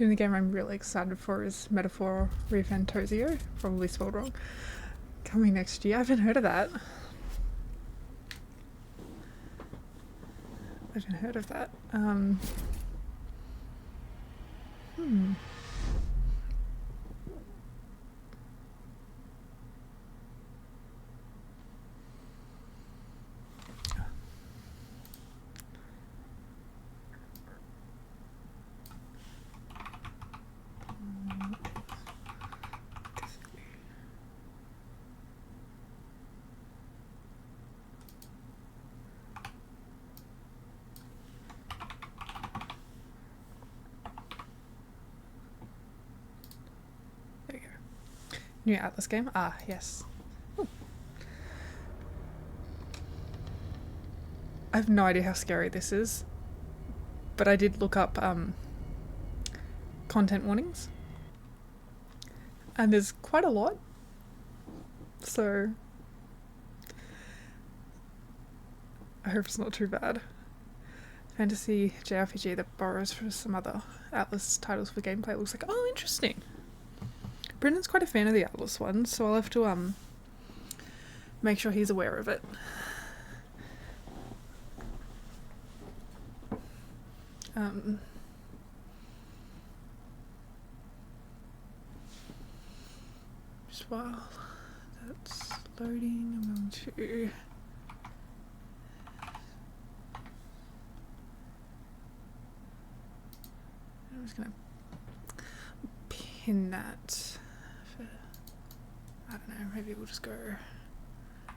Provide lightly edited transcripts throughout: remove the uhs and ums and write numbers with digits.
The only game I'm really excited for is Metaphor Refantosio, probably spelled wrong. Coming next year. I haven't heard of that. I haven't heard of that. There we go. New Atlas game. Ah, yes. Ooh. I have no idea how scary this is, but I did look up content warnings, and there's quite a lot, so I hope it's not too bad. Fantasy JRPG that borrows from some other Atlas titles for gameplay. Looks like, oh, interesting. Brendan's quite a fan of the Atlas one, so I'll have to make sure he's aware of it. Just while that's loading, I'm going to I'm just gonna pin that for, I don't know, maybe we'll just go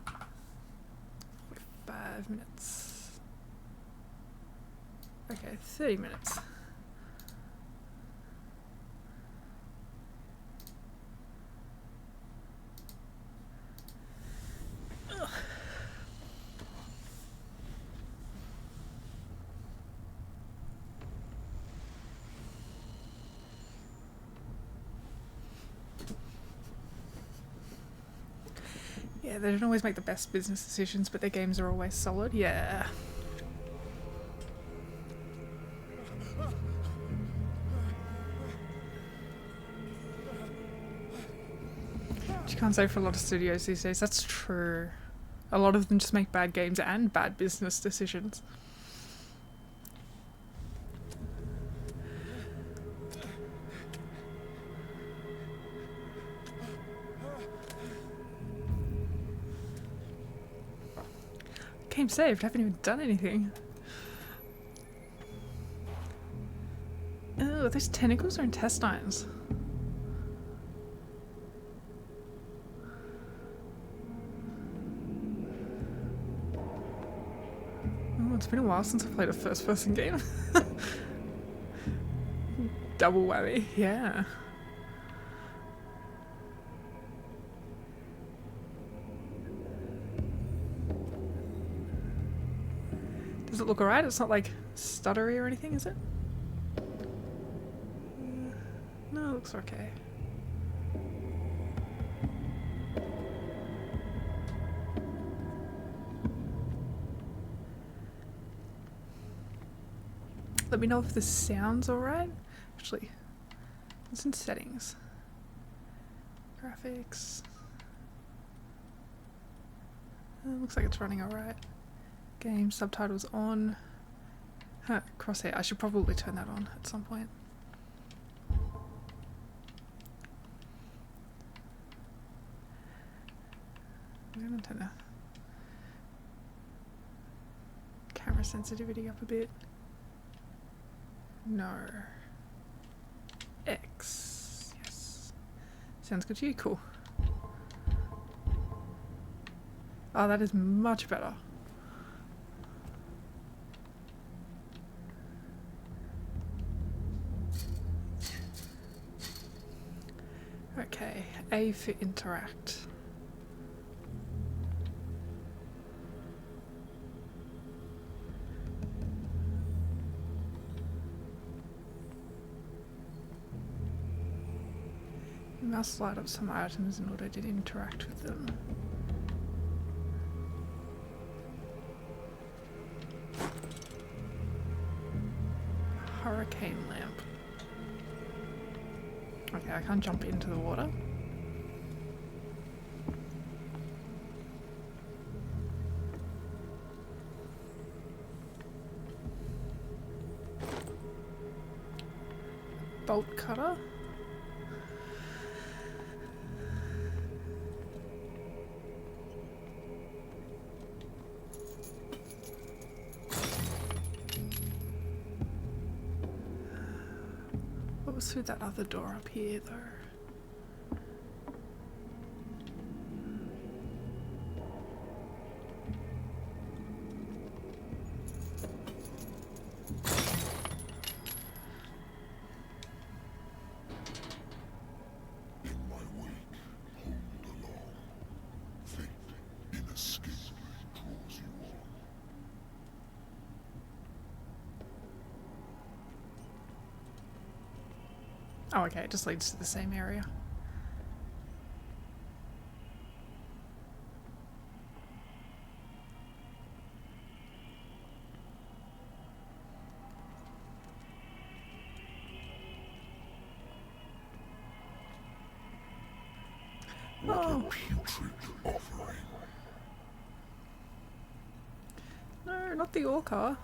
45 minutes. Okay, 30 minutes. Ugh. Yeah, they don't always make the best business decisions, but their games are always solid. Yeah. Which you can't say for a lot of studios these days. That's true. A lot of them just make bad games and bad business decisions. Game saved. I haven't even done anything. Oh, those tentacles are intestines. Oh, it's been a while since I played a first-person game. Double whammy, yeah. Does it look alright? It's not like stuttery or anything, is it? No, it looks okay. Let me know if this sounds alright. Actually, it's in settings. Graphics. Looks like it's running alright. Game subtitles on. Huh, crosshair. I should probably turn that on at some point. I'm gonna turn the camera sensitivity up a bit. No. X. Yes. Sounds good to you. Cool. Oh, that is much better. Okay, A for interact. You must light up some items in order to interact with them. Hurricane lamp. Okay, I can't jump into the water. Bolt cutter. What was through that other door up here, though? Oh, okay, it just leads to the same area. What a putrid offering. No, not the orca.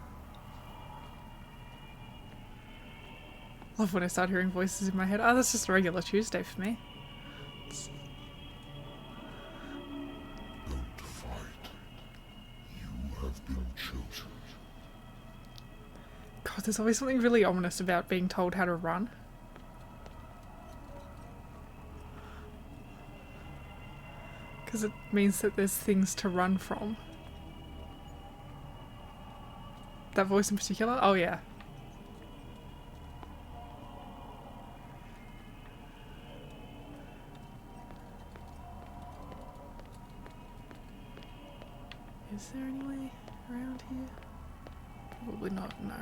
Love when I start hearing voices in my head. Oh, that's just a regular Tuesday for me. Don't fight. You have been chosen. God, there's always something really ominous about being told how to run. Because it means that there's things to run from. That voice in particular? Oh yeah. Is there any way around here? Probably not, no.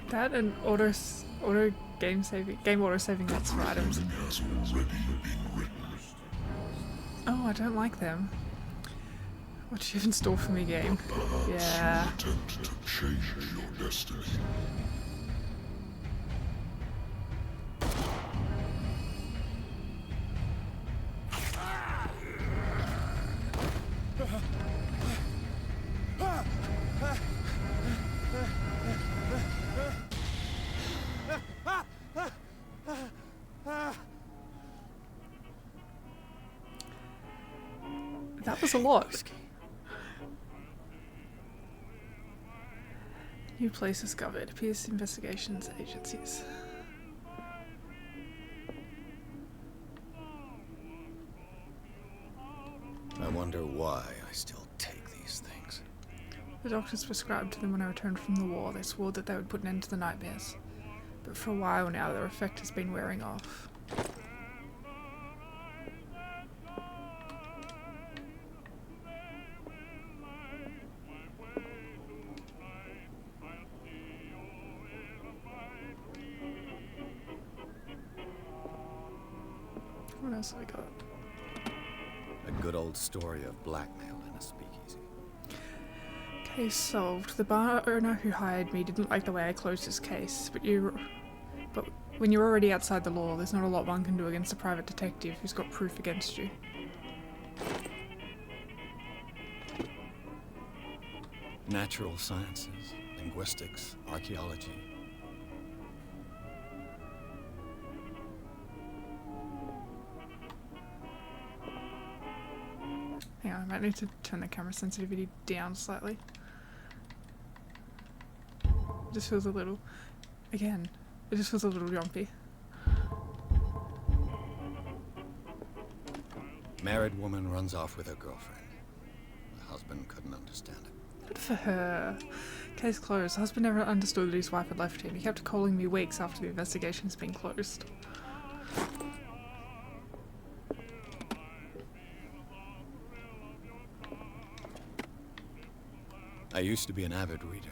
That and auto game auto saving lots of items. Has already been written. Oh, I don't like them. What do you have in store for me, game? Yeah. Attempt to change your destiny. That was a lot. New place discovered. Pierce investigations agencies. I wonder why I still take these things. The doctors prescribed to them when I returned from the war. They swore that they would put an end to the nightmares. But for a while now, their effect has been wearing off. What else have we got? A good old story of blackmail in a speakeasy. Case solved. The bar owner who hired me didn't like the way I closed his case, but when you're already outside the law, there's not a lot one can do against a private detective who's got proof against you. Natural sciences, linguistics, archaeology. Hang on, I might need to turn the camera sensitivity down slightly. It just feels a little... Again, it just feels a little jumpy. Married woman runs off with her girlfriend. The husband couldn't understand it. Good for her. Case closed. The husband never understood that his wife had left him. He kept calling me weeks after the investigation's been closed. I used to be an avid reader.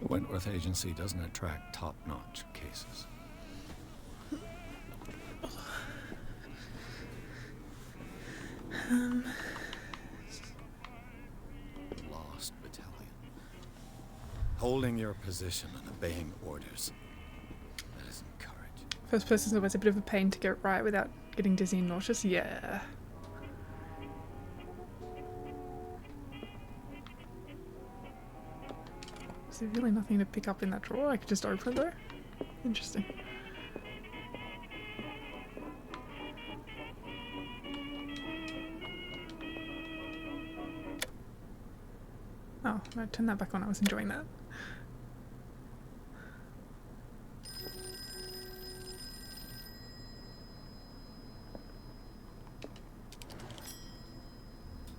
The Wentworth Agency doesn't attract top-notch cases. Lost battalion. Holding your position and obeying orders. That isn't courage. First person's always a bit of a pain to get right without getting dizzy and nauseous. Yeah. Is there really nothing to pick up in that drawer? I could just open it though? Interesting. Oh, I turned that back on. I was enjoying that.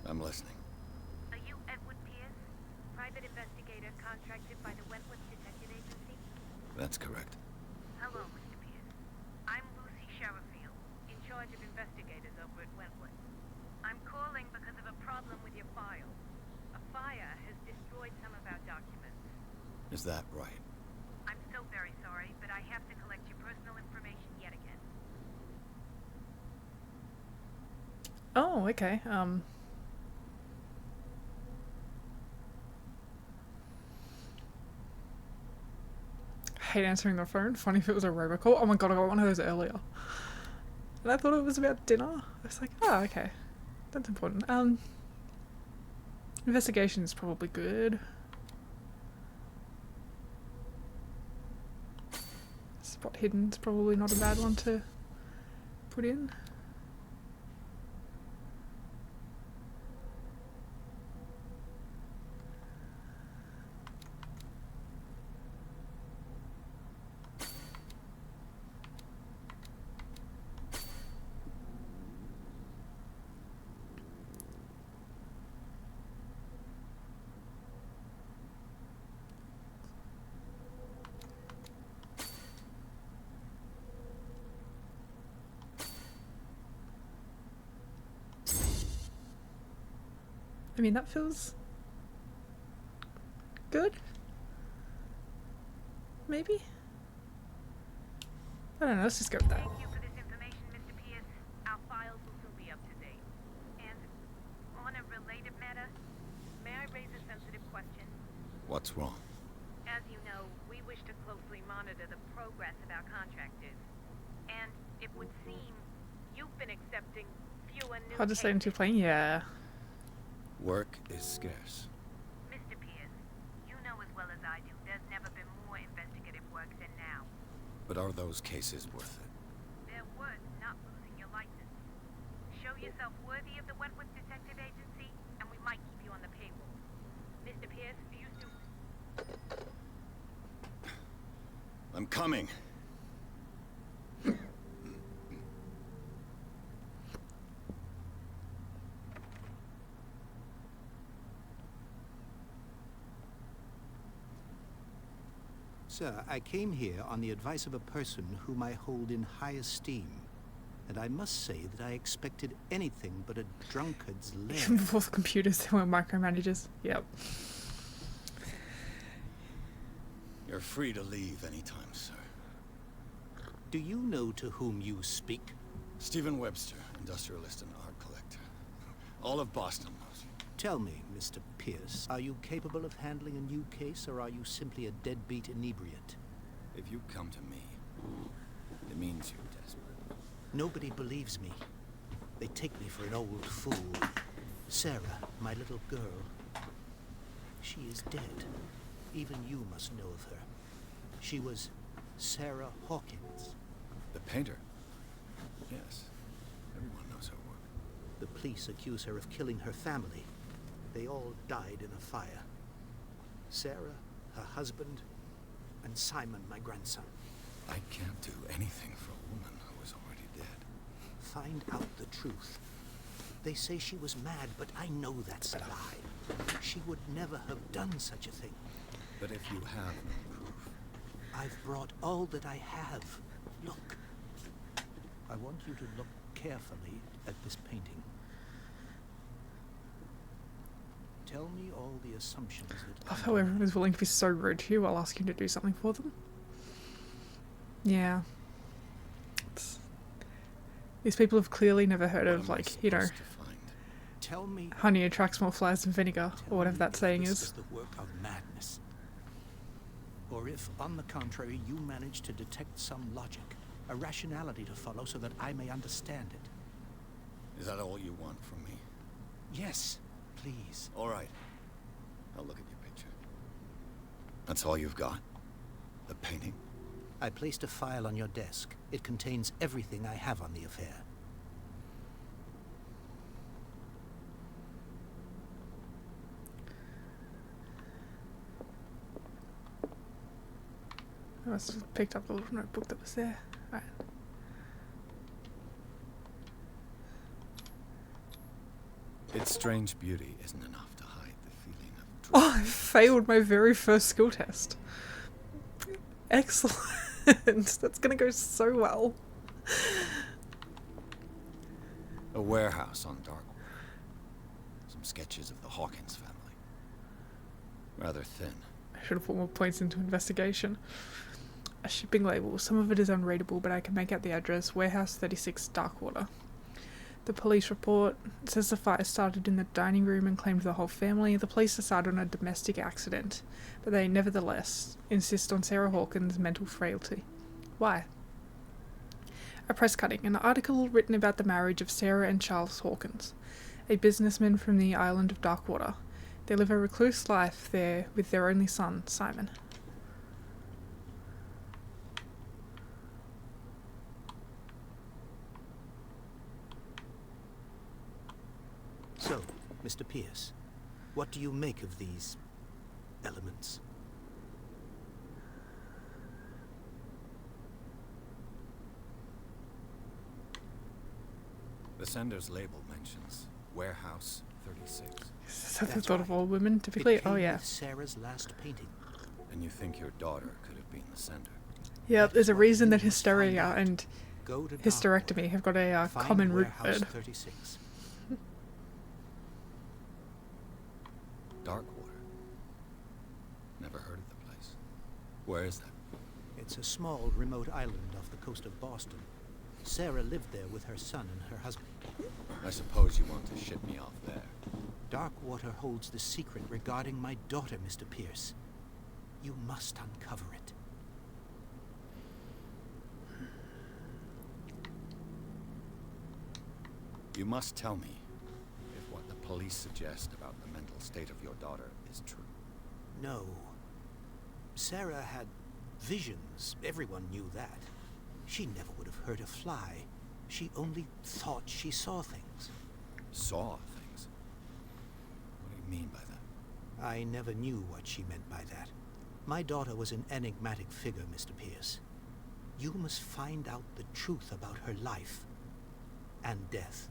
I'm listening. Are you Edward Pierce, private investigator contracted by the Wentworth Detective Agency? That's correct. Hello, Mr. Pierce. I'm Lucy Sherrifield, in charge of investigators over at Wentworth. I'm calling because of a problem with your file. A fire has destroyed some of our documents. Is that right? I'm so very sorry, but I have to collect your personal information yet again. Oh, okay. Hate answering the phone. Funny if it was a robocall. Oh my god, I got one of those earlier. And I thought it was about dinner. I was like, oh, okay. That's important. Investigation is probably good. Spot hidden is probably not a bad one to put in. I mean, that feels good? Maybe? I don't know, let's just go with that. Thank you for this information, Mr. Pierce. Our files will soon be up to date. And on a related matter, may I raise a sensitive question? What's wrong? As you know, we wish to closely monitor the progress of our contractors. And it would seem you've been accepting fewer new I'll just say into cases. playing, yeah. Work is scarce. Mr. Pierce, you know as well as I do, there's never been more investigative work than now. But are those cases worth it? They're worth not losing your license. Show yourself worthy of the Wentworth Detective Agency, and we might keep you on the payroll. Mr. Pierce, are you still... I'm coming. Sir, I came here on the advice of a person whom I hold in high esteem. And I must say that I expected anything but a drunkard's lair. Before the computers, they were micromanagers. Yep. You're free to leave anytime, sir. Do you know to whom you speak? Stephen Webster, industrialist and art collector. All of Boston knows you. Tell me, Mr. Pierce, are you capable of handling a new case, or are you simply a deadbeat inebriate? If you come to me, it means you're desperate. Nobody believes me. They take me for an old fool. Sarah, my little girl, she is dead. Even you must know of her. She was Sarah Hawkins. The painter? Yes. Everyone knows her work. The police accuse her of killing her family. They all died in a fire. Sarah, her husband, and Simon, my grandson. I can't do anything for a woman who is already dead. Find out the truth. They say she was mad, but I know that's a lie. She would never have done such a thing. But if you have no proof, I've brought all that I have. Look. I want you to look carefully at this painting. Tell me all the assumptions that Love how everyone is willing to be so rude to you while asking you to do something for them. Yeah. These people have clearly never heard What of, am I like, you know, supposed to find? Tell me. honey attracts more flies than vinegar, Tell or whatever me that if saying this is. the work of madness, or if, on the contrary, you manage to detect some logic, a rationality to follow, so that I may understand it. Is that all you want from me? Yes, please. All right. I'll look at your picture. That's all you've got? The painting? I placed a file on your desk. It contains everything I have on the affair. I must have picked up the little notebook that was there. Alright. Its strange beauty isn't enough to hide the feeling of Oh, I dread. failed my very first skill test. Excellent. That's gonna go so well. A warehouse on Darkwater. Some sketches of the Hawkins family. Rather thin. I should have put more points into investigation. A shipping label. Some of it is unreadable, but I can make out the address. Warehouse 36, Darkwater. The police report says the fire started in the dining room and claimed the whole family. The police decide on a domestic accident, but they nevertheless insist on Sarah Hawkins' mental frailty. Why? A press cutting. An article written about the marriage of Sarah and Charles Hawkins, a businessman from the island of Darkwater. They live a recluse life there with their only son, Simon. So, Mr. Pierce, what do you make of these elements? The sender's label mentions Warehouse 36. Is that the That's thought right. of all women, typically? It came Oh, yeah. with Sarah's last painting. And you think your daughter could have been the sender? Yeah, That there's is a what reason you that must find hysteria out. and Go to hysterectomy have got a Find common root Warehouse word. 36. Darkwater. Never heard of the place. Where is that? It's a small, remote island off the coast of Boston. Sarah lived there with her son and her husband. I suppose you want to ship me off there. Darkwater holds the secret regarding my daughter, Mr. Pierce. You must uncover it. You must tell me if what the police suggest about the mental state of your daughter is true. No. Sarah had visions. Everyone knew that. She never would have hurt a fly. She only thought she saw things. Saw things? What do you mean by that? I never knew what she meant by that. My daughter was an enigmatic figure, Mr. Pierce. You must find out the truth about her life and death.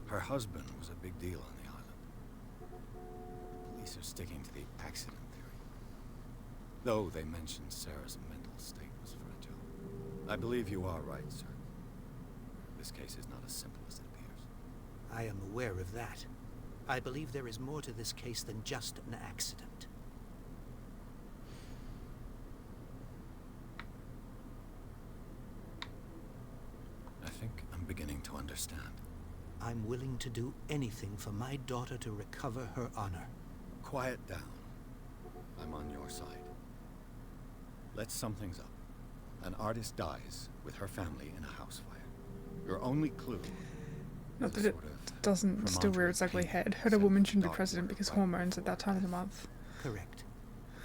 Her husband was a big deal on the island. The police are sticking to the accident theory. Though they mentioned Sarah's mental state was fragile. I believe you are right, sir. This case is not as simple as it appears. I am aware of that. I believe there is more to this case than just an accident. I think I'm beginning to understand. I'm willing to do anything for my daughter to recover her honor. Quiet down. I'm on your side. Let's sum things up. An artist dies with her family in a house fire. Your only clue Not is that a it sort of doesn't still rear its ugly painting head. Heard a set woman in shouldn't be dark president water because by hormones at that time of the death, month. Correct.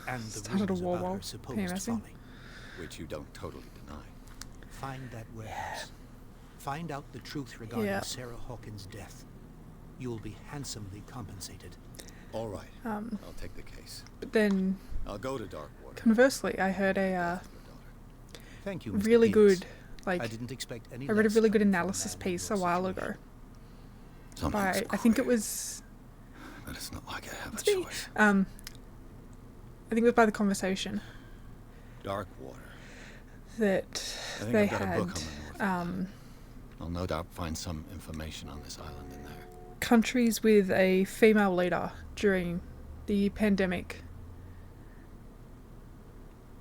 And the Started a rumors war about while her supposed PMSing. folly. which you don't totally deny. Find that warehouse. Find out the truth regarding Yeah. Sarah Hawkins' death. You will be handsomely compensated. All right. I'll take the case. But then, I'll go to Darkwater. conversely, I heard a Death of your daughter. Thank you, Mr. really Pierce. good, like, I didn't expect any I read a less really good coming from a analysis man in piece a your while situation. ago Something's by, I think it queer, was, but it's not like I have a it's me, choice. I think it was by The Conversation. Darkwater. that I think they I've got a had book on the North. I'll no doubt find some information on this island in there. countries with a female leader during the pandemic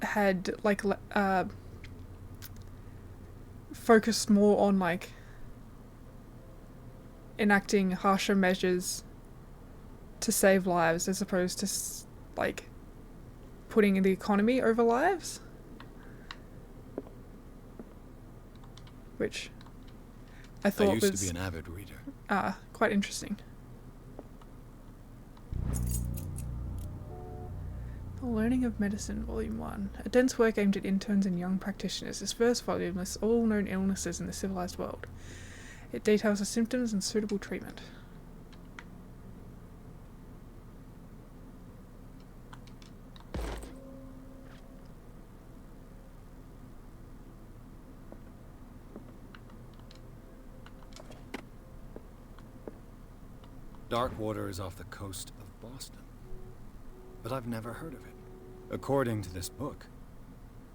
had like focused more on like enacting harsher measures to save lives as opposed to like putting the economy over lives, which I thought I used was to be an avid reader. quite interesting. The Learning of Medicine, Volume 1. A dense work aimed at interns and young practitioners. This first volume lists all known illnesses in the civilized world. It details the symptoms and suitable treatment. Darkwater is off the coast of Boston, but I've never heard of it. According to this book,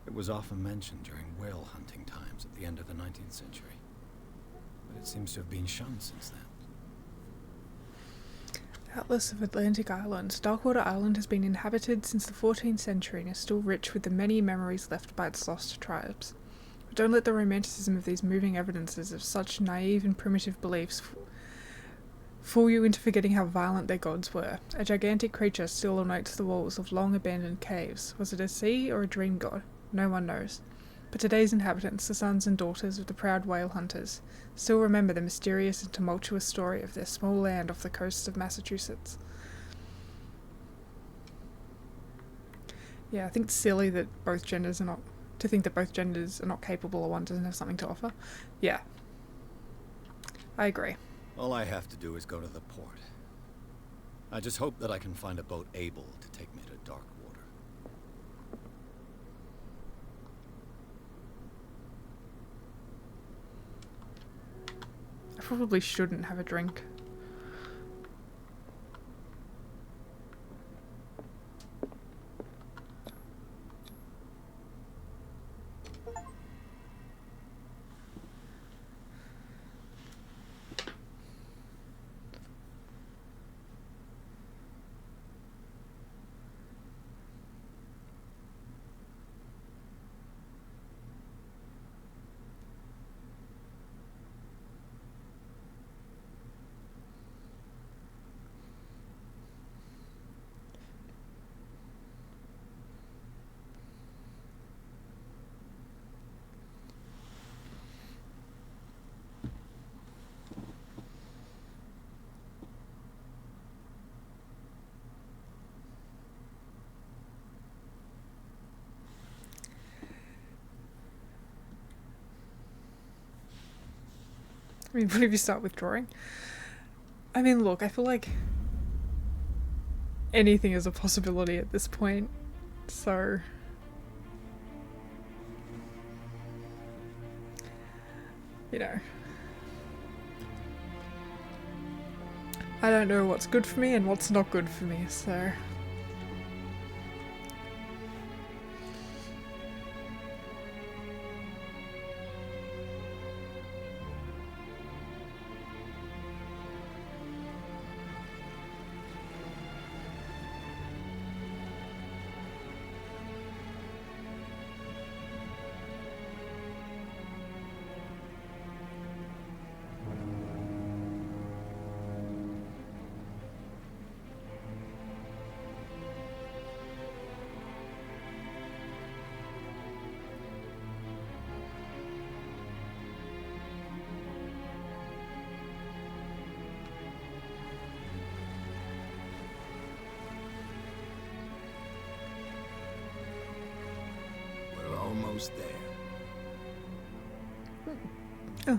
it was often mentioned during whale hunting times at the end of the 19th century, but it seems to have been shunned since then. Atlas of Atlantic Islands. Darkwater Island has been inhabited since the 14th century and is still rich with the many memories left by its lost tribes. But don't let the romanticism of these moving evidences of such naive and primitive beliefs fool you into forgetting how violent their gods were. A gigantic creature still anoints the walls of long-abandoned caves. Was it a sea or a dream god? No one knows. But today's inhabitants, the sons and daughters of the proud whale hunters, still remember the mysterious and tumultuous story of their small land off the coast of Massachusetts. Yeah, I think it's silly that both genders are not... to think that both genders are not capable or one doesn't have something to offer. Yeah. I agree. All I have to do is go to the port. I just hope that I can find a boat able to take me to Darkwater. I probably shouldn't have a drink. I mean, what if you start withdrawing? I mean, look, I feel like anything is a possibility at this point, so... you know. I don't know what's good for me and what's not good for me, so... We're almost there. Oh.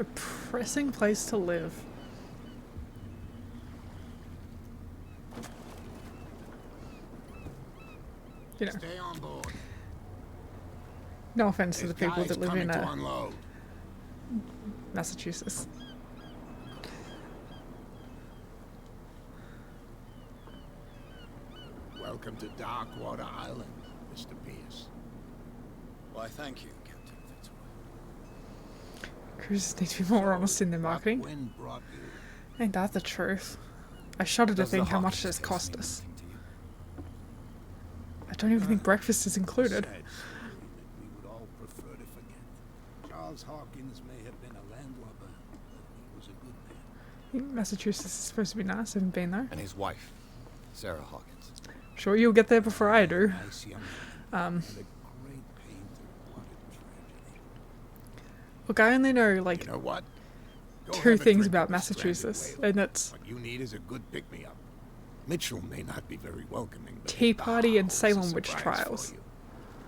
Depressing place to live. You know, Stay on board. no offense to There's the people guys that live coming in to unload. Massachusetts. Welcome to Darkwater Island, Mr. Pierce. Why, thank you, Captain Fitzroy. Cruises need to be more honest in their marketing. Wind brought you. Ain't that the truth? I shudder to Does the think how much Hawkins this case cost mean us. anything to you? I don't even think breakfast is included. Said we would all prefer to forget. Charles Hawkins may have been a landlubber, but he was a good man. I think Massachusetts is supposed to be nice. I haven't been there. And his wife, Sarah Hawkins. Sure, you'll get there before I do. Nice young man. Um, And a great pain through what a tragedy. Look, I only know like You know what? Go two have a things drink about with the stranded Massachusetts, whale. and that's What you need is a good pick-me-up. Mitchell may not be very welcoming, but Tea the Party and house is a Salem witch surprise for trials. you.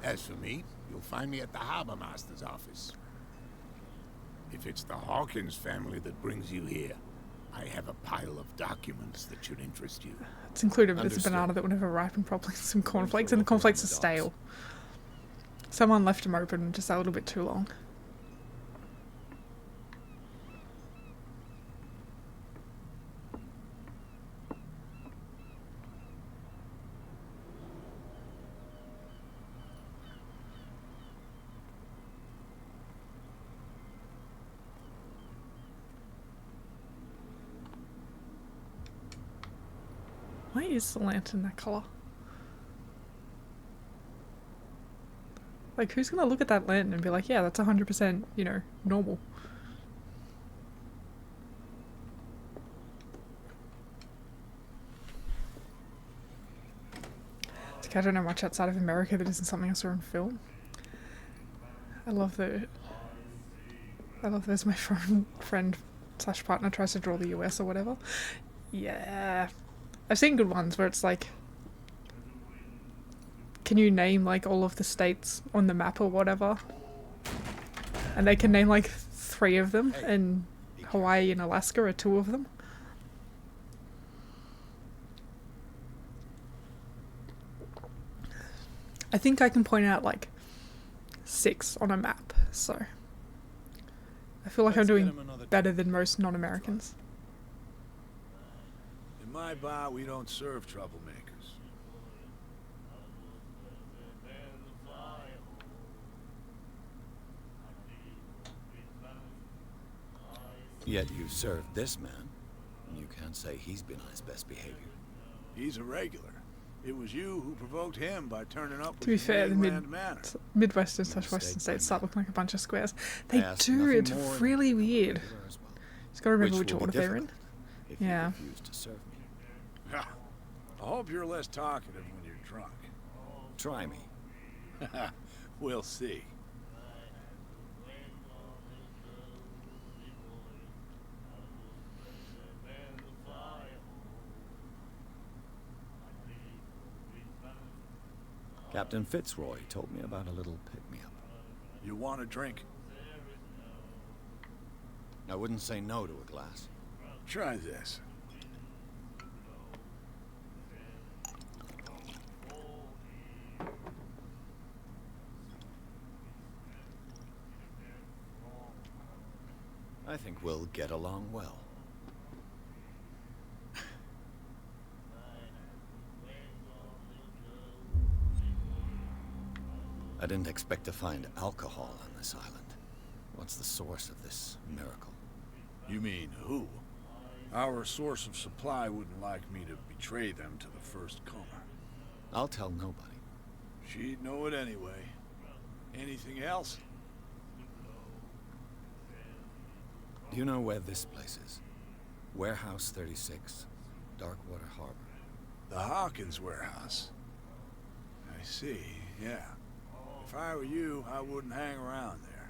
As for me, you'll find me at the harbor master's office. If it's the Hawkins family that brings you here, I have a pile of documents that should interest you. it's included, but it's a Understood. banana that will never ripen properly. Some cornflakes, and the cornflakes are stale. Someone left them open just a little bit too long. Why is the lantern that colour? Like, who's gonna look at that lantern and be like, yeah, that's 100%, you know, normal? It's like, I don't know much outside of America that isn't something I saw in film. I love there's my friend slash partner tries to draw the US or whatever. Yeah. I've seen good ones where it's like, can you name like all of the states on the map or whatever? And they can name like 3 of them, and Hawaii and Alaska are 2 of them. I think I can point out like 6 on a map, so I feel like I'm doing better than most non-Americans. In my bar, we don't serve troublemakers. Yet you served this man, and you can't say he's been on his best behavior. He's a regular. It was you who provoked him by turning up To be with fair, the mainland manner. Midwestern slash Western Mistake, states start man. looking like a bunch of squares. I They asked do, nothing it's more than really weird. regular as well. Just gotta remember Which which will be order they're in. difficult if you Yeah. refuse to serve me. I hope you're less talkative when you're drunk. Try me. We'll see. Captain Fitzroy told me about a little pick-me-up. You want a drink? I wouldn't say no to a glass. Try this. I think we'll get along well. I didn't expect to find alcohol on this island. What's the source of this miracle? You mean who? Our source of supply wouldn't like me to betray them to the first comer. I'll tell nobody. She'd know it anyway. Anything else? Do you know where this place is? Warehouse 36, Darkwater Harbor. The Hawkins warehouse. I see, yeah. If I were you, I wouldn't hang around there.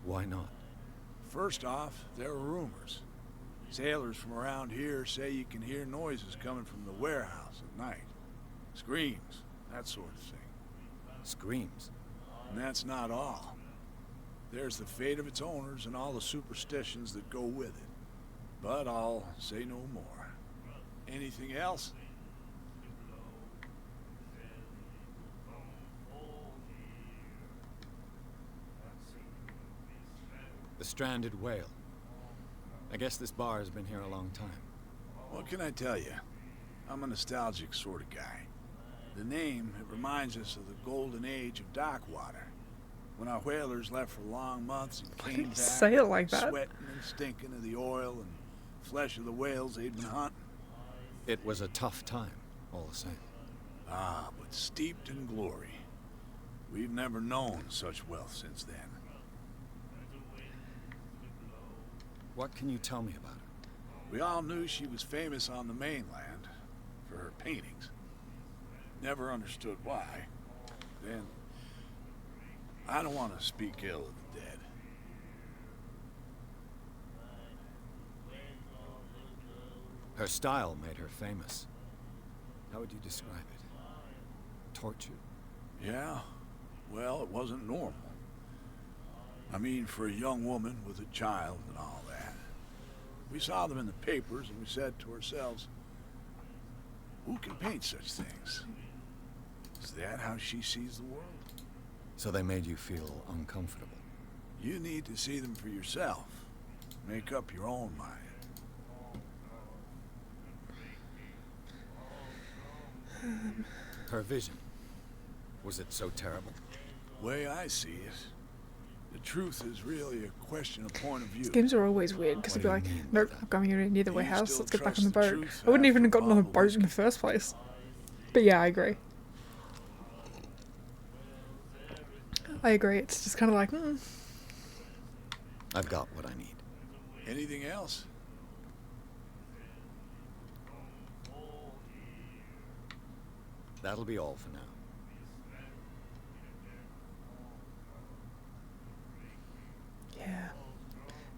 Why not? First off, there are rumors. Sailors from around here say you can hear noises coming from the warehouse at night. Screams, that sort of thing. Screams. And that's not all. there's the fate of its owners and all the superstitions that go with it. But I'll say no more. Anything else? The stranded whale. I guess this bar has been here a long time. What can I tell you? I'm a nostalgic sort of guy. The name, it reminds us of the golden age of dock water. When our whalers left for long months and Why came did you back, say it like that? sweating and stinking of the oil and flesh of the whales they'd been hunting. It was a tough time, all the same. Ah, but steeped in glory. We've never known such wealth since then. What can you tell me about her? We all knew she was famous on the mainland for her paintings. Never understood why. Then, I don't want to speak ill of the dead. Her style made her famous. How would you describe it? Tortured? Yeah, well, it wasn't normal. I mean, for a young woman with a child and all that. We saw them in the papers and we said to ourselves, who can paint such things? Is that how she sees the world? So they made you feel uncomfortable. You need to see them for yourself. Make up your own mind. Her vision. Was it so terrible? Way I see it, the truth is really a question of point of view. These games are always weird because What they'll be do you like, mean nope, by that? not going anywhere near the Do you warehouse, still let's get back on trust the the boat. truth I wouldn't even have after gotten on the bottled boat in the whiskey? first place. But yeah, I agree. I agree, it's just kind of like, I've got what I need. Anything else? That'll be all for now. yeah.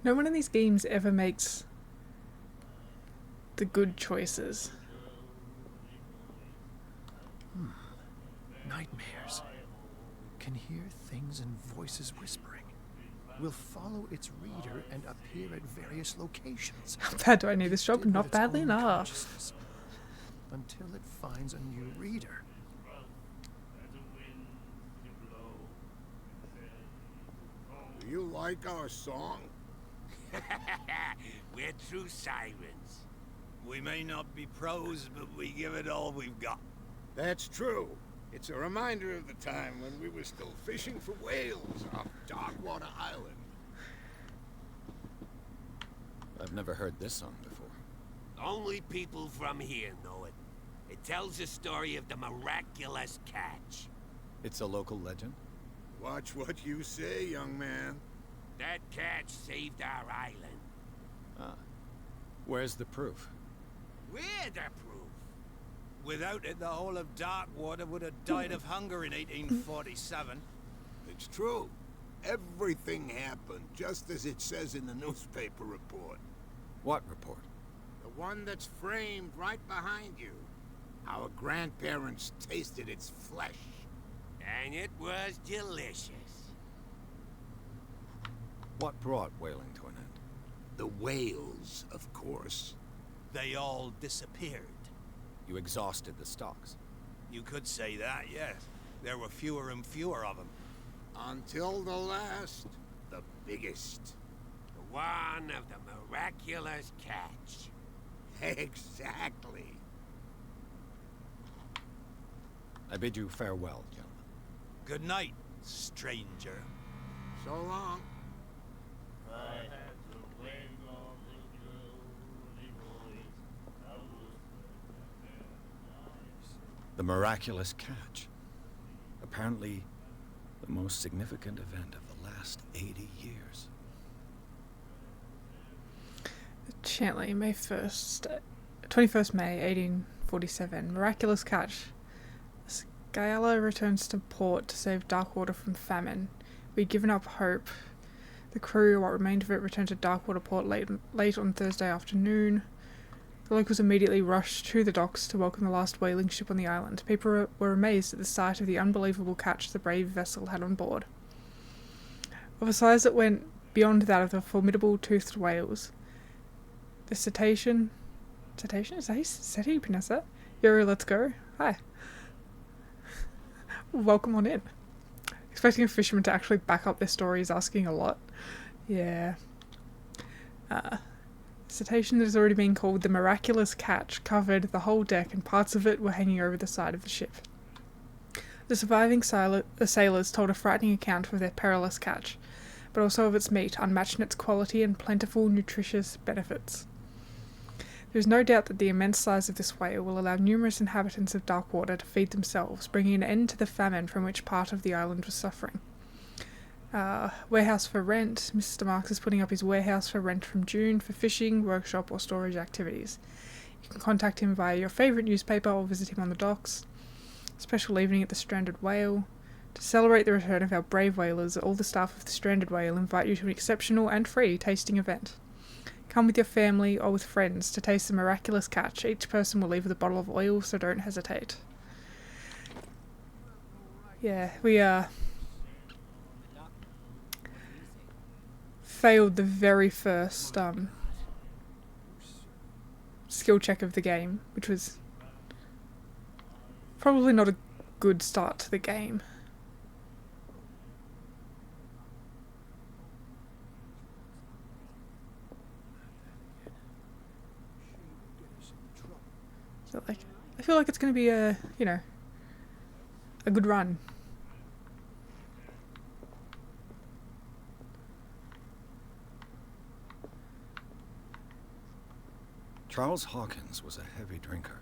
No one in these games ever makes the good choices. Nightmares. Can hear things and voices whispering. Will follow its reader and appear at various locations. How bad do I need this job? Did Not with its badly own enough. consciousness, until it finds a new reader. Do you like our song? We're true sirens. We may not be pros, but we give it all we've got. That's true. It's a reminder of the time when we were still fishing for whales off Darkwater Island. I've never heard this song before. Only people from here know it. It tells the story of the miraculous catch. It's a local legend? Watch what you say, young man. That catch saved our island. Ah. Where's the proof? We're the proof. Without it, the whole of Darkwater would have died of hunger in 1847. It's true. Everything happened just as it says in the newspaper report. What report? The one that's framed right behind you. Our grandparents tasted its flesh. And it was delicious. What brought whaling to an end? The whales, of course. They all disappeared. You exhausted the stocks. You could say that, yes. There were fewer and fewer of them. Until the last, the biggest. The one of the miraculous catch. Exactly. I bid you farewell, gentlemen. Good night, stranger. So long. The miraculous catch. Apparently, the most significant event of the last 80 years. Chantley, May 1st, 21st May 1847. Miraculous catch. Scylla returns to port to save Darkwater from famine. We'd given up hope. The crew, what remained of it, returned to Darkwater port late on Thursday afternoon. The locals immediately rushed to the docks to welcome the last whaling ship on the island. People were amazed at the sight of the unbelievable catch the brave vessel had on board. of a size that went beyond that of the formidable toothed whales. The cetacean... Cetacean? Is that how you pronounce that? Yuri, let's go. Hi. Welcome on in. Expecting a fisherman to actually back up their story is asking a lot. Yeah. Cetacean that has already been called the miraculous catch covered the whole deck and parts of it were hanging over the side of the ship. The surviving sailors told a frightening account of their perilous catch, but also of its meat, unmatched in its quality and plentiful nutritious benefits. There is no doubt that the immense size of this whale will allow numerous inhabitants of Darkwater to feed themselves, bringing an end to the famine from which part of the island was suffering. Warehouse for rent. Mr. Marks is putting up his warehouse for rent from June for fishing, workshop or storage activities. You can contact him via your favourite newspaper or visit him on the docks. Special evening at the Stranded Whale. To celebrate the return of our brave whalers, all the staff of the Stranded Whale invite you to an exceptional and free tasting event. Come with your family or with friends to taste the miraculous catch. Each person will leave with a bottle of oil, so don't hesitate. Yeah, we failed the very first skill check of the game, which was probably not a good start to the game. So I feel like it's going to be a good run. Charles Hawkins was a heavy drinker.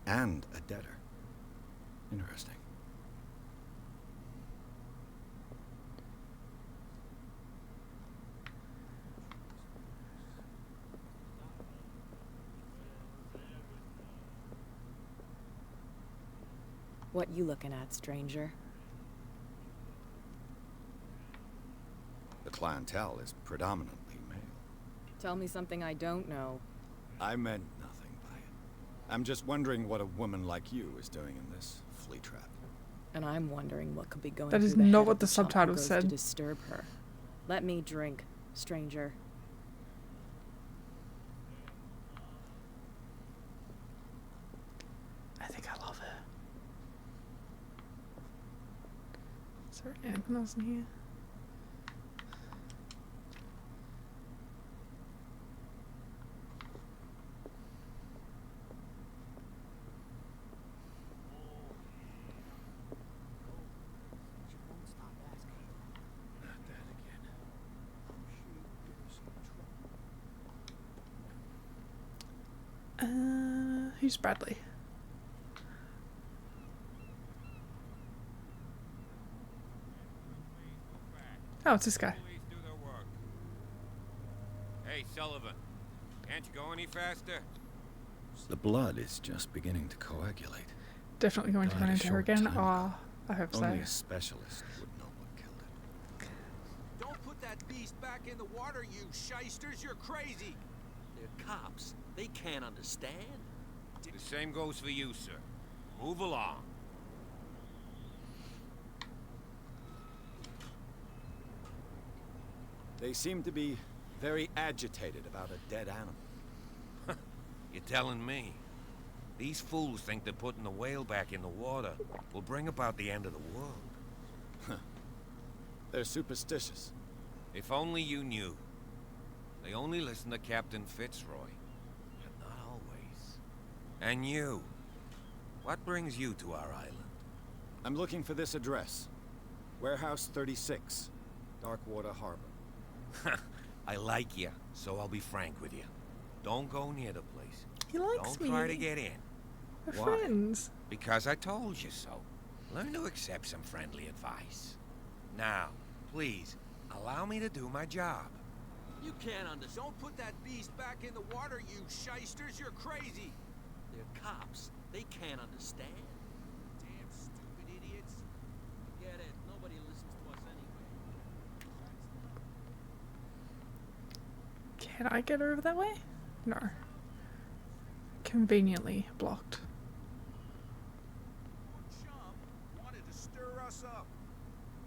And a debtor. Interesting. What you looking at, stranger? The clientele is predominantly male. Tell me something I don't know. I meant nothing by it. I'm just wondering what a woman like you is doing in this flea trap. And I'm wondering what could be going That through is the head not of what the chump who subtitle goes said. to disturb her. Let me drink, stranger. I think I love her. Is there anything else in here? Who's Bradley? Oh, it's this guy. Hey, Sullivan. Can't you go any faster? The blood is just beginning to coagulate. Definitely going to Died run a into her short again. time ago. Oh, I hope so. Only a specialist would know what killed it. Don't put that beast back in the water, you shysters. You're crazy. They're cops. They can't understand. The same goes for you, sir. Move along. They seem to be very agitated about a dead animal. You're telling me? These fools think that putting the whale back in the water will bring about the end of the world. They're superstitious. If only you knew. They only listen to Captain Fitzroy. But not always. And you. What brings you to our island? I'm looking for this address. Warehouse 36, Darkwater Harbor. I like you, so I'll be frank with you. Don't go near the place. He likes Don't me. try to get in. We're Why? friends. Because I told you so. Learn to accept some friendly advice. Now, please, allow me to do my job. You can't understand. Don't put that beast back in the water, you shysters. You're crazy. They're cops. They can't understand. Damn stupid idiots. Forget it. Nobody listens to us anyway. Can I get over that way? No. Conveniently blocked. Chump wanted to stir us up.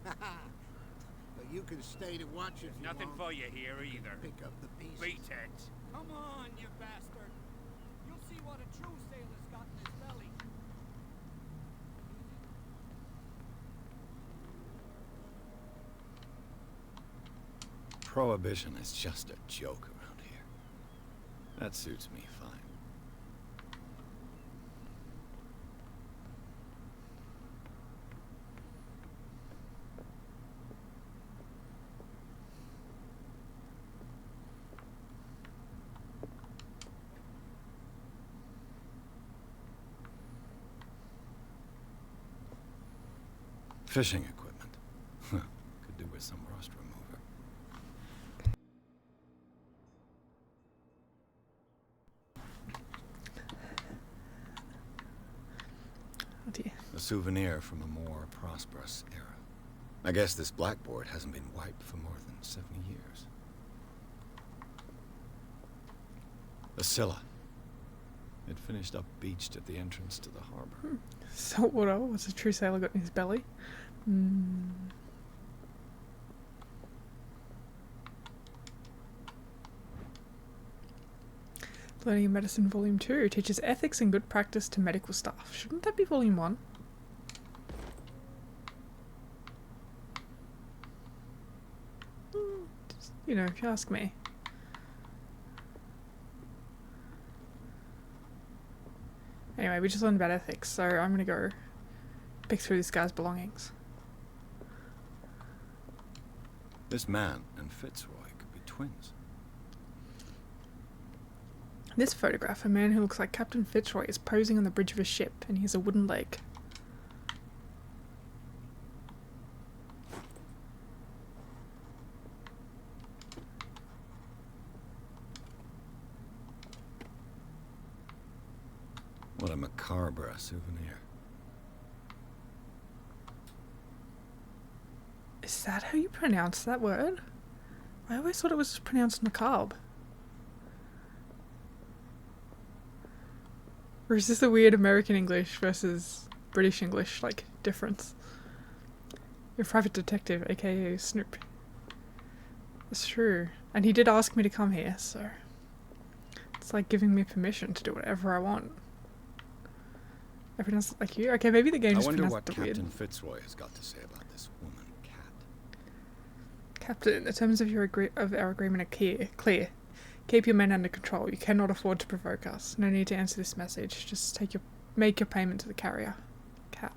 But You can stay to watch if you Nothing want. for you here either. Pick up the pieces. Beat it. Come on, you bastard. You'll see what a true sailor's got in his belly. Prohibition is just a joke around here. That suits me fine. Fishing equipment. Could do with some rust remover. Oh dear. A souvenir from a more prosperous era. I guess this blackboard hasn't been wiped for more than 70 years. A Scylla. It finished up beached at the entrance to the harbor. Saltwater. What's a true sailor got in his belly? Learning Medicine Volume 2 teaches ethics and good practice to medical staff. Shouldn't that be Volume 1? Just, you know, if you ask me. Anyway, we just learned about ethics, so I'm gonna go pick through this guy's belongings. This man and Fitzroy could be twins. This photograph, a man who looks like Captain Fitzroy is posing on the bridge of a ship, and he has a wooden leg. What a macabre souvenir. Is that how you pronounce that word? I always thought it was pronounced macabre. Or is this a weird American English versus British English, like, difference? You're a private detective, aka Snoop. That's true. And he did ask me to come here, so... It's like giving me permission to do whatever I want. I pronounce it like you? Okay, maybe the game just I wonder pronounced what it weird. Captain Fitzroy has got to say about this woman, Cat. Captain, the terms of our agreement are clear. Keep your men under control. You cannot afford to provoke us. No need to answer this message. Just make your payment to the carrier. Cat.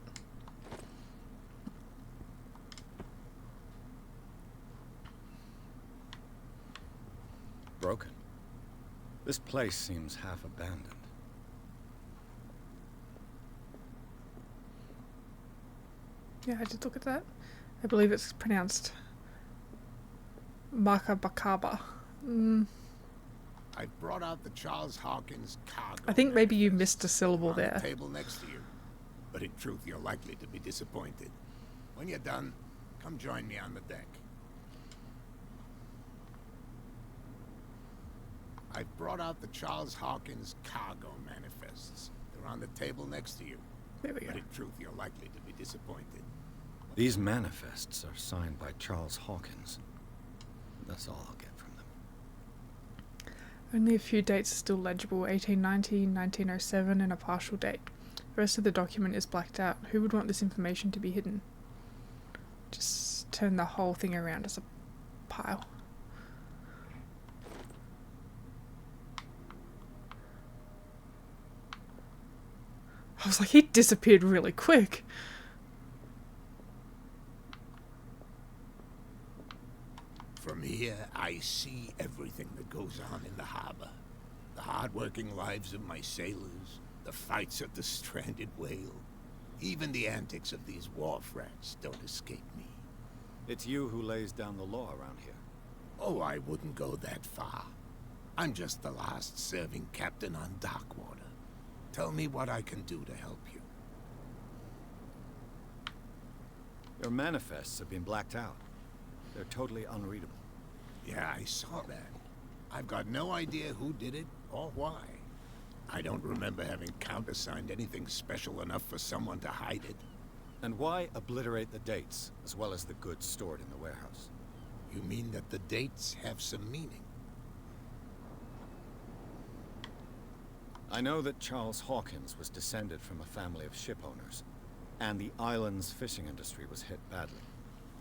Broken. This place seems half abandoned. Yeah, I did look at that. I believe it's pronounced Makabakaba. I've brought out the Charles Hawkins cargo. I think maybe you missed a manifests syllable on the there. table next to you. But in truth, you're likely to be disappointed. When you're done, come join me on the deck. I've brought out the Charles Hawkins cargo manifests. They're on the table next to you. There we go. But in truth, you're likely to be disappointed. These manifests are signed by Charles Hawkins. That's all I'll get from them. Only a few dates are still legible. 1890, 1907, and a partial date. The rest of the document is blacked out. Who would want this information to be hidden? Just turn the whole thing around as a pile. I was like, he disappeared really quick. From here, I see everything that goes on in the harbor. The hard-working lives of my sailors, the fights of the stranded whale. Even the antics of these wharf rats don't escape me. It's you who lays down the law around here. Oh, I wouldn't go that far. I'm just the last serving captain on Darkwater. Tell me what I can do to help you. Your manifests have been blacked out. They're totally unreadable. Yeah, I saw that. I've got no idea who did it or why. I don't remember having countersigned anything special enough for someone to hide it. And why obliterate the dates, as well as the goods stored in the warehouse? You mean that the dates have some meaning? I know that Charles Hawkins was descended from a family of ship owners, and the island's fishing industry was hit badly.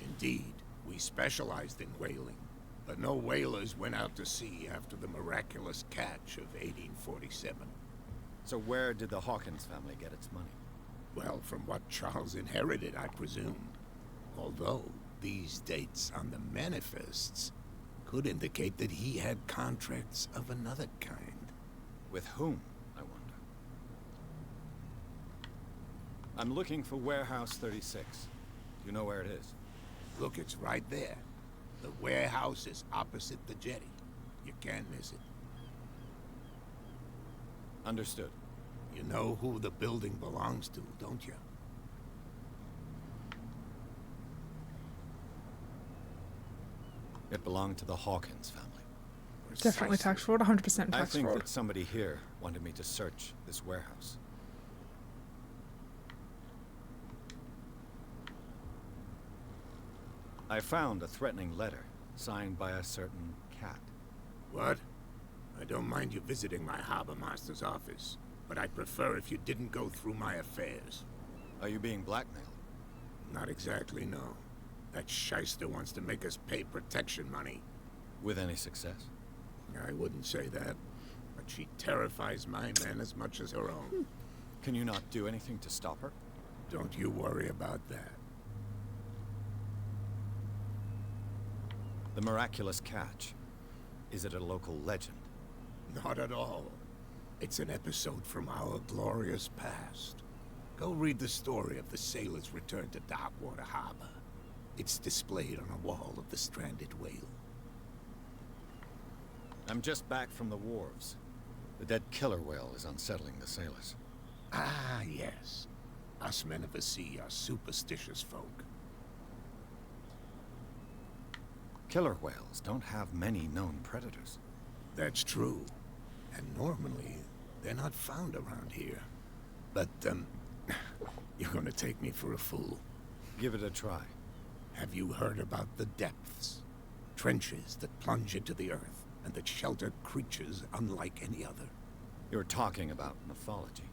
Indeed, we specialized in whaling, but no whalers went out to sea after the miraculous catch of 1847. So where did the Hawkins family get its money? Well, from what Charles inherited, I presume. Although, these dates on the manifests could indicate that he had contracts of another kind. With whom, I wonder? I'm looking for Warehouse 36. Do you know where it is? Look, it's right there. The warehouse is opposite the jetty. You can't miss it. Understood. You know who the building belongs to, don't you? It belonged to the Hawkins family. Definitely tax fraud, 100% I tax think fraud. that somebody here wanted me to search this warehouse. I found a threatening letter signed by a certain cat. What? I don't mind you visiting my harbor master's office, but I'd prefer if you didn't go through my affairs. Are you being blackmailed? Not exactly, no. That shyster wants to make us pay protection money. With any success? I wouldn't say that, but she terrifies my men as much as her own. Can you not do anything to stop her? Don't you worry about that. The miraculous catch. Is it a local legend? Not at all. It's an episode from our glorious past. Go read the story of the sailor's return to Darkwater Harbor. It's displayed on a wall of the stranded whale. I'm just back from the wharves. The dead killer whale is unsettling the sailors. Ah, yes. Us men of the sea are superstitious folk. Killer whales don't have many known predators. That's true. And normally, they're not found around here. But, you're gonna take me for a fool. Give it a try. Have you heard about the depths? Trenches that plunge into the earth, and that shelter creatures unlike any other. You're talking about mythology.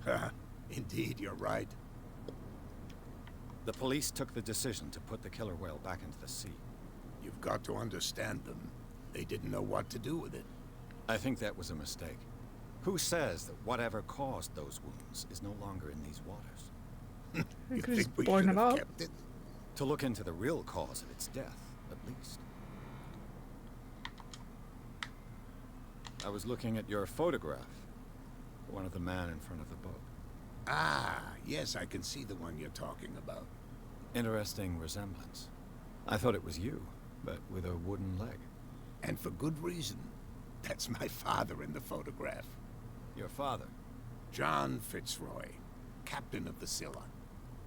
Ha! Indeed, you're right. The police took the decision to put the killer whale back into the sea. You've got to understand them. They didn't know what to do with it. I think that was a mistake. Who says that whatever caused those wounds is no longer in these waters? You could think just we blown should it have up. kept it? To look into the real cause of its death, at least. I was looking at your photograph. One of the man in front of the boat. Ah, yes, I can see the one you're talking about. Interesting resemblance. I thought it was you, but with a wooden leg. And for good reason. That's my father in the photograph. Your father? John Fitzroy, captain of the Scylla.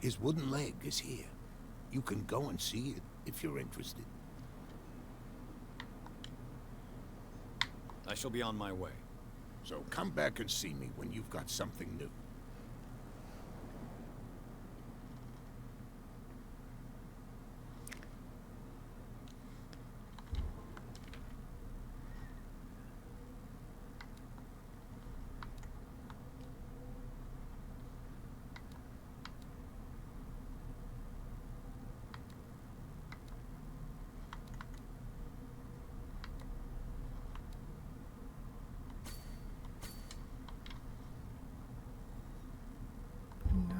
His wooden leg is here. You can go and see it if you're interested. I shall be on my way. So come back and see me when you've got something new. No.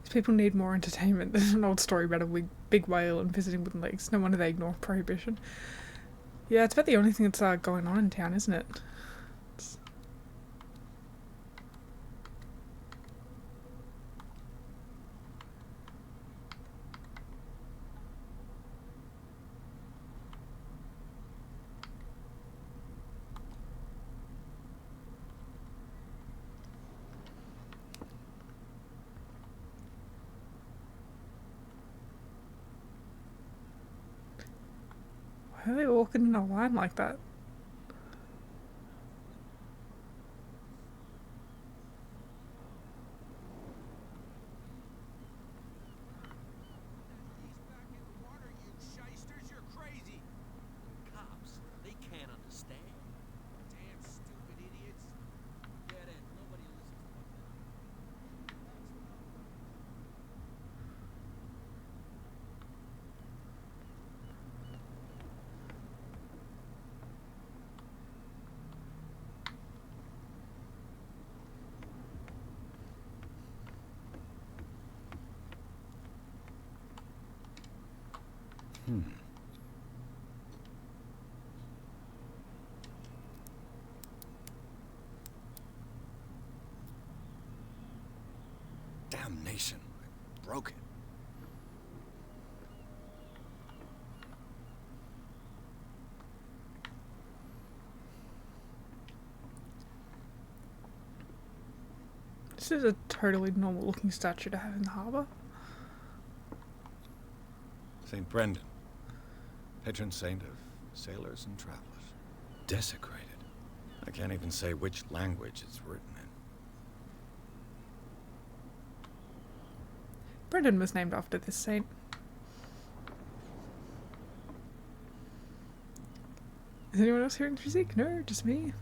These people need more entertainment. There's an old story about a big whale and visiting wooden lakes. No wonder they ignore prohibition. Yeah, it's about the only thing that's going on in town, isn't it? It's... Why are they walking in a line like that? Damnation. I broke it. This is a totally normal looking statue to have in the harbour. St. Brendan, patron saint of sailors and travelers. Desecrated. I can't even say which language it's written in. Brendan was named after this saint. Is anyone else hearing music? No, just me?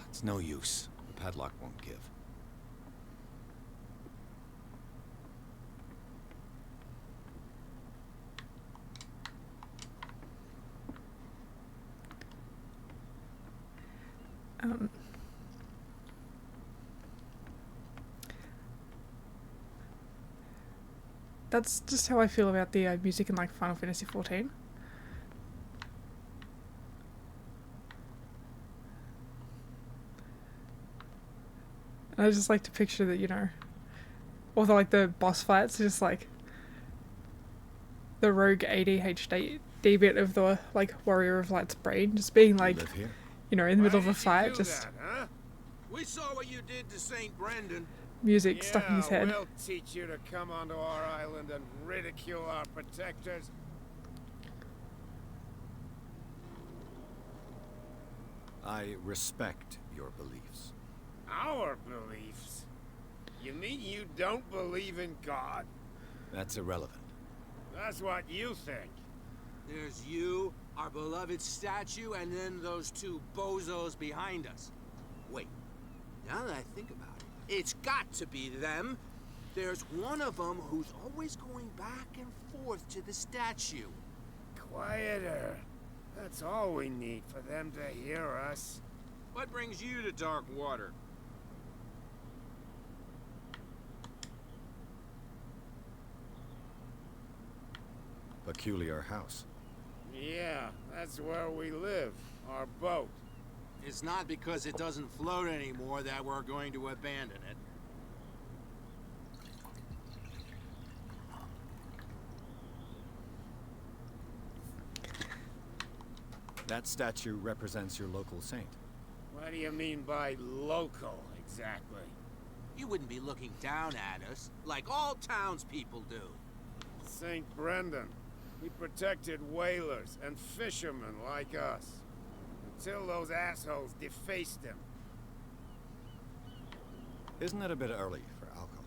It's no use. The padlock won't give. That's just how I feel about the music in like Final Fantasy XIV. And I just like to picture that, you know, or the boss fights are just like the rogue ADHD bit of the like Warrior of Light's brain just being like, you know, in the middle of a fight, just that, huh? We saw what you did to St. Brendan. music stuck in his head. We'll teach you to come onto our island and ridicule our protectors. I respect your beliefs. Our beliefs? You mean you don't believe in God? That's irrelevant. That's what you think. There's you, our beloved statue, and then those two bozos behind us. Wait, now that I think about it, it's got to be them. There's one of them who's always going back and forth to the statue. Quieter. That's all we need for them to hear us. What brings you to dark water? Peculiar house. Yeah, that's where we live. Our boat. It's not because it doesn't float anymore that we're going to abandon it. That statue represents your local saint. What do you mean by local, exactly? You wouldn't be looking down at us, like all townspeople do. St. Brendan. He protected whalers and fishermen like us. Until those assholes defaced him. Isn't it a bit early for alcohol?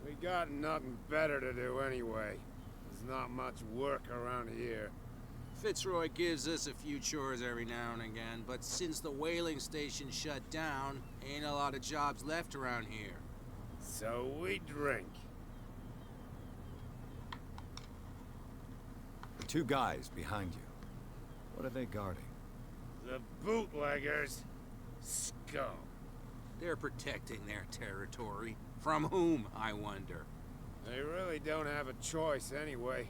We got nothing better to do anyway. There's not much work around here. Fitzroy gives us a few chores every now and again, but since the whaling station shut down, ain't a lot of jobs left around here. So we drink. The two guys behind you. What are they guarding? The bootleggers. Scum. They're protecting their territory. From whom, I wonder? They really don't have a choice anyway.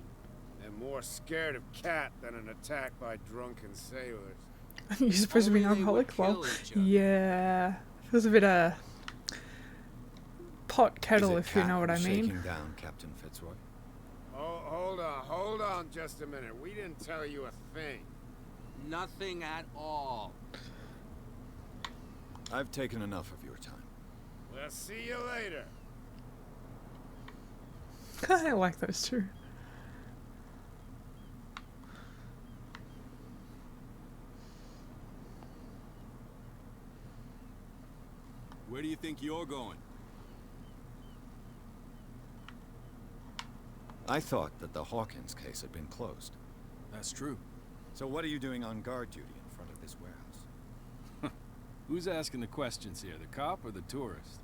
They're more scared of Cat than an attack by drunken sailors. You're supposed to be an Only they would alcoholic? Well, kill each other. yeah. Feels a bit pot kettle, Is it if you Cat know what I who's mean. shaking down Captain Fitzroy? Oh, hold on just a minute. We didn't tell you a thing. Nothing at all. I've taken enough of your time. We'll see you later. I like those two. Where do you think you're going? I thought that the Hawkins case had been closed. That's true. So what are you doing on guard duty in front of this warehouse? Who's asking the questions here, the cop or the tourist?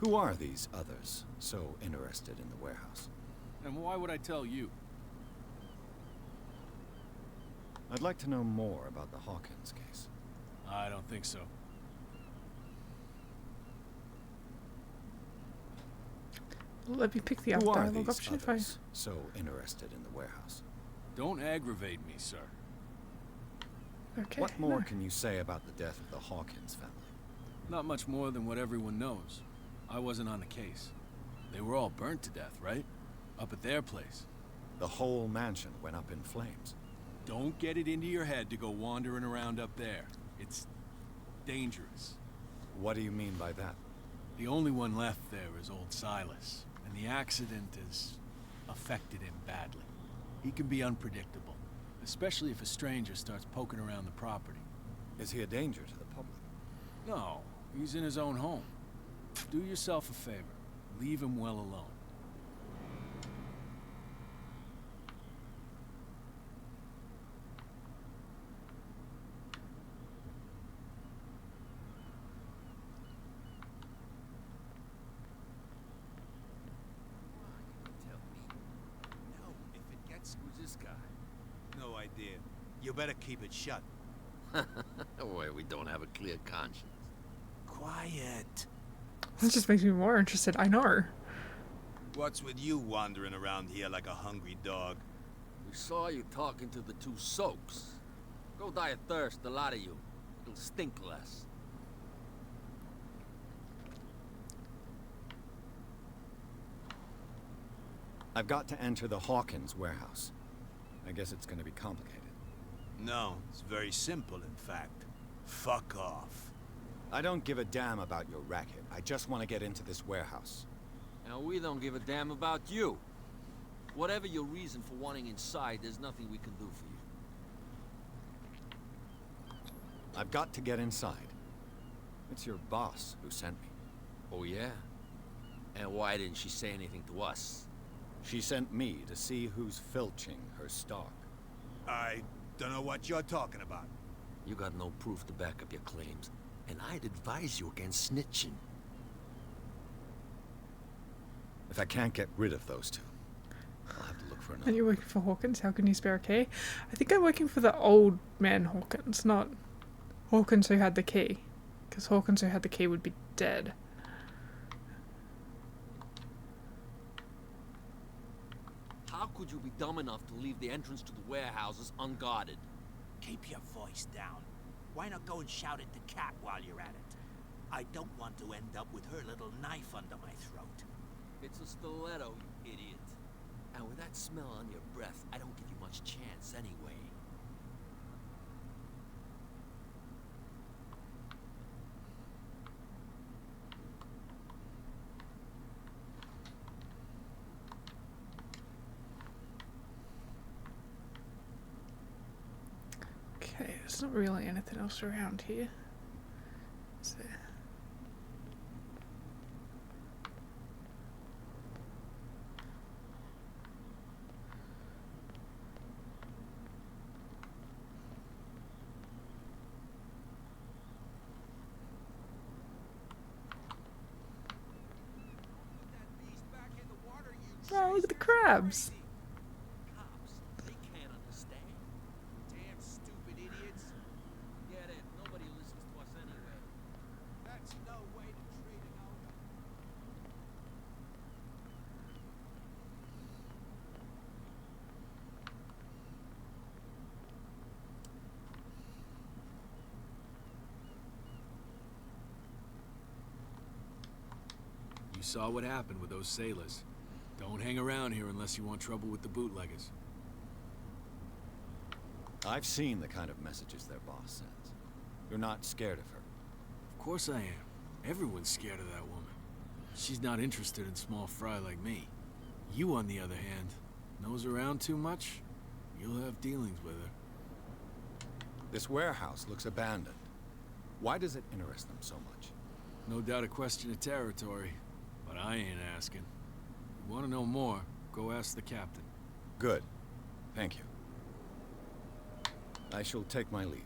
Who are these others so interested in the warehouse? And why would I tell you? I'd like to know more about the Hawkins case. I don't think so. Let me pick the Who are dialogue these option if I... others so interested in the warehouse? Don't aggravate me, sir. Okay. What more no. can you say about the death of the Hawkins family? Not much more than what everyone knows. I wasn't on the case. They were all burnt to death, right? Up at their place. The whole mansion went up in flames. Don't get it into your head to go wandering around up there. It's dangerous. What do you mean by that? The only one left there is old Silas, and the accident has affected him badly. He can be unpredictable, especially if a stranger starts poking around the property. Is he a danger to the public? No, he's in his own home. Do yourself a favor. Leave him well alone. Who's this guy? No idea. You better keep it shut. Why, we don't have a clear conscience. Quiet. That just makes me more interested. I know. What's with you wandering around here like a hungry dog? We saw you talking to the two soaks. Go die of thirst, the lot of you. It'll stink less. I've got to enter the Hawkins warehouse. I guess it's going to be complicated. No, it's very simple, in fact. Fuck off. I don't give a damn about your racket. I just want to get into this warehouse. And we don't give a damn about you. Whatever your reason for wanting inside, there's nothing we can do for you. I've got to get inside. It's your boss who sent me. Oh, yeah? And why didn't she say anything to us? She sent me to see who's filching her stock. I don't know what you're talking about. You got no proof to back up your claims, and I'd advise you against snitching. If I can't get rid of those two, I'll have to look for another. And you're working for Hawkins? How can you spare a key? I think I'm working for the old man Hawkins, not Hawkins who had the key. Because Hawkins who had the key would be dead. How could you be dumb enough to leave the entrance to the warehouses unguarded? Keep your voice down. Why not go and shout at the cat while you're at it? I don't want to end up with her little knife under my throat. It's a stiletto, you idiot. And with that smell on your breath, I don't give you much chance anyway. Okay, there's not really anything else around here. Is there? Oh, look at the crabs. Cops, they can't understand. Damn stupid idiots. Get it, nobody listens to us anyway. That's no way to treat an owner. You saw what happened with those sailors. Don't hang around here unless you want trouble with the bootleggers. I've seen the kind of messages their boss sends. You're not scared of her. Of course I am. Everyone's scared of that woman. She's not interested in small fry like me. You, on the other hand, nose around too much, you'll have dealings with her. This warehouse looks abandoned. Why does it interest them so much? No doubt a question of territory, but I ain't asking. You want to know more, go ask the captain. Good. Thank you. I shall take my leave.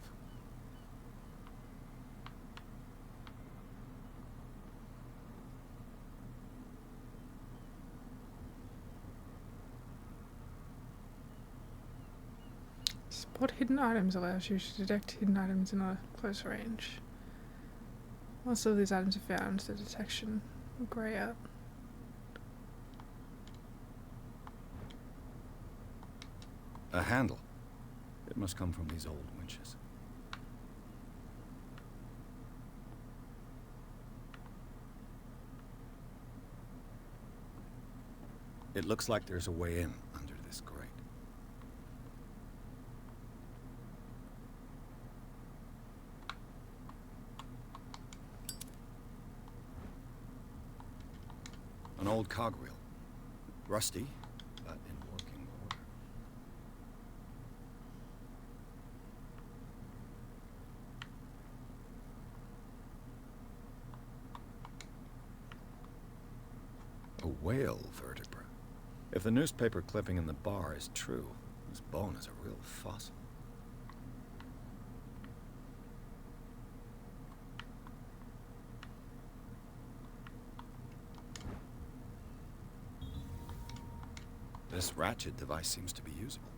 What hidden items allows you to detect hidden items in a close range? Once all these items are found, the detection will grey out. A handle. It must come from these old winches. It looks like there's a way in under this grate. An old cogwheel. Rusty, but in working order. A whale vertebra. If the newspaper clipping in the bar is true, this bone is a real fossil. This ratchet device seems to be usable.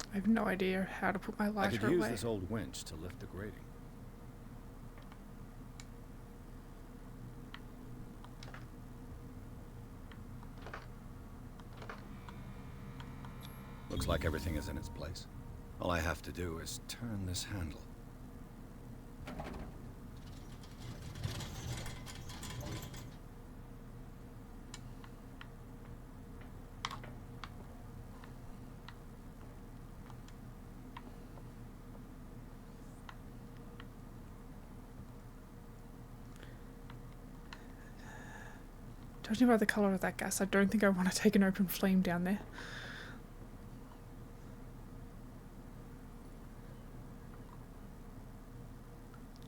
I have no idea how to put my I lighter could use away. this old winch to lift the grating. Looks like everything is in its place. All I have to do is turn this handle. Judging by the colour of that gas, I don't think I want to take an open flame down there.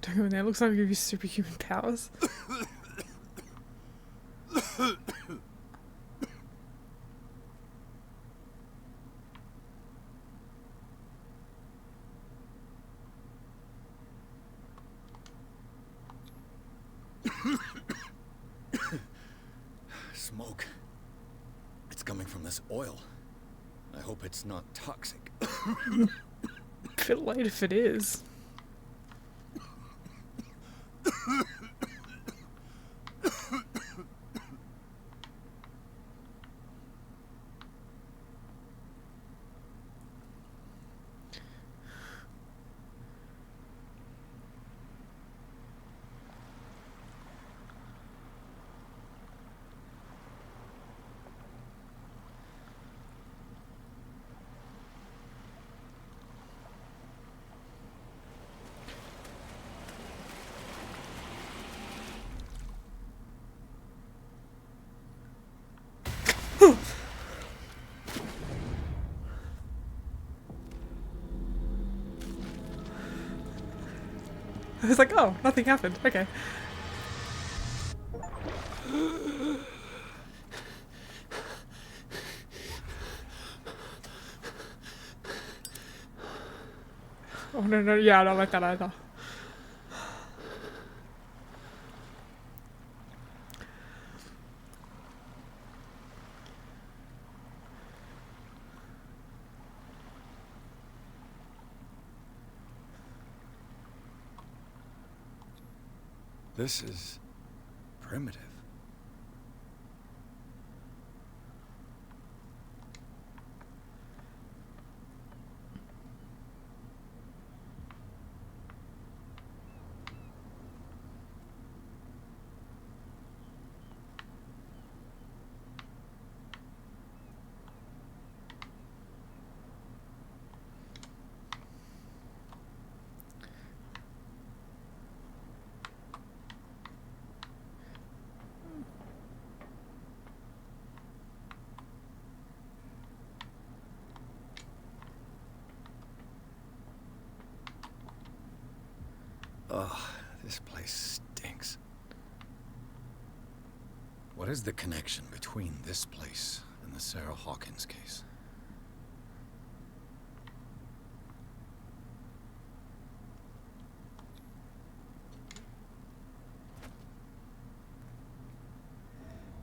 Don't go in there, it looks like it gives you superhuman powers. Smoke. It's coming from this oil. I hope it's not toxic. Bit late if it is. I was like, oh, nothing happened. Okay. Oh, no, no, yeah, I don't like that either. This is primitive. Oh, this place stinks. What is the connection between this place and the Sarah Hawkins case?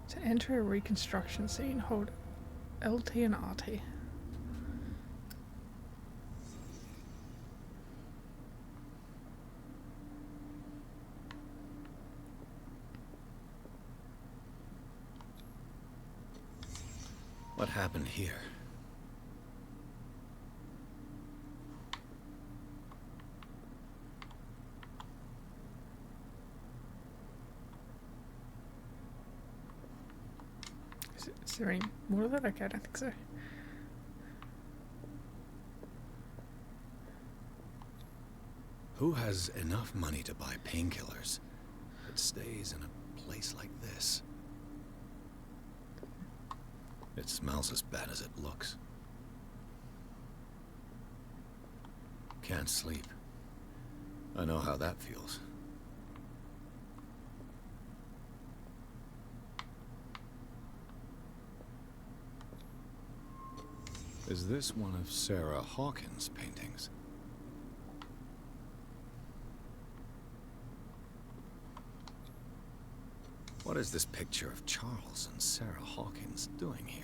To enter a reconstruction scene, hold LT and RT. What happened here? Is there any more of that? Okay, I don't think so. Who has enough money to buy painkillers but stays in a place like this? It smells as bad as it looks. Can't sleep. I know how that feels. Is this one of Sarah Hawkins' paintings? What is this picture of Charles and Sarah Hawkins doing here?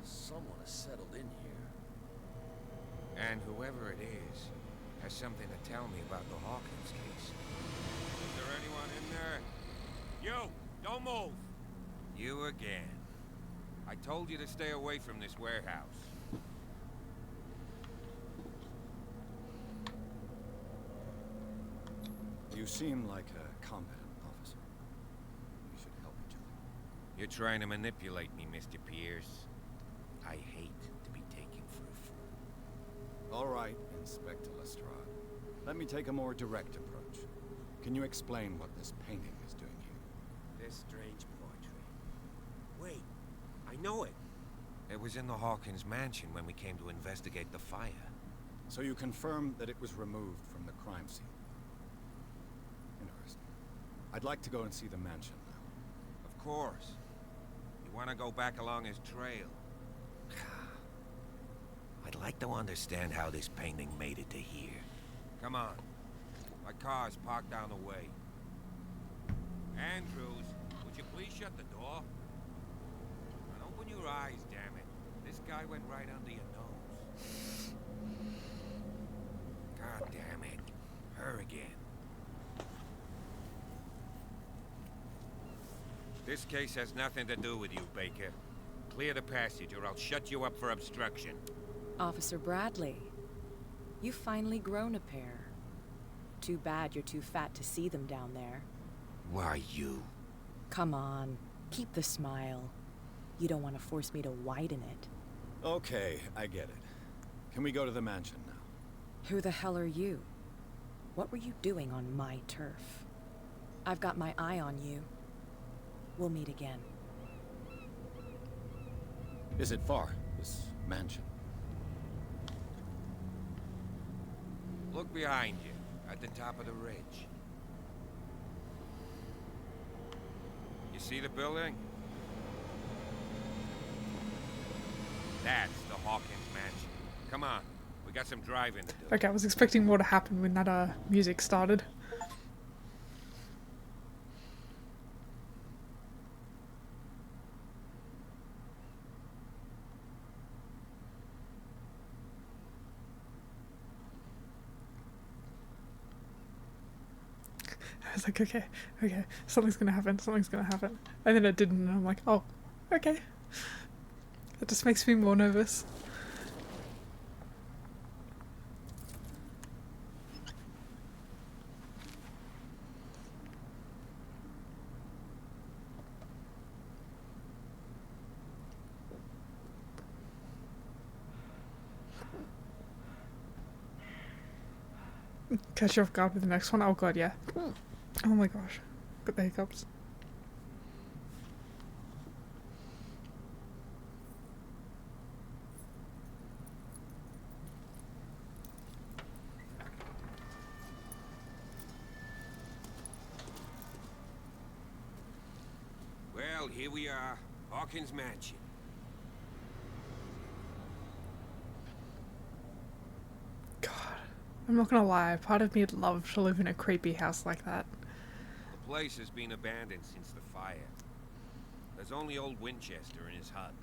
Someone has settled in here. And whoever it is has something to tell me about the Hawkins case. Is there anyone in there? You! Don't move! You again. I told you to stay away from this warehouse. You seem like a competent officer. We should help each other. You're trying to manipulate me, Mr. Pierce. I hate to be taken for a fool. All right, Inspector Lestrade. Let me take a more direct approach. Can you explain what this painting is doing here? This strange portrait. Wait, I know it. It was in the Hawkins mansion when we came to investigate the fire. So you confirm that it was removed from the crime scene? Interesting. I'd like to go and see the mansion now. Of course. You want to go back along his trail? I'd like to understand how this painting made it to here. Come on. My car's parked down the way. Andrews, would you please shut the door? And open your eyes, damn it. This guy went right under your nose. God damn it. Her again. This case has nothing to do with you, Baker. Clear the passage or I'll shut you up for obstruction. Officer Bradley, you've finally grown a pair. Too bad you're too fat to see them down there. Why you? Come on, keep the smile. You don't want to force me to widen it. Okay, I get it. Can we go to the mansion now? Who the hell are you? What were you doing on my turf? I've got my eye on you. We'll meet again. Is it far, this mansion? Look behind you, at the top of the ridge. You see the building? That's the Hawkins mansion. Come on, we got some driving to do. Okay, I was expecting more to happen when that music started. was like, okay, something's gonna happen, and then it didn't, and I'm like, oh, okay. That just makes me more nervous. Catch you off guard with the next one. Oh god, yeah. Oh my gosh. Got the hiccups. Well, here we are. Hawkins Mansion. God. I'm not gonna lie, part of me would love to live in a creepy house like that. The place has been abandoned since the fire. There's only old Winchester in his hut.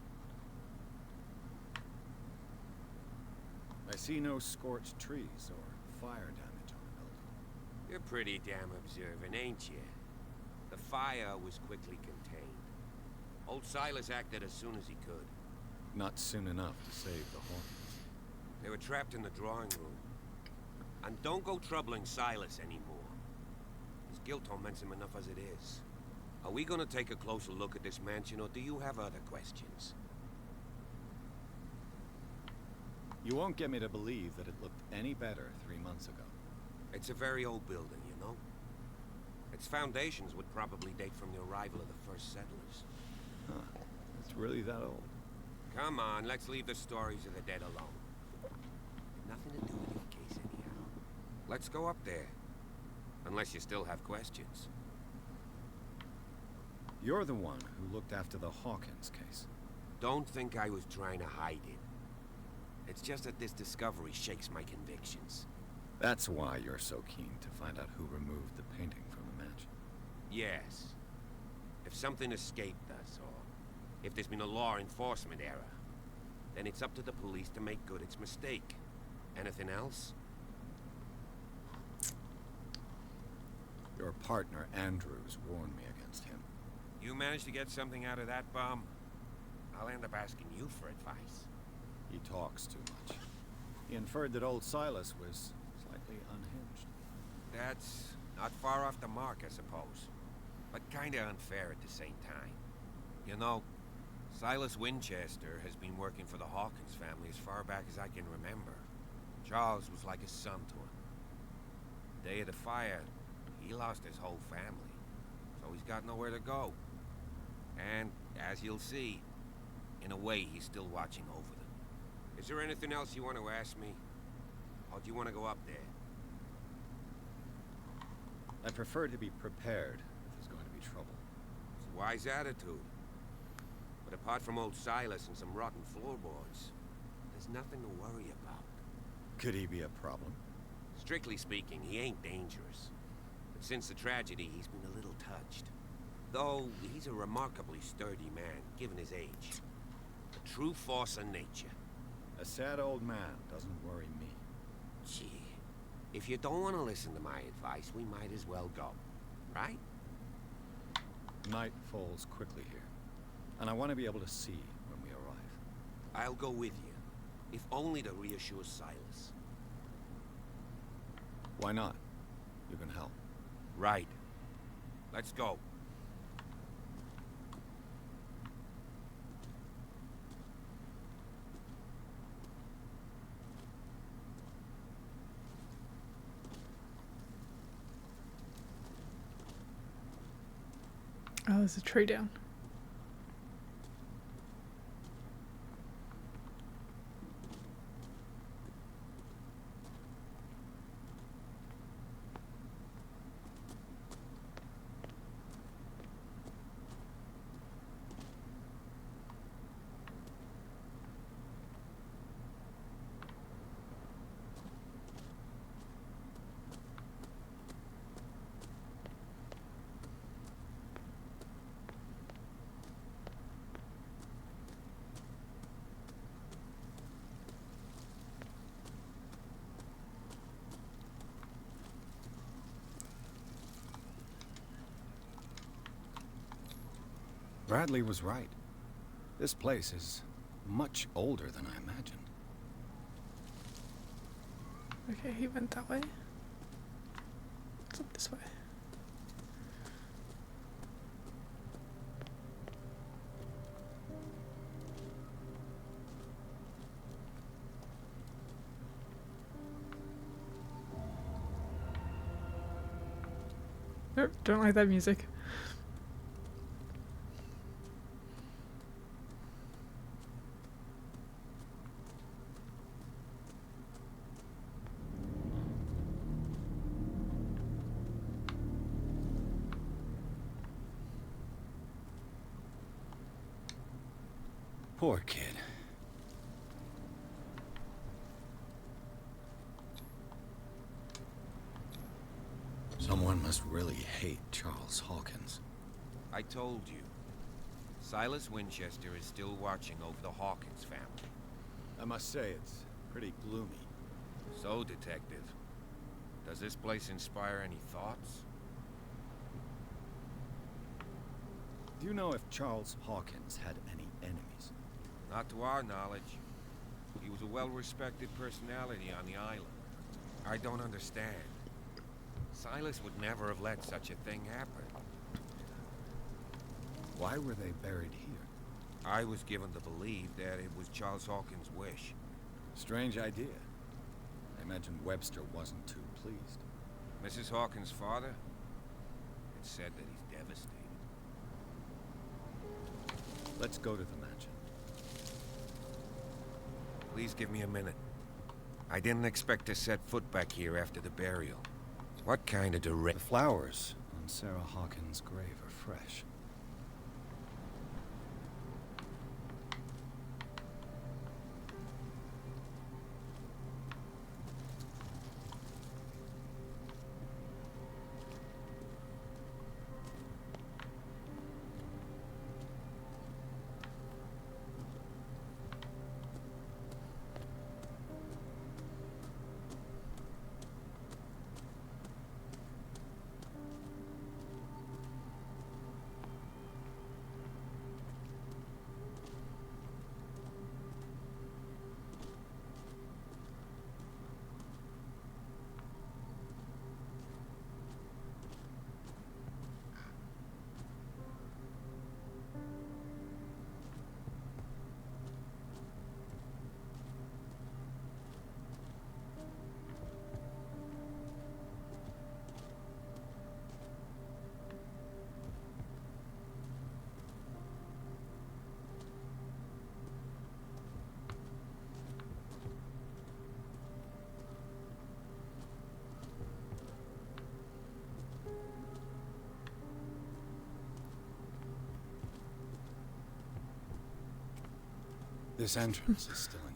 I see no scorched trees or fire damage on the building. You're pretty damn observant, ain't you? The fire was quickly contained. Old Silas acted as soon as he could. Not soon enough to save the Hawkins. They were trapped in the drawing room. And don't go troubling Silas anymore. His guilt torments him enough as it is. Are we gonna take a closer look at this mansion, or do you have other questions? You won't get me to believe that it looked any better 3 months ago. It's a very old building, you know? Its foundations would probably date from the arrival of the first settlers. Huh. It's really that old. Come on, let's leave the stories of the dead alone. Nothing to do with your case anyhow. Let's go up there. Unless you still have questions. You're the one who looked after the Hawkins case. Don't think I was trying to hide it. It's just that this discovery shakes my convictions. That's why you're so keen to find out who removed the painting from the mansion. Yes. If something escaped us, or if there's been a law enforcement error, then it's up to the police to make good its mistake. Anything else? Your partner, Andrews, warned me against him. You managed to get something out of that bum? I'll end up asking you for advice. He talks too much. He inferred that old Silas was slightly unhinged. That's not far off the mark, I suppose. But kinda unfair at the same time. You know, Silas Winchester has been working for the Hawkins family as far back as I can remember. Charles was like a son to him. The day of the fire, he lost his whole family. So he's got nowhere to go. And, as you'll see, in a way he's still watching over them. Is there anything else you want to ask me? Or do you want to go up there? I prefer to be prepared if there's going to be trouble. It's a wise attitude. But apart from old Silas and some rotten floorboards, there's nothing to worry about. Could he be a problem? Strictly speaking, he ain't dangerous. But since the tragedy, he's been a little touched. Though, he's a remarkably sturdy man, given his age. A true force of nature. A sad old man doesn't worry me. Gee, if you don't want to listen to my advice, we might as well go. Right? Night falls quickly here, and I want to be able to see when we arrive. I'll go with you, if only to reassure Silas. Why not? You can help. Right. Let's go. Oh, there's a tree down. Bradley was right. This place is much older than I imagined. Okay, he went that way. Let's up this way. Nope, don't like that music. Poor kid. Someone must really hate Charles Hawkins. I told you. Silas Winchester is still watching over the Hawkins family. I must say, it's pretty gloomy. So, Detective, does this place inspire any thoughts? Do you know if Charles Hawkins had any enemies? Not to our knowledge. He was a well-respected personality on the island. I don't understand. Silas would never have let such a thing happen. Why were they buried here? I was given to believe that it was Charles Hawkins' wish. Strange idea. I imagine Webster wasn't too pleased. Mrs. Hawkins' father? It's said that he's devastated. Let's go to the mansion. Please give me a minute. I didn't expect to set foot back here after the burial. What kind of The flowers on Sarah Hawkins' grave are fresh. This entrance is still in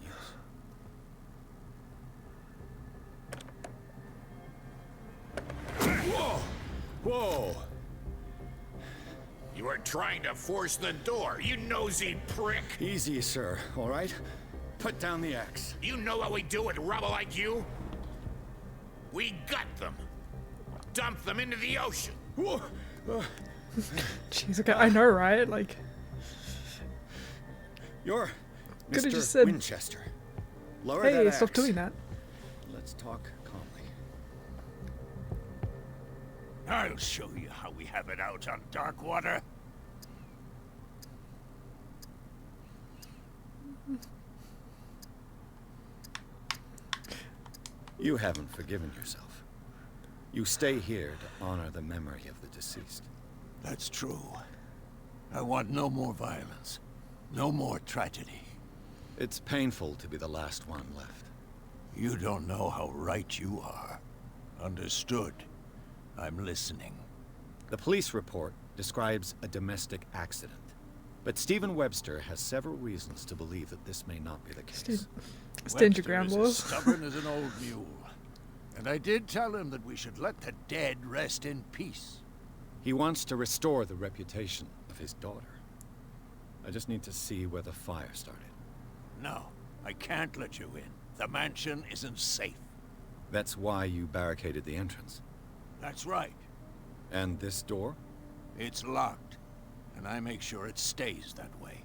use. Whoa! Whoa! You are trying to force the door, you nosy prick! Easy, sir, all right? Put down the axe. You know what we do with rubble like you? We gut them. Dump them into the ocean. Whoa! Jeez, okay, I know, right? Like, You're could've Mr. just said, Winchester. Lower hey, that stop axe. doing that. Let's talk calmly. I'll show you how we have it out on dark water. You haven't forgiven yourself. You stay here to honor the memory of the deceased. That's true. I want no more violence. No more tragedy. It's painful to be the last one left. You don't know how right you are. Understood. I'm listening. The police report describes a domestic accident, but Stephen Webster has several reasons to believe that this may not be the case. Stand your ground, Webster is boys. as stubborn as an old mule. And I did tell him that we should let the dead rest in peace. He wants to restore the reputation of his daughter. I just need to see where the fire started. No, I can't let you in. The mansion isn't safe. That's why you barricaded the entrance. That's right. And this door? It's locked. and I make sure it stays that way.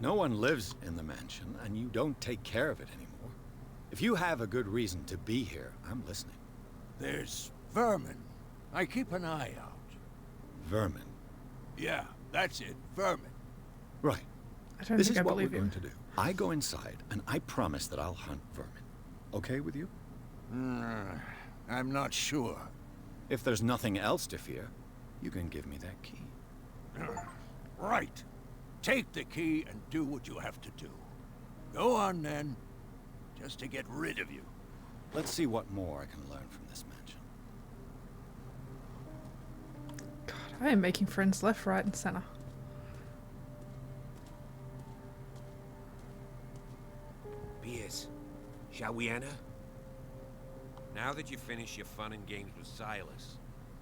No one lives in the mansion, and you don't take care of it anymore. If you have a good reason to be here, I'm listening. There's vermin. I keep an eye out. Vermin? Yeah, that's it, vermin. Right. I don't This think is I what we're believe you. going to do. I go inside, and I promise that I'll hunt vermin. Okay with you? I'm not sure. If there's nothing else to fear, you can give me that key. Right. Take the key and do what you have to do. Go on, then. Just to get rid of you. Let's see what more I can learn from this mansion. God, I am making friends left, right, and center. Pierce, shall we enter? Now that you've finished your fun and games with Silas,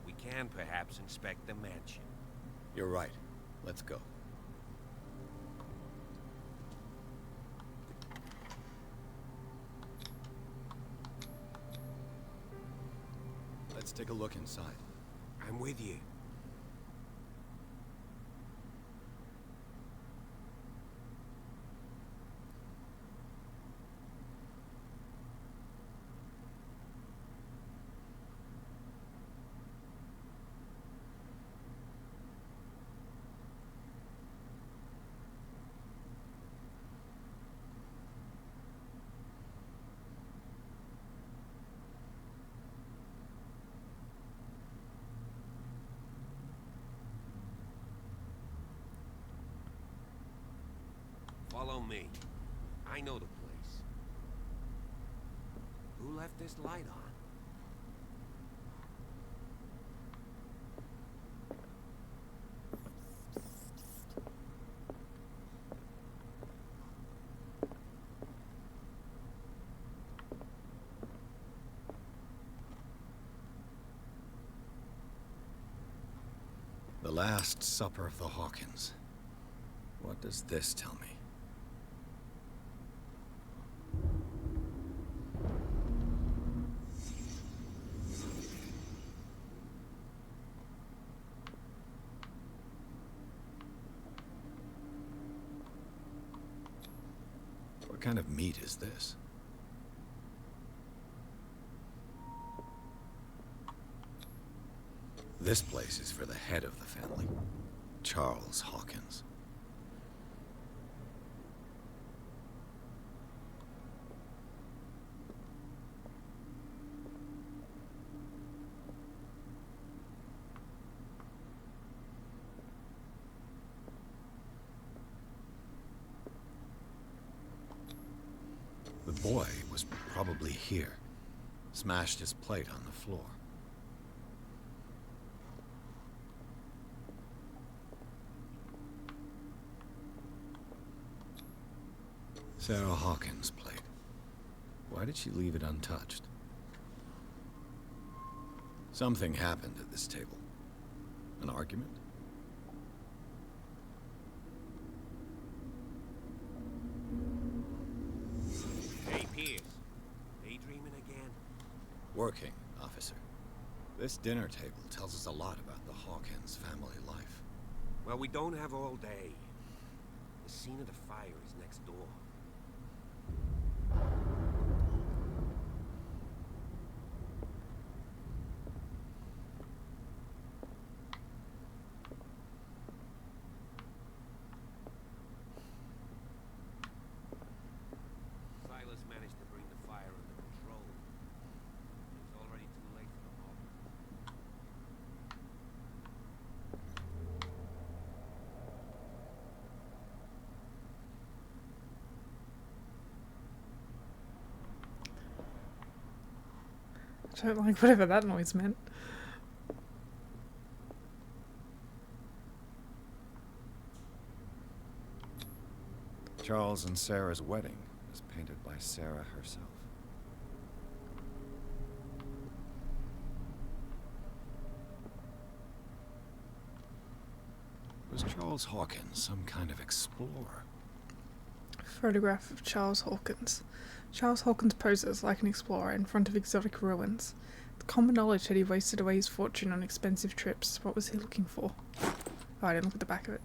we can perhaps inspect the mansion. You're right. Let's go. Let's take a look inside. I'm with you. Follow me. I know the place. Who left this light on? The Last Supper of the Hawkins. What does this tell me? What kind of meat is this? This place is for the head of the family, Charles Hawkins. The boy was probably here. Smashed his plate on the floor. Sarah Hawkins' plate. Why did she leave it untouched? Something happened at this table. An argument? Hey, Pierce. Daydreaming again? Working, officer. This dinner table tells us a lot about the Hawkins family life. Well, we don't have all day. The scene of the fire is next door. Silas managed to bring the fire under control. It's already too late for the Hawkins. I don't like whatever that noise meant. Charles and Sarah's wedding was painted by Sarah herself. Was Charles Hawkins some kind of explorer? Photograph of Charles Hawkins. Charles Hawkins poses like an explorer in front of exotic ruins. Common knowledge that he wasted away his fortune on expensive trips. What was he looking for? Oh, I didn't look at the back of it.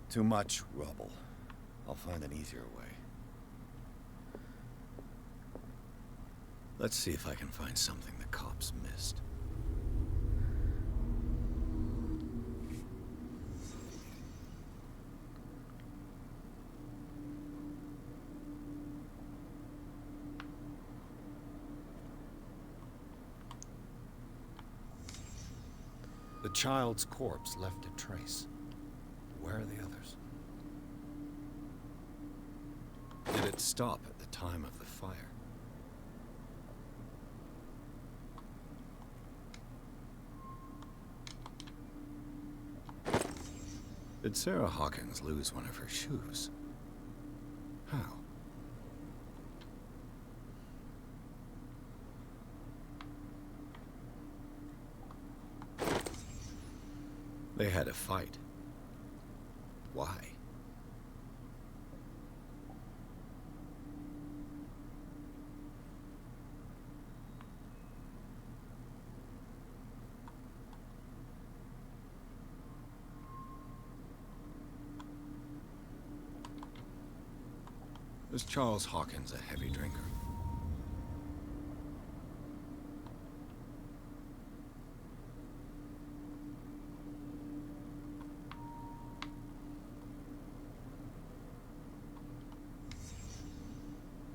Too much rubble. I'll find an easier way. Let's see if I can find something the cops missed. The child's corpse left a trace. Where are the others? Did it stop at the time of the fire? Did Sarah Hawkins lose one of her shoes? How? They had a fight. Why? Was Charles Hawkins a heavy drinker?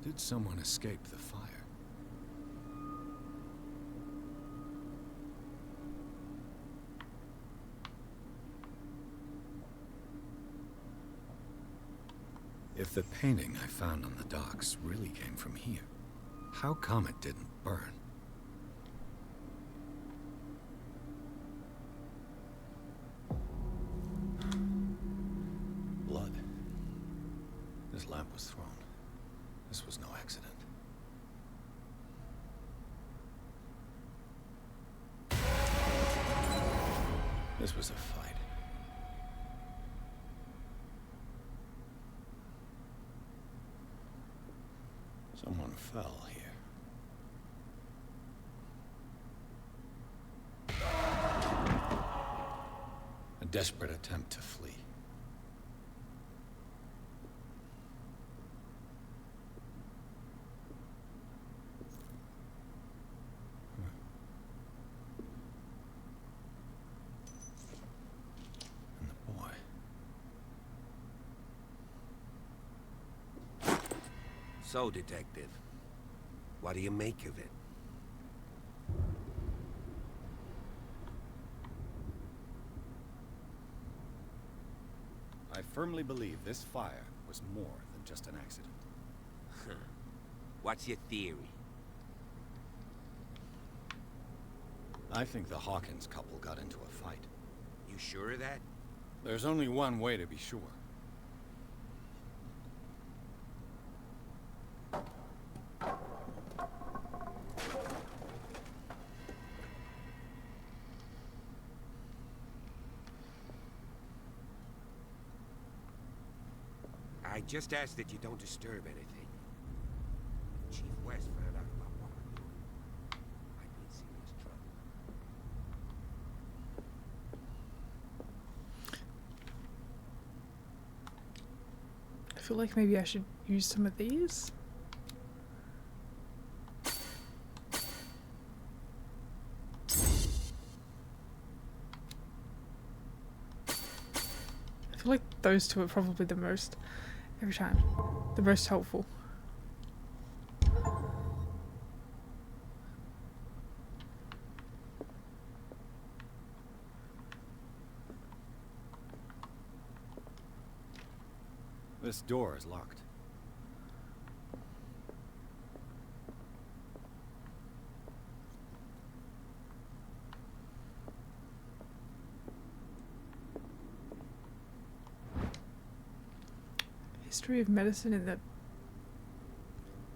Did someone escape the fire? If the painting I found on the docks really came from here, how come it didn't burn? Blood. This lamp was thrown. This was no accident. This was a fight. Someone fell here. A desperate attempt to flee. And the boy. So, Detective, what do you make of it? I firmly believe this fire was more than just an accident. What's your theory? I think the Hawkins couple got into a fight. You sure of that? There's only one way to be sure. I just ask that you don't disturb anything. If Chief West found out about what we're doing, I'd be in serious trouble. I feel like maybe I should use some of these. I feel like those two are probably the most, every time, the most helpful. This door is locked. History of medicine in the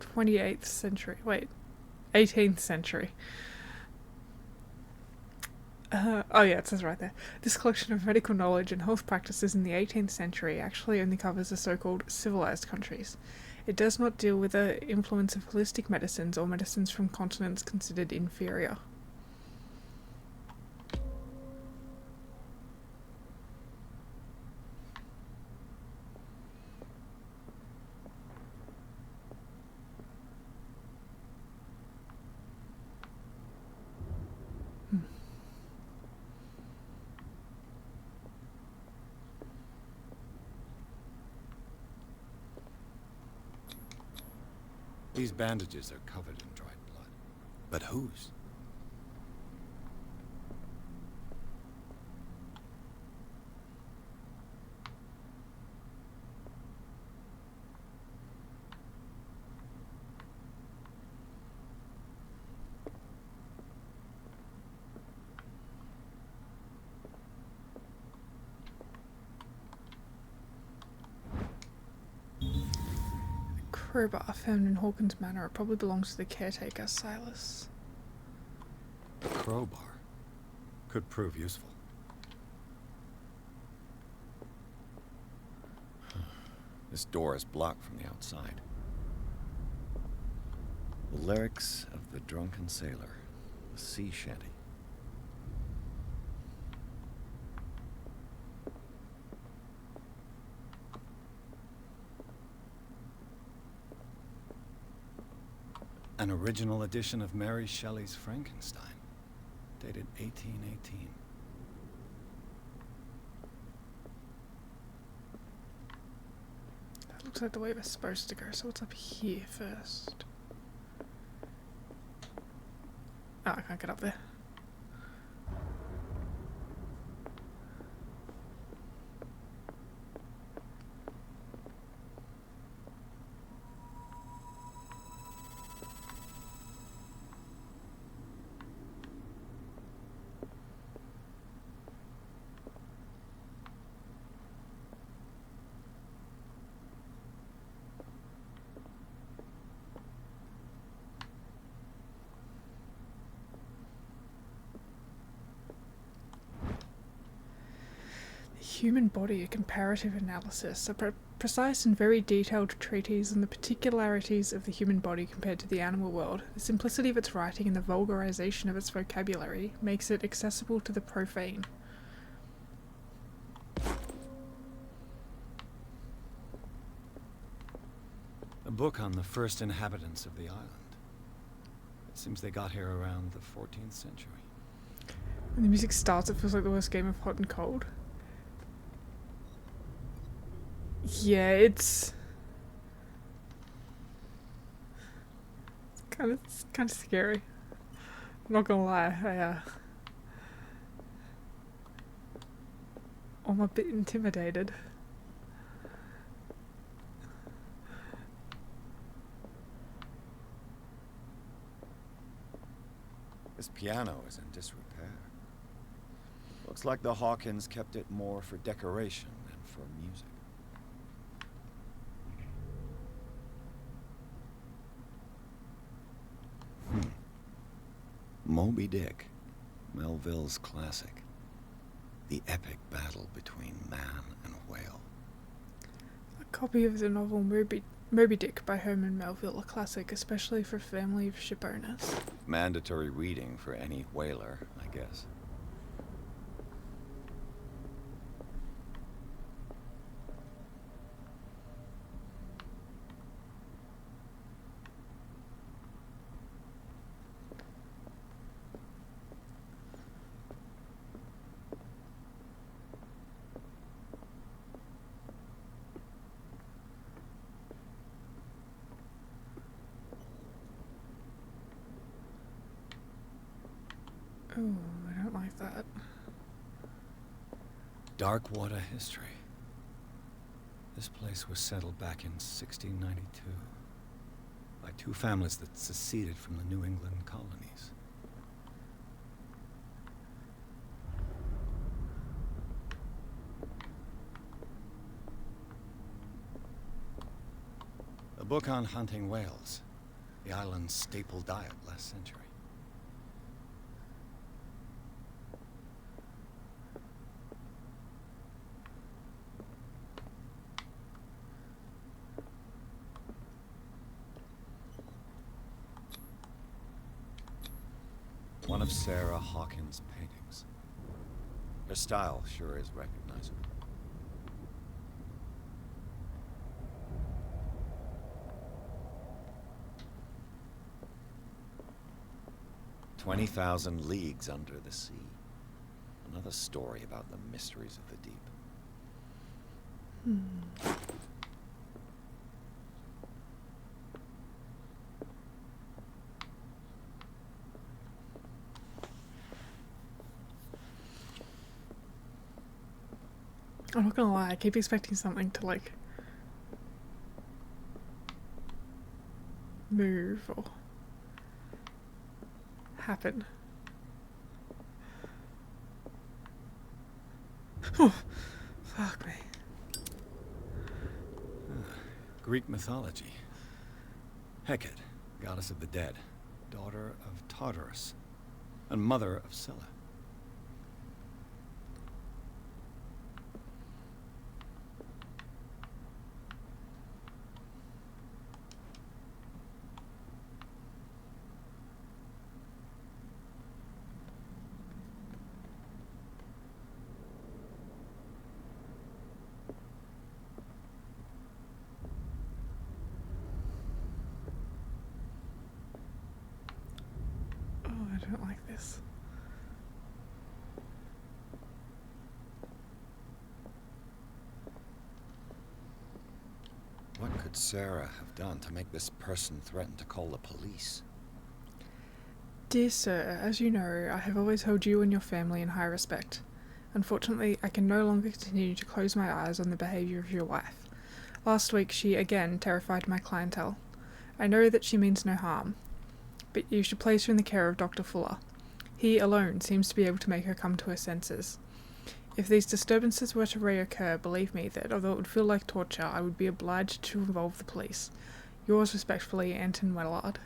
28th century. Wait, 18th century. Oh yeah, it says right there. This collection of medical knowledge and health practices in the 18th century actually only covers the so-called civilized countries. It does not deal with the influence of holistic medicines or medicines from continents considered inferior. These bandages are covered in dried blood. But whose? Crowbar found in Hawkins Manor. It probably belongs to the caretaker, Silas. A crowbar could prove useful. This door is blocked from the outside. The lyrics of the drunken sailor, a sea shanty. An original edition of Mary Shelley's Frankenstein, dated 1818. That looks like the way we're supposed to go, so what's up here first? Oh, I can't get up there. Human Body, a comparative analysis, a precise and very detailed treatise on the particularities of the human body compared to the animal world. The simplicity of its writing and the vulgarization of its vocabulary makes it accessible to the profane. A book on the first inhabitants of the island. It seems they got here around the 14th century. When the music starts, it feels like the worst game of Hot and Cold. Yeah, it's kind of scary. I'm not gonna lie, I'm a bit intimidated. This piano is in disrepair. Looks like the Hawkins kept it more for decoration than for music. Moby Dick, Melville's classic. The epic battle between man and whale. A copy of the novel Moby Dick by Herman Melville, a classic, especially for a family of ship owners. Mandatory reading for any whaler, I guess. Oh, I don't like that. Dark water history. This place was settled back in 1692 by two families that seceded from the New England colonies. A book on hunting whales, the island's staple diet last century. of Sarah Hawkins' paintings. Her style sure is recognizable. "20,000 Leagues Under the Sea." Another story about the mysteries of the deep. I'm not gonna lie, I keep expecting something to, like, move or happen. Oh, fuck me. Greek mythology. Hecate, goddess of the dead, daughter of Tartarus, and mother of Scylla. Oh, I don't like this. What could Sarah have done to make this person threaten to call the police? Dear sir, as you know, I have always held you and your family in high respect. Unfortunately, I can no longer continue to close my eyes on the behaviour of your wife. Last week she again terrified my clientele. I know that she means no harm, but you should place her in the care of Dr. Fuller. He alone seems to be able to make her come to her senses. If these disturbances were to reoccur, believe me that, although it would feel like torture, I would be obliged to involve the police. Yours respectfully, Anton Wellard.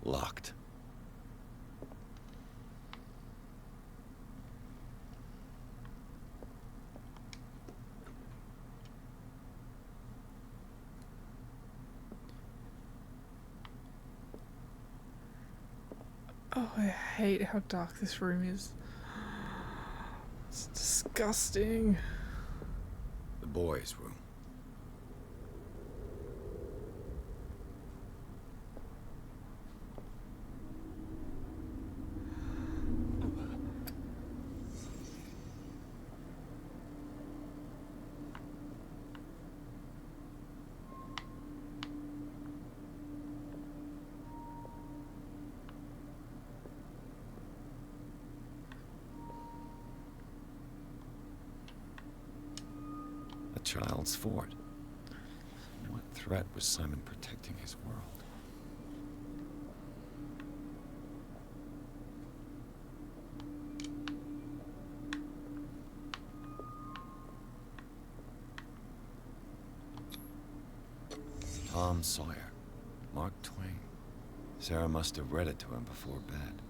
Locked. Oh, I hate how dark this room is. It's disgusting. The boys' room. A child's fort. What threat was Simon protecting his world? Tom Sawyer. Mark Twain. Sarah must have read it to him before bed.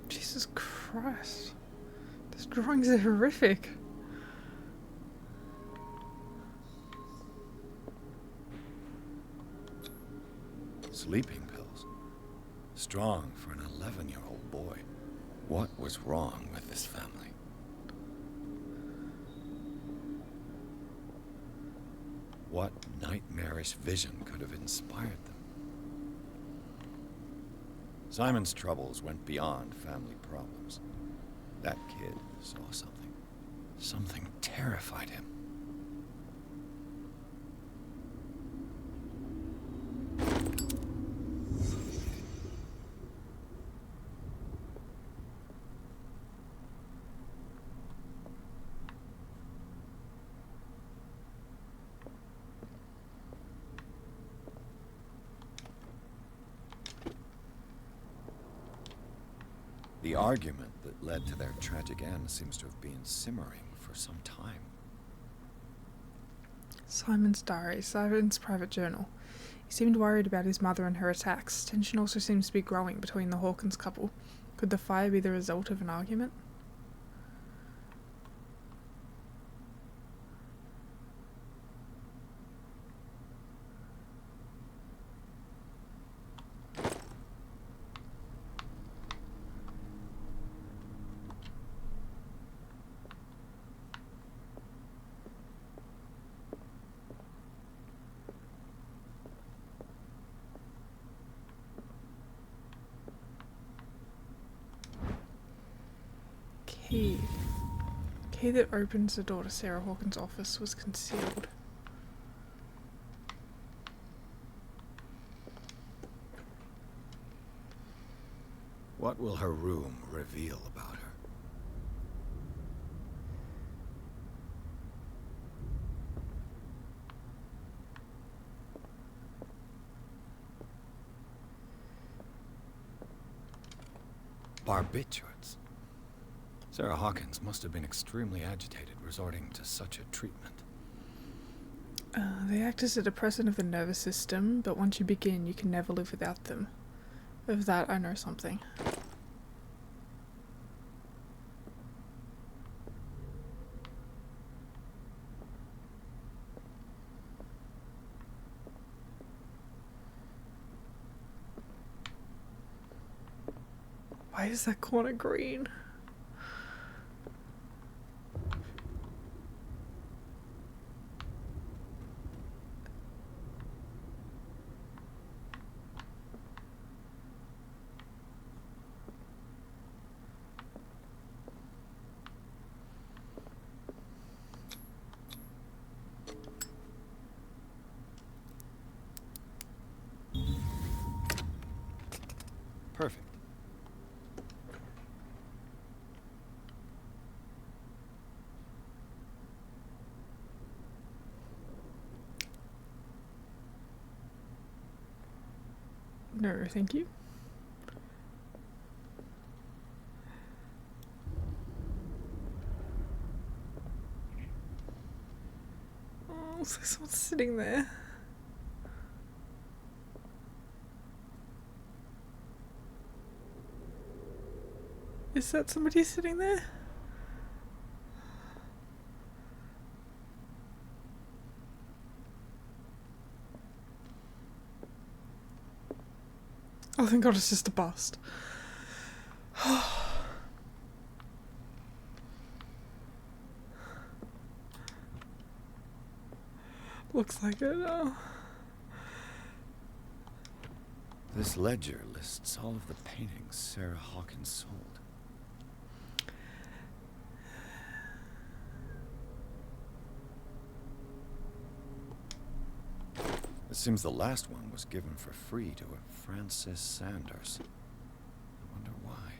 Jesus Christ. This drawings are horrific. Sleeping pills. Strong for an 11-year-old boy. What was wrong with this family? What nightmarish vision could have inspired them? Simon's troubles went beyond family problems. That kid saw something. Something terrified him. The argument that led to their tragic end seems to have been simmering for some time. Simon's diary, Simon's private journal. He seemed worried about his mother and her attacks. Tension also seems to be growing between the Hawkins couple. Could the fire be the result of an argument? Key. Key that opens the door to Sarah Hawkins' office was concealed. What will her room reveal about her? Barbiturates. Sarah Hawkins must have been extremely agitated, resorting to such a treatment. They act as a depressant of the nervous system, but once you begin, you can never live without them. Of that, I know something. Why is that corner green? Perfect. No, thank you. Oh, looks like someone's sitting there. Is that somebody sitting there? Oh, thank God, it's just a bust. Looks like it. Oh. This ledger lists all of the paintings Sarah Hawkins sold. It seems the last one was given for free to a Francis Sanders. I wonder why.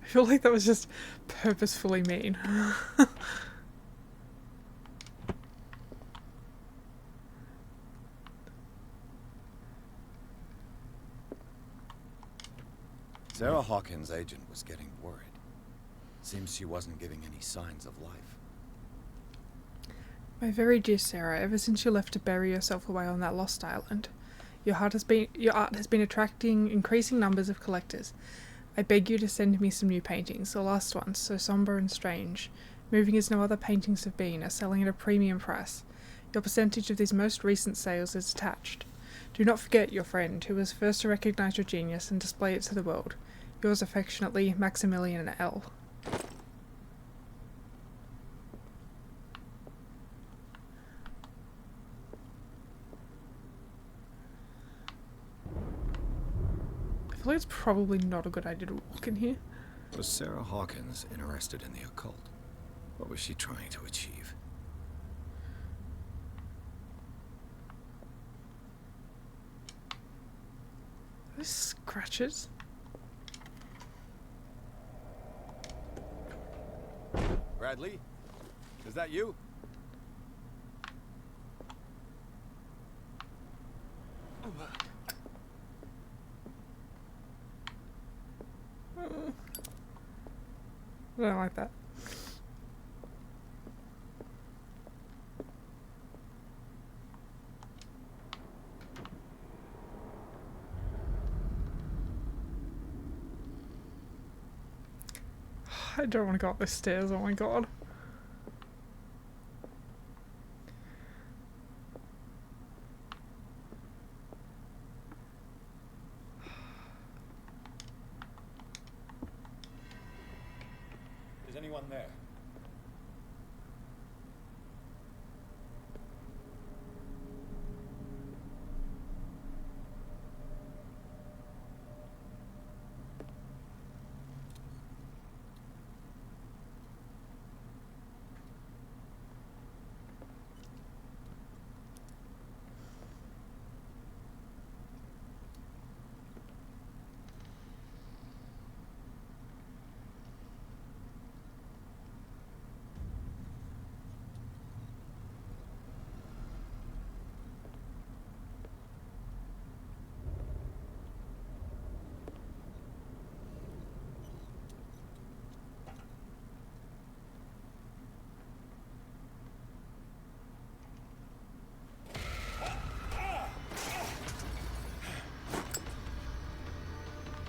I feel like that was just purposefully mean. Sarah Hawkins' agent was getting worried. Seems she wasn't giving any signs of life. My very dear Sarah, ever since you left to bury yourself away on that lost island, your art has been attracting increasing numbers of collectors. I beg you to send me some new paintings. The last ones, so somber and strange, moving as no other paintings have been, are selling at a premium price. Your percentage of these most recent sales is attached. Do not forget your friend, who was first to recognize your genius and display it to the world. Yours affectionately, Maximilian L. I feel like it's probably not a good idea to walk in here. Was Sarah Hawkins interested in the occult? What was she trying to achieve? Those scratches. Bradley? Is that you? don't like that. I don't want to go up the stairs, oh my god. Is anyone there?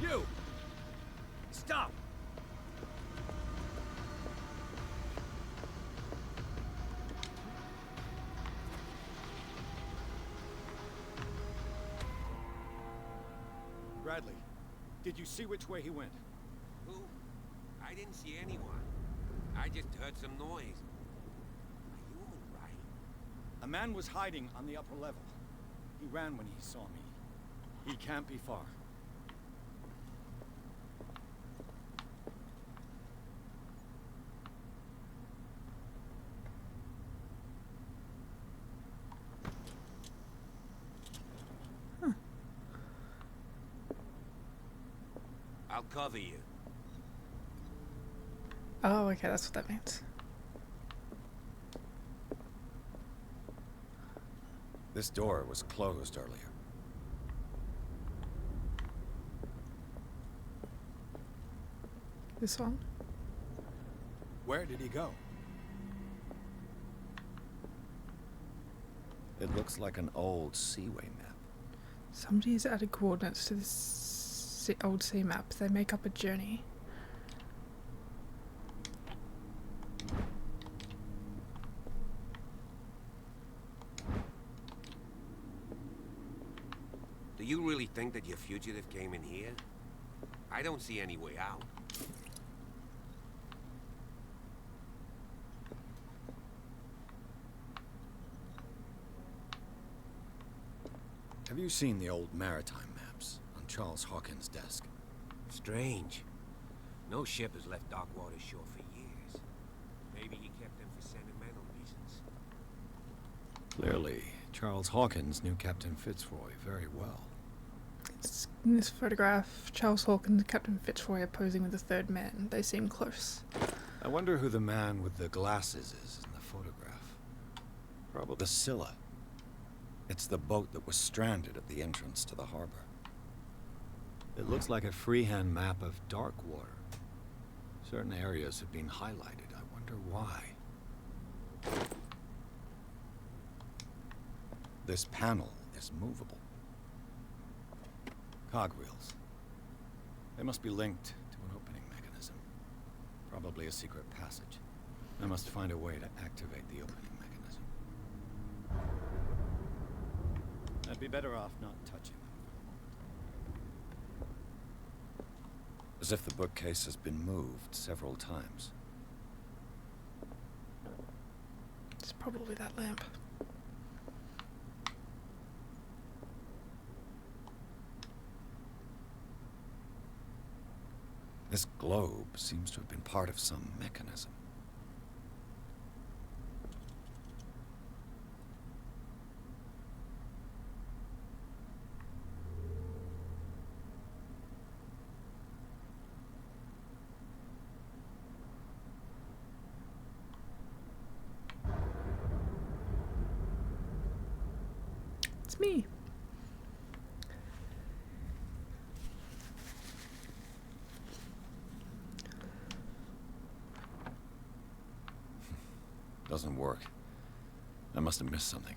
You! Stop! Bradley, did you see which way he went? Who? I didn't see anyone. I just heard some noise. Are you all right? A man was hiding on the upper level. He ran when he saw me. He can't be far. I'll cover you. Oh, okay, that's what that means. This door was closed earlier. This one? Where did he go? It looks like an old seaway map. Somebody's added coordinates to this old sea map. They make up a journey. Do you really think that your fugitive came in here? I don't see any way out. Have you seen the old maritime maps on Charles Hawkins' desk? Strange. No ship has left Darkwater shore for years. Maybe he kept them for sentimental reasons. Clearly, Charles Hawkins knew Captain Fitzroy very well. In this photograph, Charles Hawkins and Captain Fitzroy are posing with the third man. They seem close. I wonder who the man with the glasses is in the photograph. Probably the Scylla. It's the boat that was stranded at the entrance to the harbor. It looks like a freehand map of Darkwater. Certain areas have been highlighted. I wonder why. This panel is movable. Cogwheels. They must be linked to an opening mechanism. Probably a secret passage. I must find a way to activate the opening mechanism. I'd be better off not touching them for the moment. As if the bookcase has been moved several times. It's probably that lamp. This globe seems to have been part of some mechanism. It's me. Doesn't work. I must have missed something.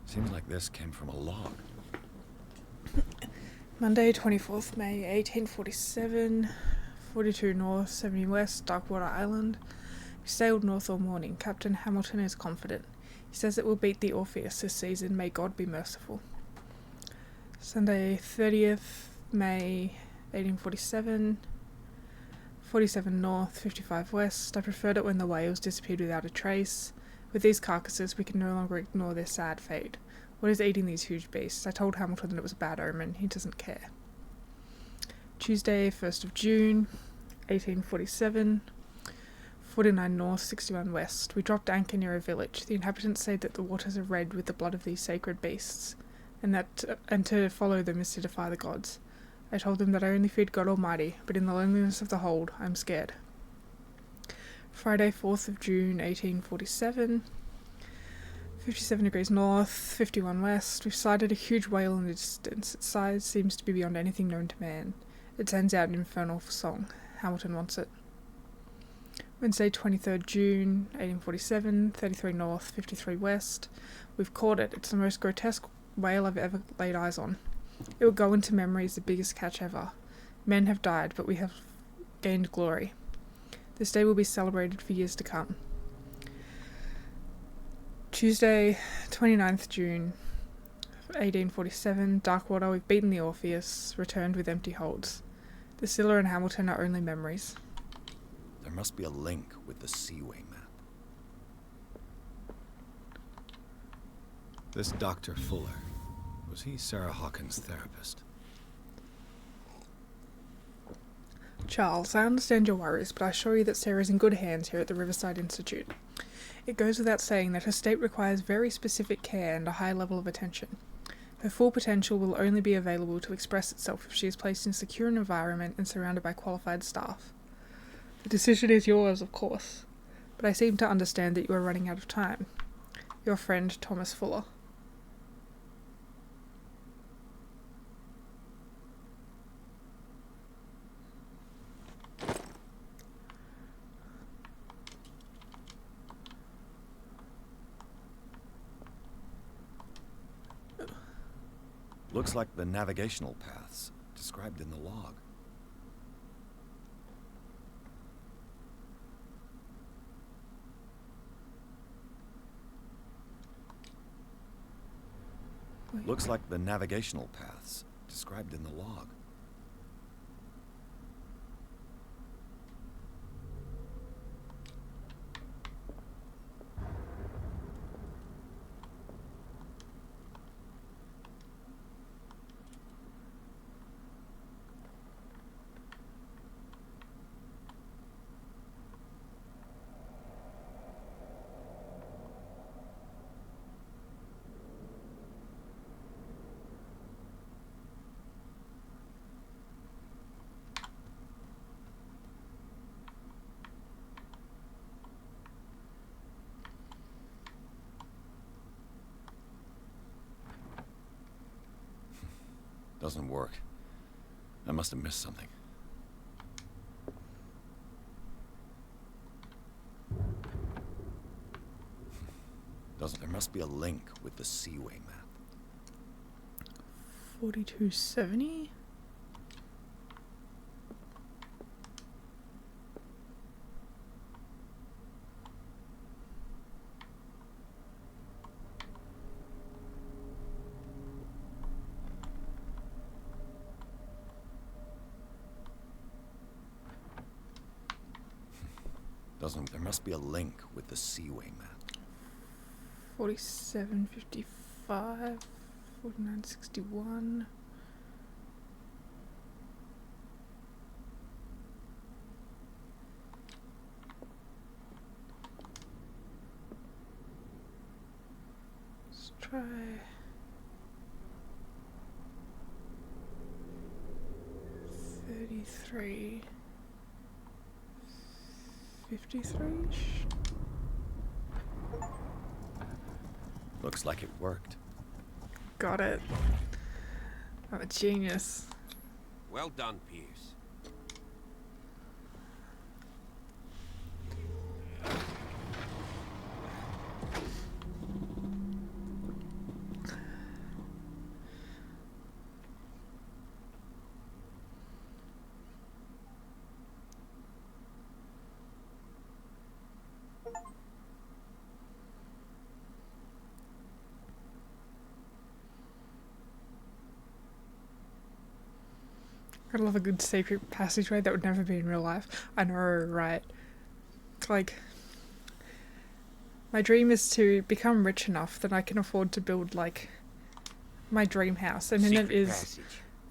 Seems like this came from a log. Monday, 24th May, 1847, 42 north, 70 west, Darkwater Island. We sailed north all morning. Captain Hamilton is confident. He says it will beat the Orpheus this season. May God be merciful. Sunday, 30th May, 1847, 47 north, 55 west. I preferred it when the whales disappeared without a trace. With these carcasses, we can no longer ignore their sad fate. What is eating these huge beasts? I told Hamilton that it was a bad omen. He doesn't care. Tuesday, 1st of June, 1847, 49 north, 61 west. We dropped anchor near a village. The inhabitants say that the waters are red with the blood of these sacred beasts, and to follow them is to defy the gods. I told them that I only feared God Almighty, but in the loneliness of the hold, I'm scared. Friday, 4th of June, 1847, 57 degrees north, 51 west. We've sighted a huge whale in the distance. Its size seems to be beyond anything known to man. It sends out an infernal song. Hamilton wants it. Wednesday, 23rd June, 1847, 33 north, 53 west. We've caught it. It's the most grotesque whale I've ever laid eyes on. It will go into memory as the biggest catch ever. Men have died, but we have gained glory. This day will be celebrated for years to come. Tuesday, 29th June, 1847, Darkwater. We've beaten the Orpheus, returned with empty holds. The Scylla and Hamilton are only memories. There must be a link with the Seaway map. This Dr. Fuller, was he Sarah Hawkins' therapist? Charles, I understand your worries, but I assure you that Sarah is in good hands here at the Riverside Institute. It goes without saying that her state requires very specific care and a high level of attention. Her full potential will only be available to express itself if she is placed in a secure environment and surrounded by qualified staff. The decision is yours, of course, but I seem to understand that you are running out of time. Your friend, Thomas Fuller. Looks like the navigational paths described in the log. Looks like the navigational paths described in the log. Doesn't work. I must have missed something. There must be a link with the Seaway map. 4270? There must be a link with the Seaway map. 4755, 4961. Let's try 33. 53-ish? Looks like it worked. Got it. I'm a genius. Well done, Pierce. I love a good secret passageway that would never be in real life. I know, right? Like, my dream is to become rich enough that I can afford to build, like, my dream house. And in it is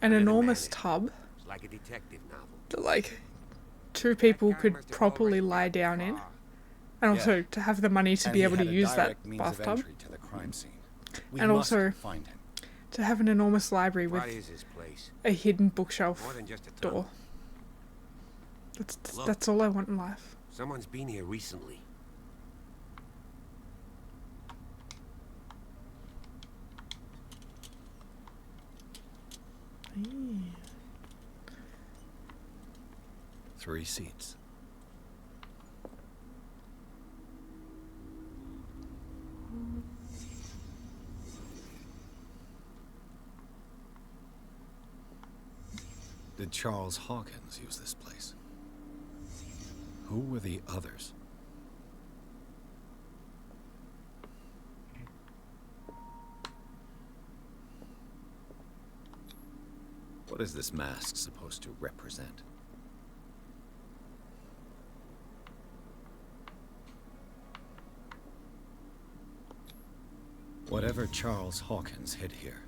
an enormous tub It's like a detective novel. that, like, two people could properly lie down in. And also to have the money to be able to use that bathtub. To the crime scene. And also find him. to have an enormous library with What is this place? a hidden bookshelf More than just a door. tunnel. That's all I want in life. Someone's been here recently. Eee. 3 seats. Did Charles Hawkins use this place? Who were the others? What is this mask supposed to represent? Whatever Charles Hawkins hid here,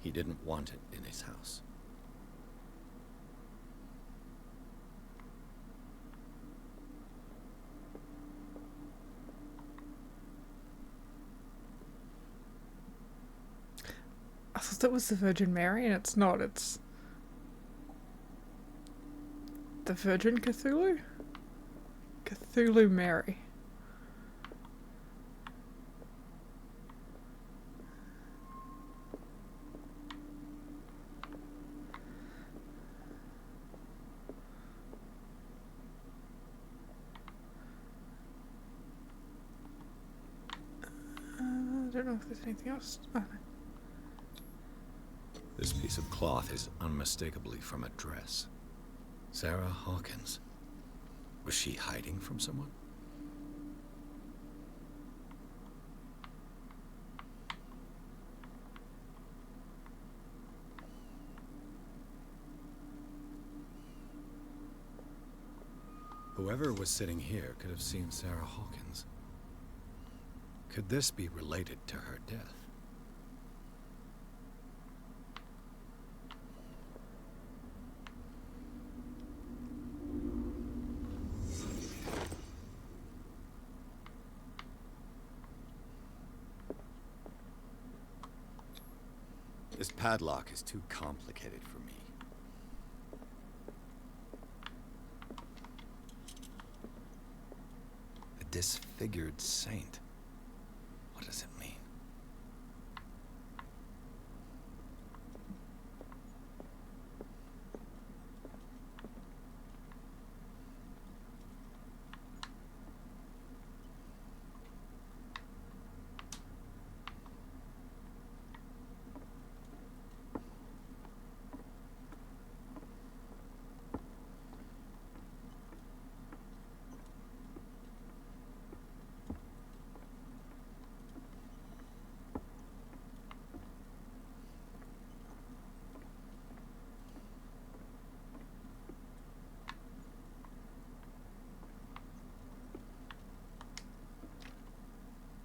he didn't want it in his house. I thought that was the Virgin Mary, and it's not. It's the Virgin Cthulhu? Cthulhu Mary. I don't know if there's anything else. Oh, no. This piece of cloth is unmistakably from a dress. Sarah Hawkins. Was she hiding from someone? Whoever was sitting here could have seen Sarah Hawkins. Could this be related to her death? This padlock is too complicated for me. A disfigured saint. What does it mean?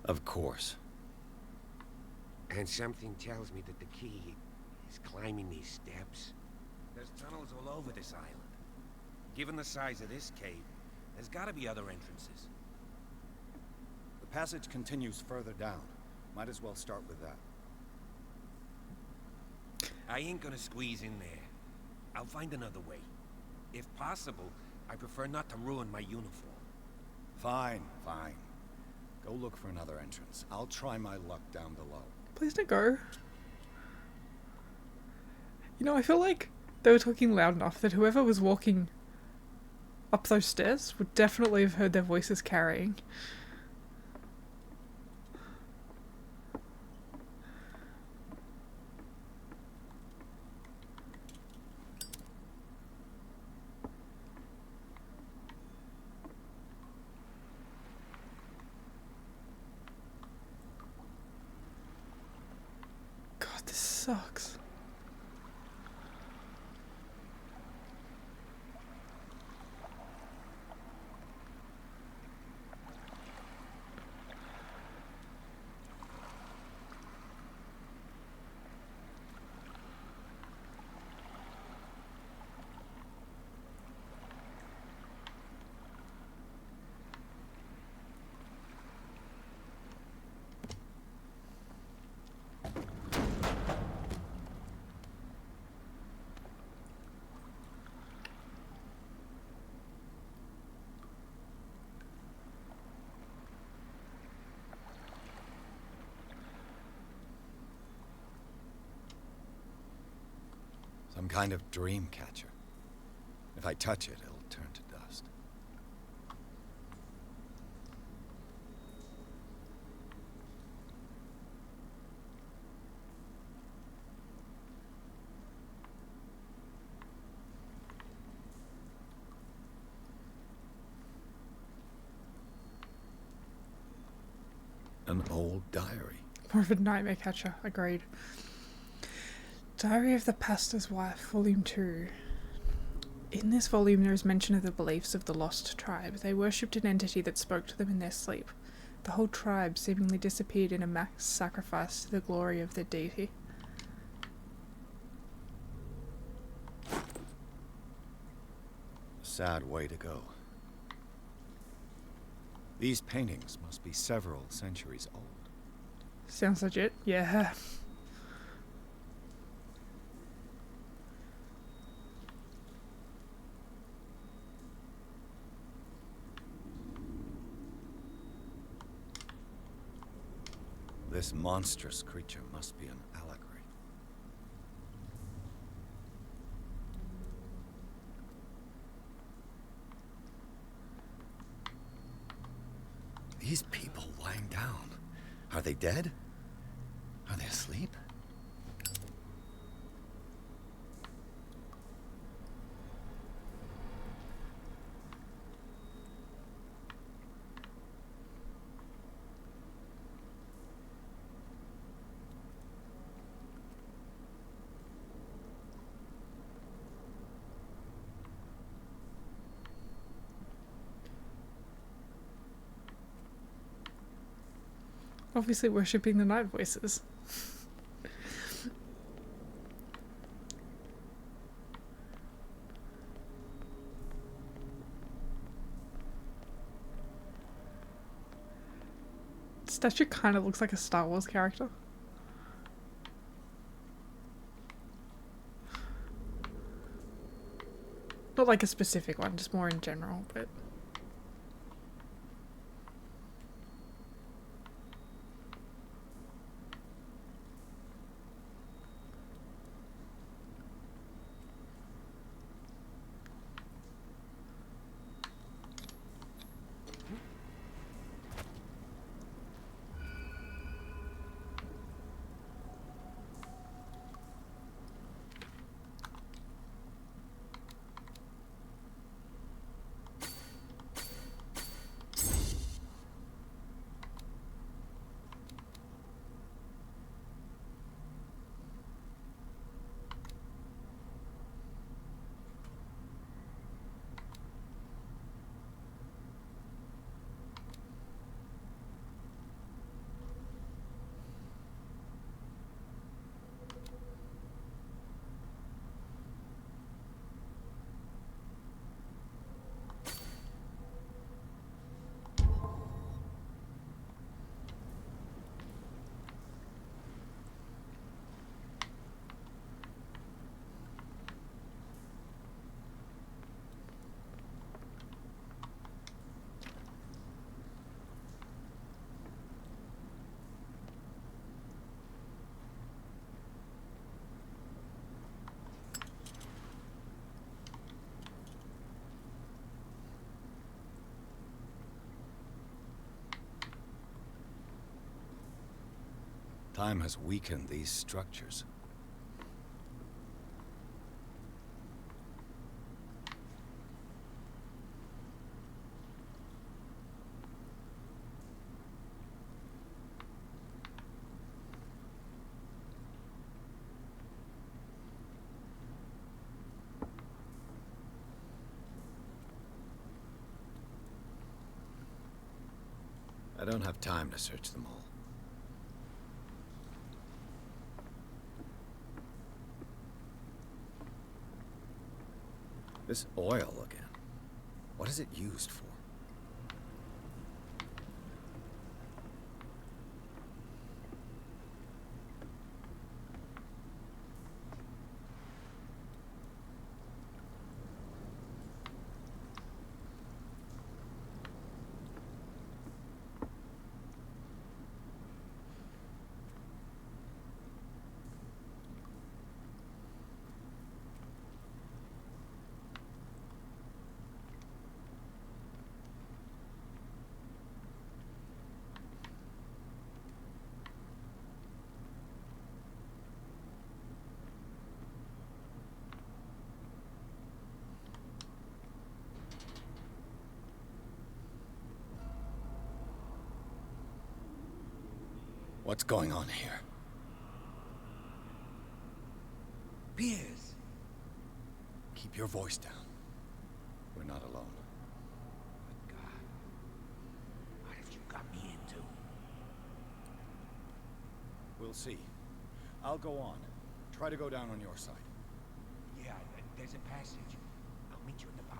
Of course. And something tells me that the key is climbing these steps. There's tunnels all over this island. Given the size of this cave, there's gotta be other entrances. The passage continues further down. Might as well start with that. I ain't gonna squeeze in there. I'll find another way. If possible, I prefer not to ruin my uniform. Fine, fine. Go look for another entrance. I'll try my luck down below. Please don't go. You know, I feel like they were talking loud enough that whoever was walking up those stairs would definitely have heard their voices carrying. God, this sucks. Some kind of dream catcher. If I touch it, it'll turn to dust. An old diary. More of a nightmare catcher, agreed. Diary of the Pastor's Wife, Volume 2. In this volume there is mention of the beliefs of the lost tribe. They worshipped an entity that spoke to them in their sleep. The whole tribe seemingly disappeared in a mass sacrifice to the glory of their deity. A sad way to go. These paintings must be several centuries old. Sounds legit, yeah. This monstrous creature must be an allegory. These people lying down. Are they dead? Are they asleep? Obviously worshipping the night voices. Statue kind of looks like a Star Wars character. Not like a specific one, just more in general, but... Time has weakened these structures. I don't have time to search them all. This oil again. What is it used for? What's going on here? Piers! Keep your voice down. We're not alone. Good God. What have you got me into? We'll see. I'll go on. Try to go down on your side. Yeah, there's a passage. I'll meet you at the bottom.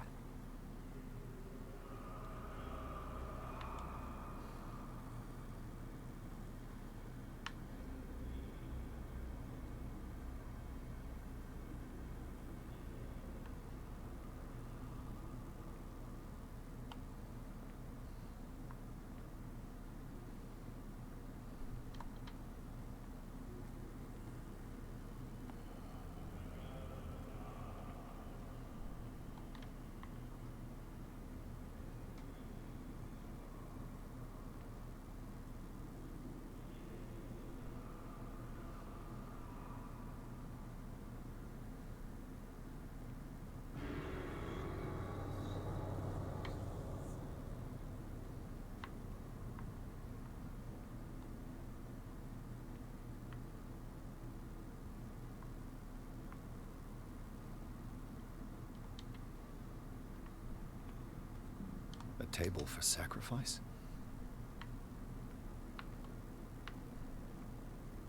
A table for sacrifice?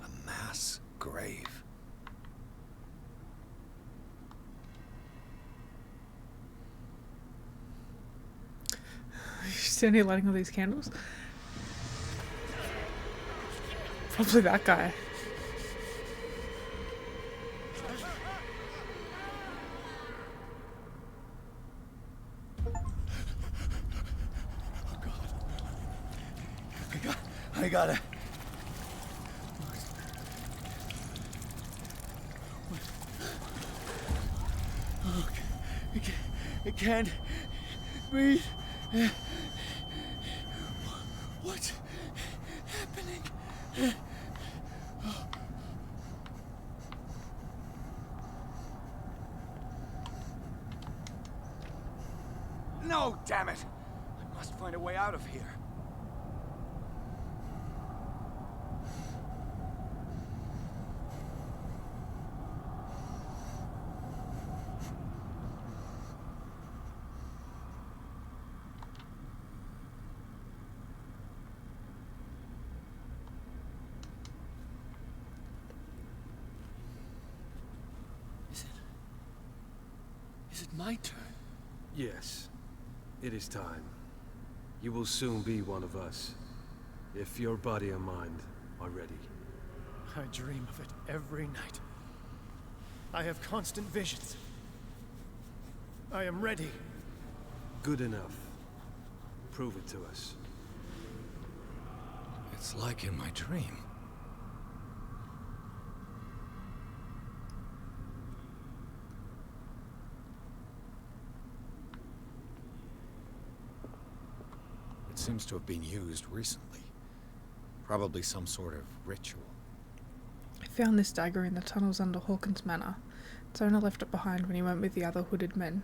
A mass grave. You standing here lighting all these candles? Probably that guy. I got it. Oh, I can't breathe. What's happening? No, damn it! I must find a way out of here. Is it my turn? Yes. It is time. You will soon be one of us, if your body and mind are ready. I dream of it every night. I have constant visions. I am ready. Good enough. Prove it to us. It's like in my dream. It seems to have been used recently. Probably some sort of ritual. I found this dagger in the tunnels under Hawkins Manor. Its owner left it behind when he went with the other hooded men.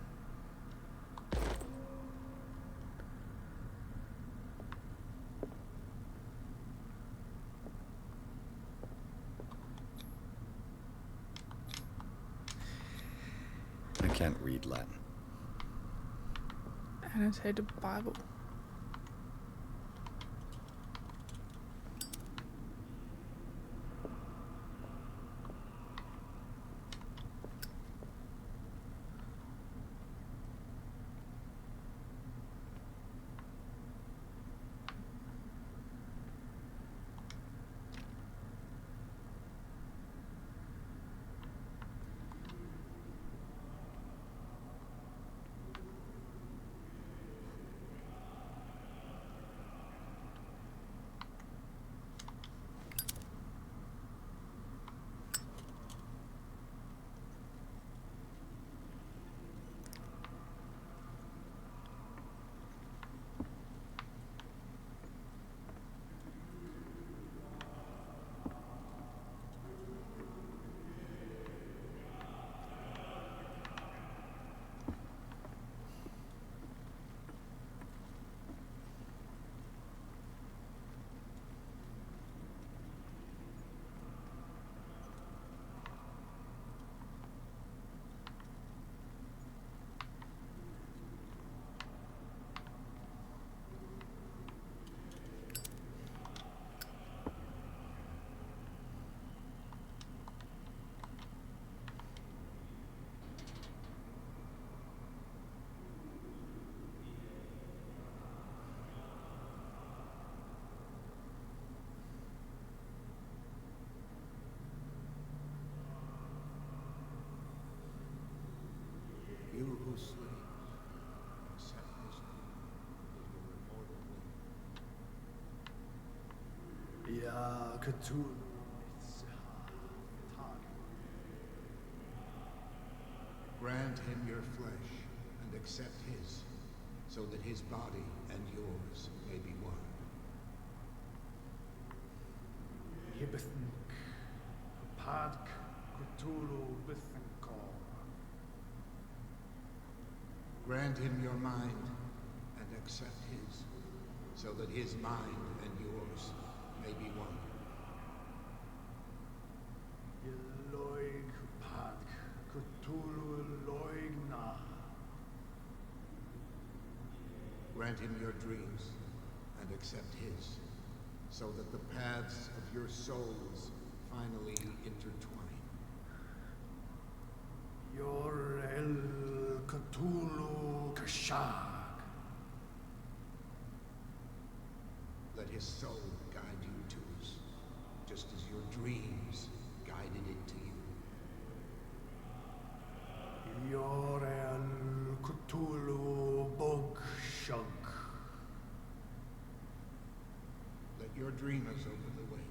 I can't read Latin. Annotated Bible. Cthulhu. Grant him your flesh and accept his, so that his body and yours may be one. Yibithink, Padk, Cthulhu, Bithinkor. Grant him your mind and accept his, so that his mind and yours may be one. Yeloig Padk, Cthulhu Loigna. Grant him your dreams and accept his, so that the paths of your souls finally intertwine. Yor El Cthulhu Kashag. Let his soul guide you to us, just as your dreams guided it to you. Yor El Cthulhu Bog Shug. Let your dreamers open the way,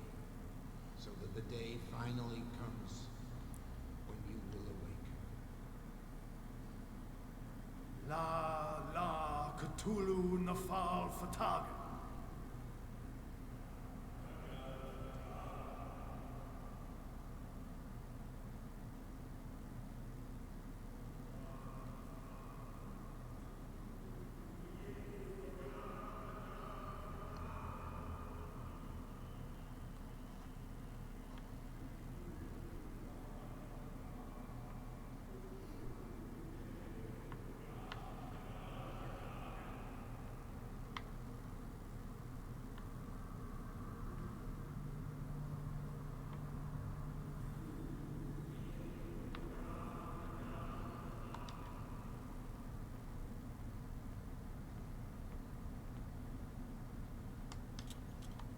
so that the day finally comes when you will awake. La Cthulhu Nafal Fataga.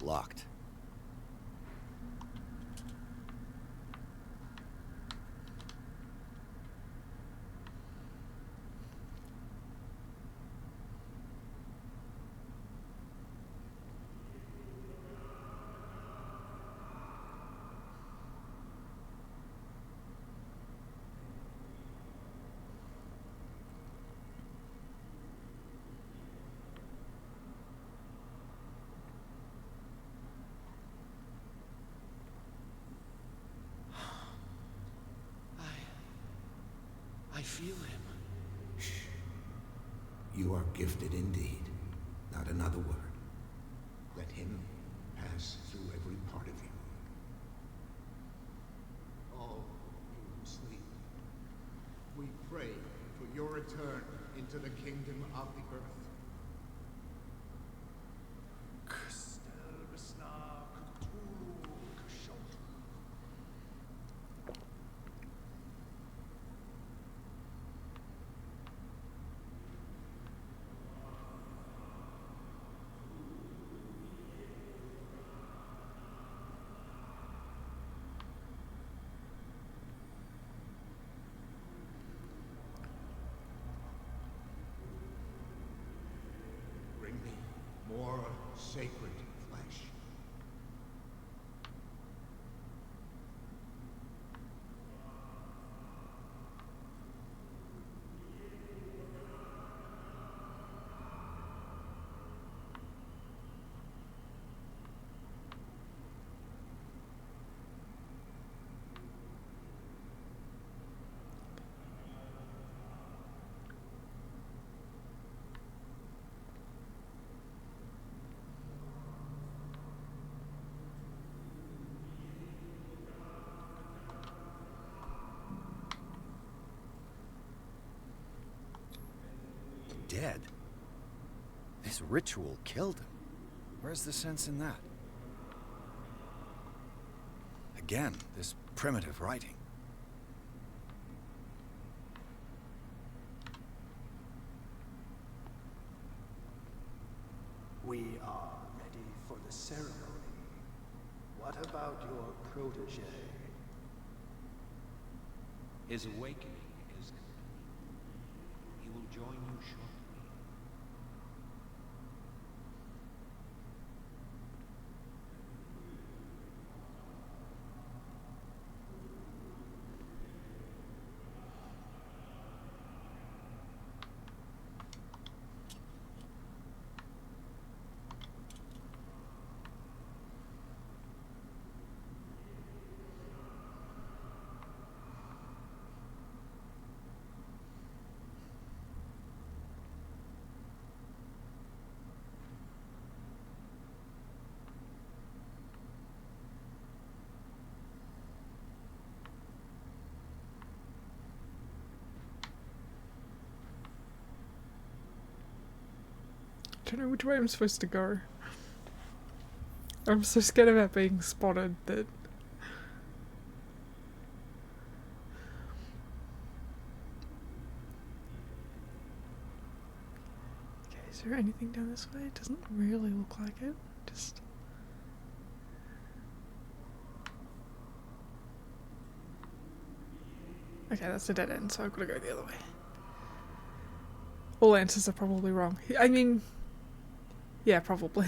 Locked. I feel him. Shh. You are gifted indeed. Not another word. Let him pass through every part of you. All you who sleep, we pray for your return into the kingdom of the earth. Bring me more sacred flesh. Dead? This ritual killed him. Where's the sense in that? Again, this primitive writing. We are ready for the ceremony. What about your protege? His awakening is complete. He will join you shortly. don't know which way I'm supposed to go. I'm so scared about being spotted that... Okay, is there anything down this way? It doesn't really look like it. Just... Okay, that's a dead end, so I've got to go the other way. All answers are probably wrong. I mean... Yeah, probably.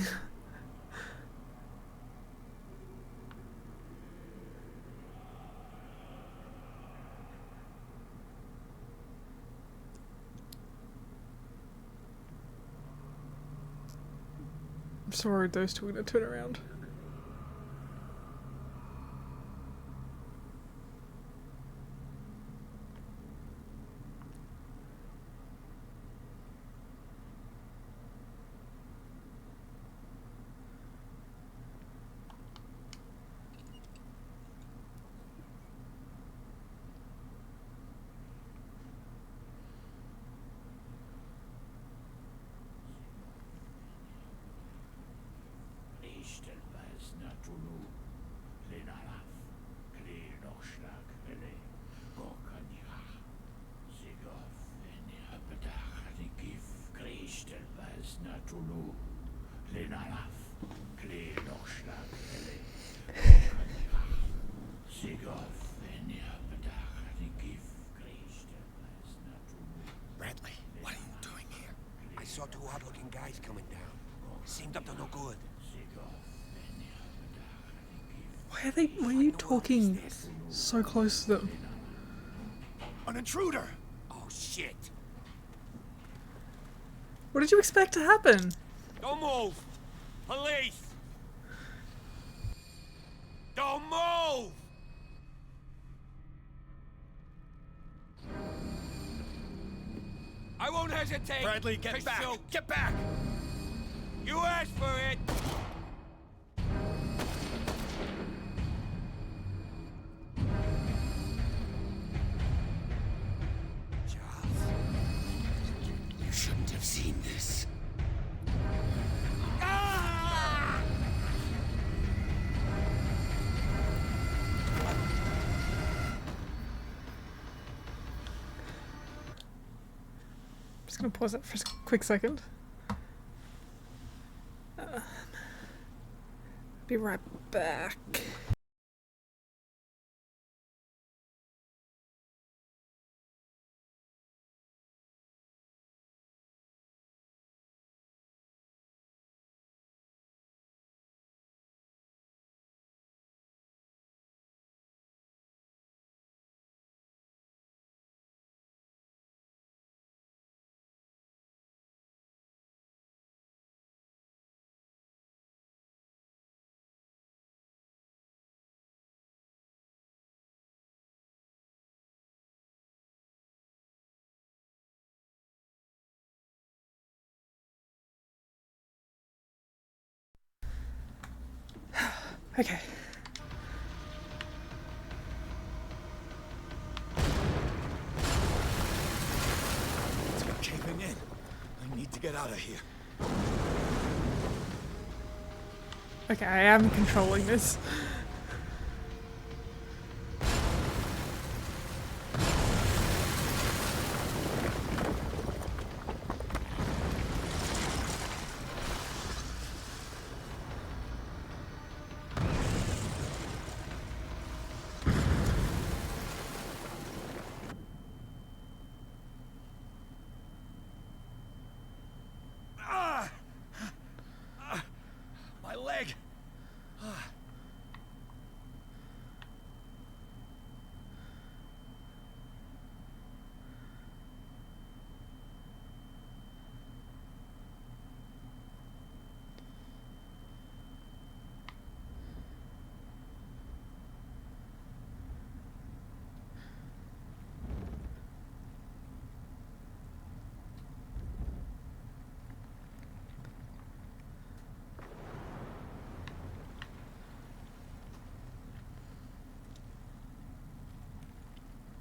I'm so worried those two are going to turn around. Bradley, what are you doing here? I saw two odd-looking guys coming down. Seemed up to no good. Why are you talking so close to them? An intruder! Oh, shit. What did you expect to happen? Don't move! Police! Don't move! I won't hesitate. Bradley, get back! Shoot. Get back! You asked for it! Charles, you shouldn't have seen this. Ah! I'm just gonna pause that for a quick second. Be right back. Okay. It's caving in. I need to get out of here. Okay, I am controlling this. My leg!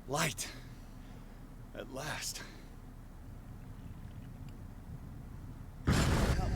Light. At last. Come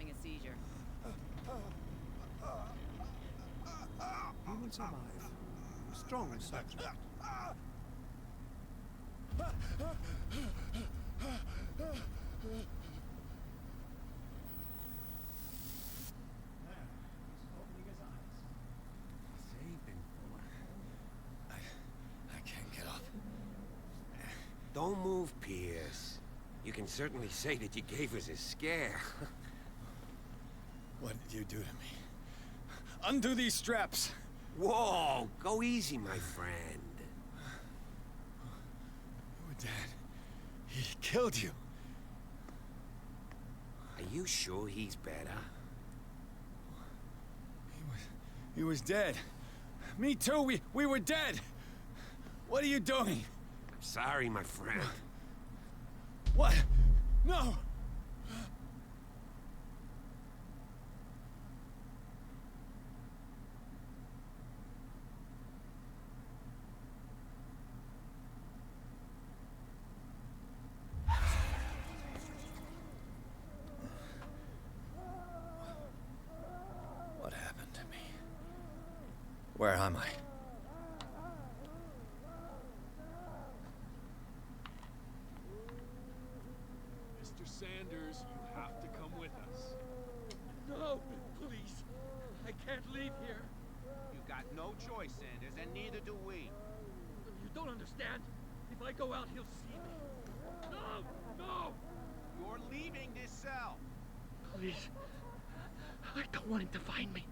having a seizure. He will survive. Strong subject. I can't get up. Don't move, Pierce. You can certainly say that you gave us a scare. What did you do to me? Undo these straps! Whoa! Go easy, my friend. You were dead. He killed you. Are you sure he's better? He was dead. Me too, we were dead! What are you doing? I'm sorry, my friend. What? No! What happened to me? Where am I? Mr. Sanders, you have to come with us. No, please. I can't leave here. You got no choice, Sanders, and neither do we. You don't understand. If I go out, he'll see me. No! No! You're leaving this cell. Please. I don't want him to find me.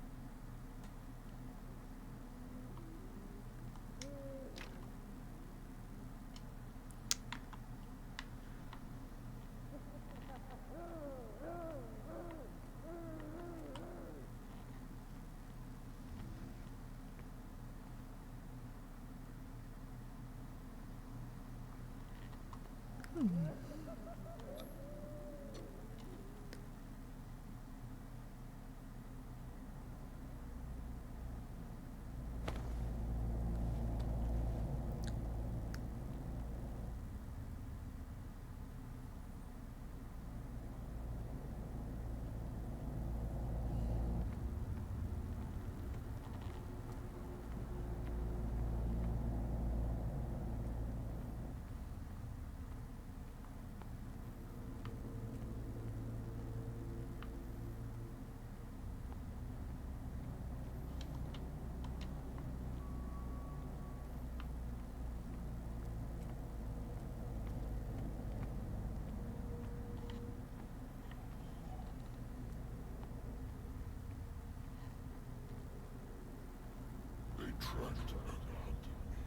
Tracked and hunted me,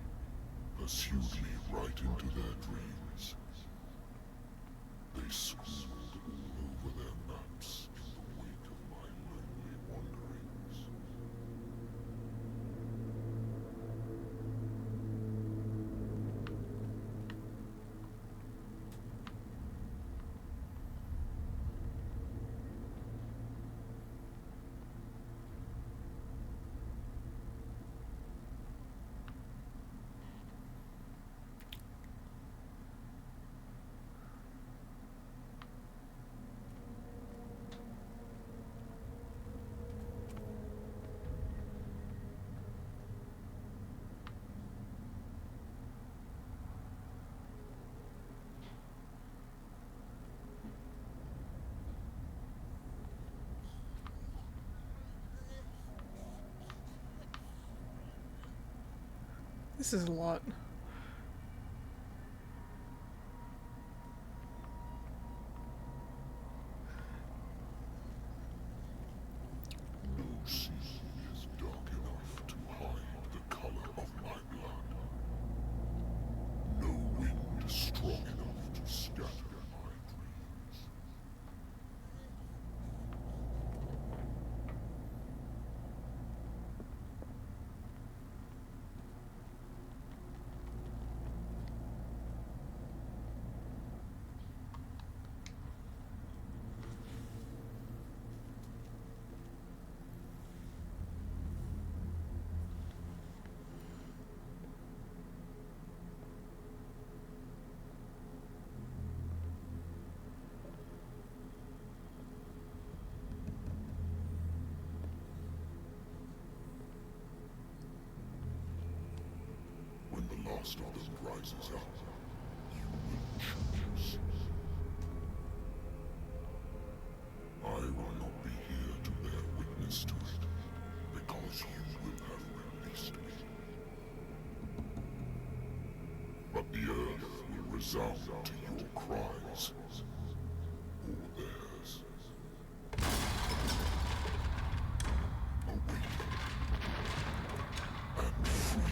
pursued me right into their dreams. They scribbled all over their maps in the wake of my lonely wanderings. This is a lot. No sea is dark enough to hide the color of my blood. No wind strong enough to scatter my dreams. last of them rises up, you will choose. I will not be here to bear witness to it, because you will have released me. But the earth will resound to your cries, or theirs. Awaken and free me.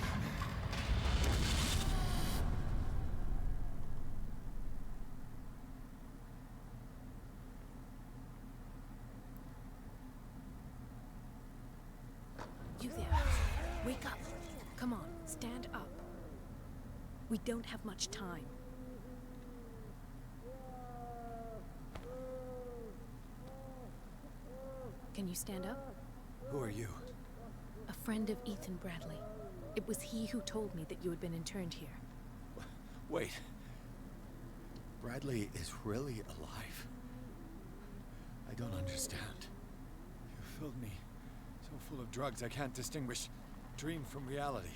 You there. Wake up. Come on, stand up. We don't have much time. Can you stand up? Who are you? A friend of Ethan Bradley. It was he who told me that you had been interned here. Wait. Bradley is really alive? I don't understand. You filled me so full of drugs I can't distinguish dream from reality.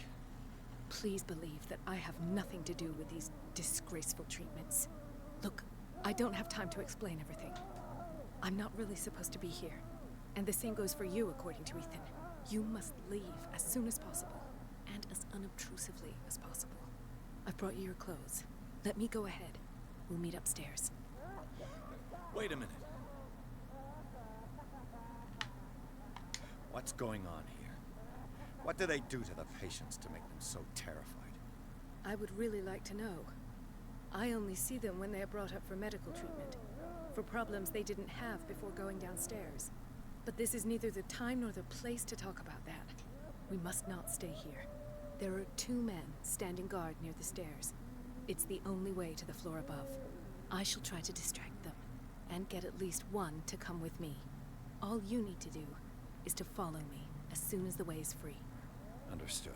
Please believe that I have nothing to do with these disgraceful treatments. Look, I don't have time to explain everything. I'm not really supposed to be here. And the same goes for you, according to Ethan. You must leave as soon as possible, and as unobtrusively as possible. I've brought you your clothes. Let me go ahead. We'll meet upstairs. Wait a minute. What's going on here? What do they do to the patients to make them so terrified? I would really like to know. I only see them when they are brought up for medical treatment, for problems they didn't have before going downstairs. But this is neither the time nor the place to talk about that. We must not stay here. There are 2 men standing guard near the stairs. It's the only way to the floor above. I shall try to distract them, and get at least one to come with me. All you need to do is to follow me as soon as the way is free. Understood.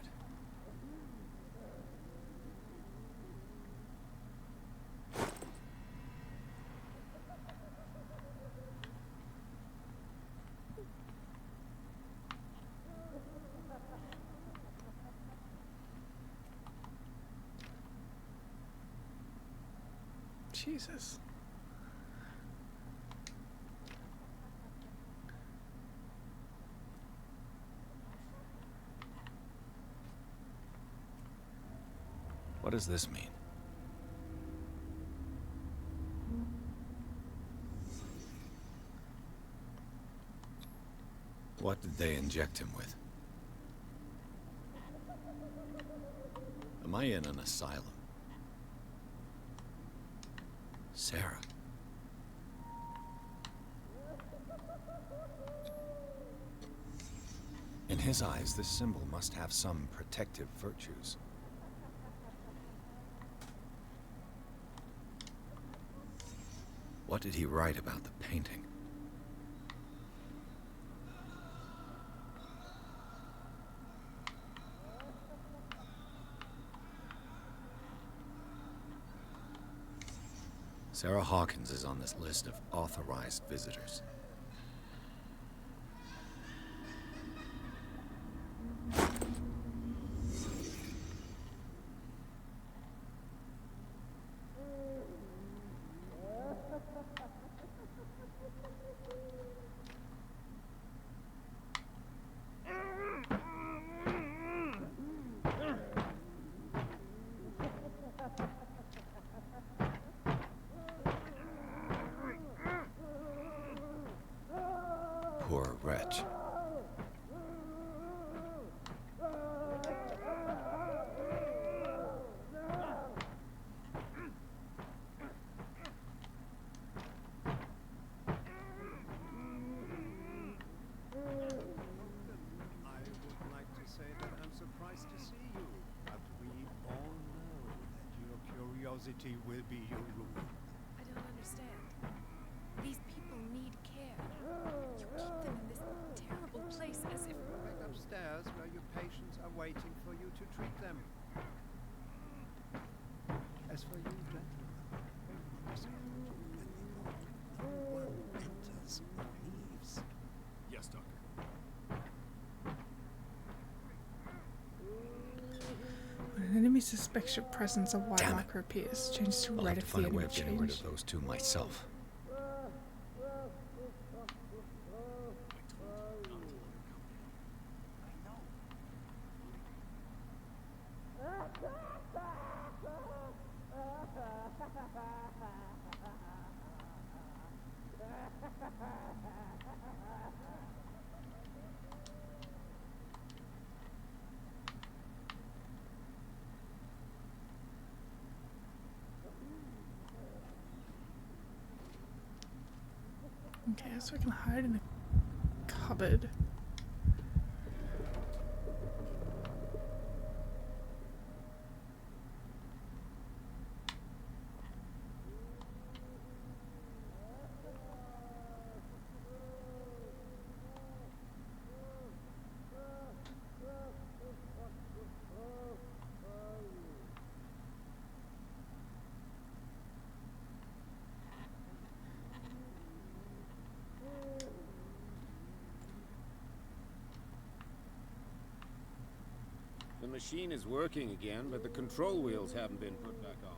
Jesus. What does this mean? What did they inject him with? Am I in an asylum? Sarah. In his eyes, this symbol must have some protective virtues. What did he write about the painting? Sarah Hawkins is on this list of authorized visitors. Poor wretch. Curiosity will be your rule. I don't understand. These people need care. You keep them in this terrible place as if... Go back upstairs where your patients are waiting for you to treat them. As for you, gentlemen, no one enters or leaves. Yes, Doctor. When an enemy suspects your presence, a white Damn it. marker appears. Changes to I'll red have to if find the a way enemy of getting rid change. of those two myself. Okay, so I can hide in a cupboard. The machine is working again, but the control wheels haven't been put back on.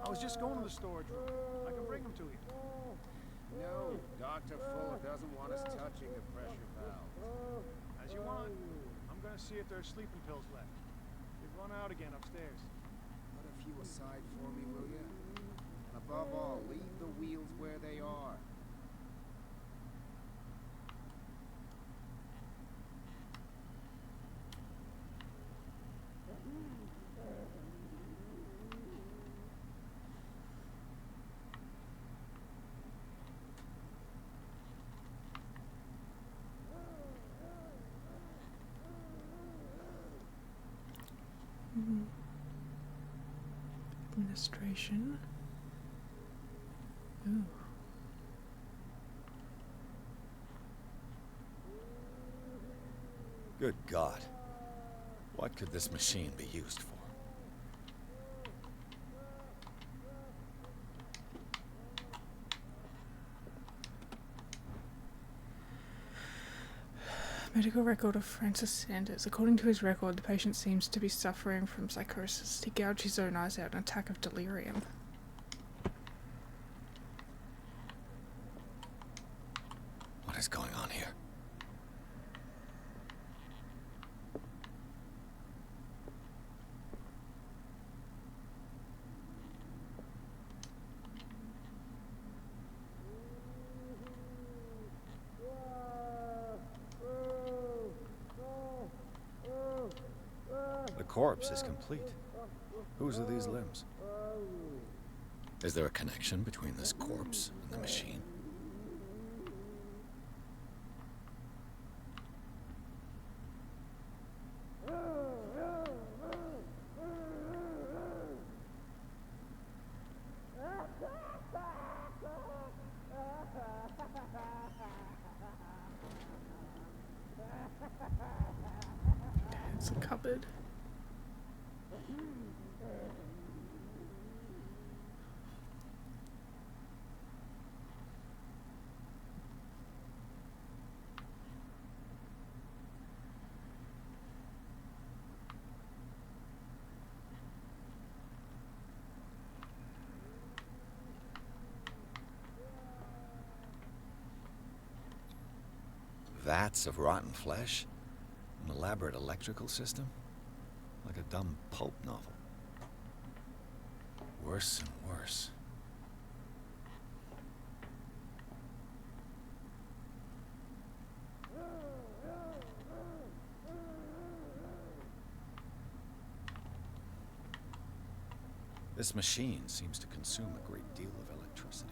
I was just going to the storage room. I can bring them to you. No, Dr. Fuller doesn't want us touching the pressure valves. As you want. I'm gonna see if there are sleeping pills left. They've run out again upstairs. Put a few aside for me, will you? And above all, leave the wheels where they are. Administration. Ooh. Good God. What could this machine be used for? Medical record of Francis Sanders. According to his record, the patient seems to be suffering from psychosis. He gouged his own eyes out in an attack of delirium. What is going on here? The corpse is complete. Whose are these limbs? Is there a connection between this corpse and the machine? It's a cupboard. Vats of rotten flesh? An elaborate electrical system? Like a dumb pulp novel. Worse and worse. This machine seems to consume a great deal of electricity.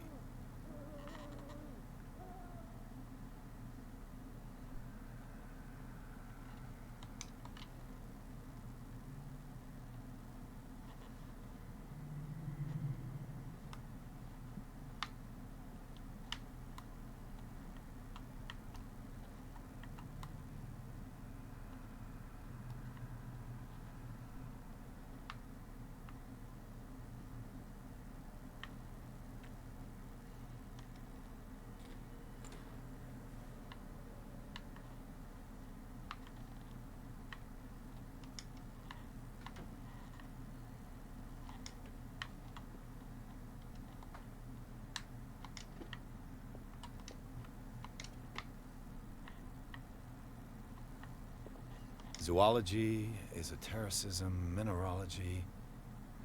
Zoology, esotericism, mineralogy,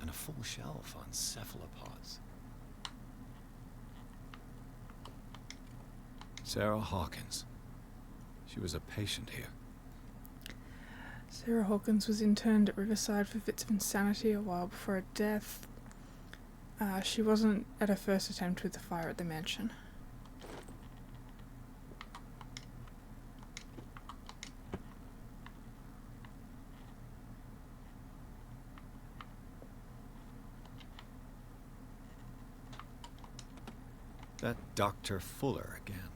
and a full shelf on cephalopods. Sarah Hawkins. She was a patient here. Sarah Hawkins was interned at Riverside for fits of insanity a while before her death. She wasn't at her first attempt with the fire at the mansion. That Dr. Fuller again.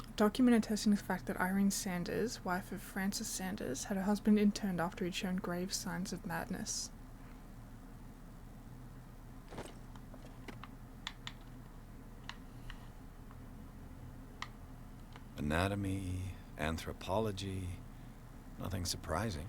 A document attesting to the fact that Irene Sanders, wife of Francis Sanders, had her husband interned after he'd shown grave signs of madness. Anatomy, anthropology, nothing surprising.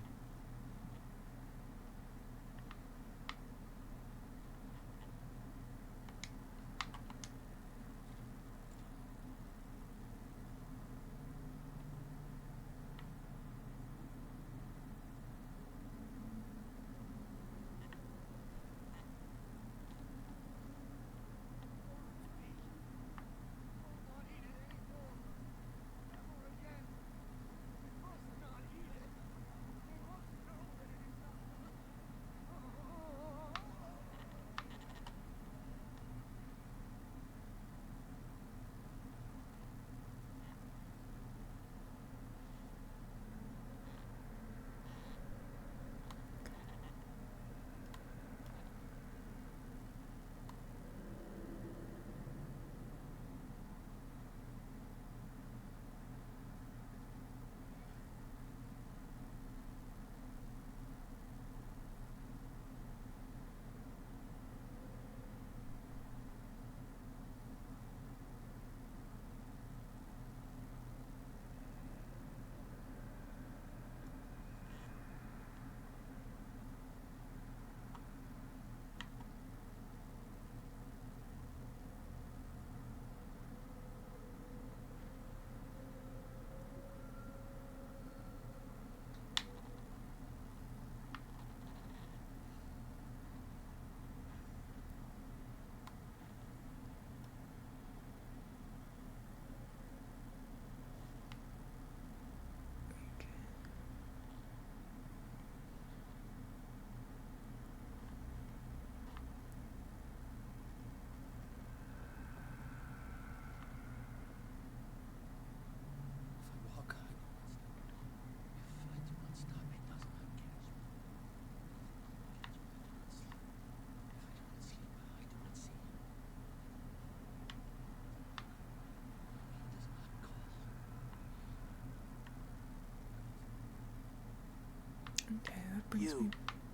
Okay, that brings You. me...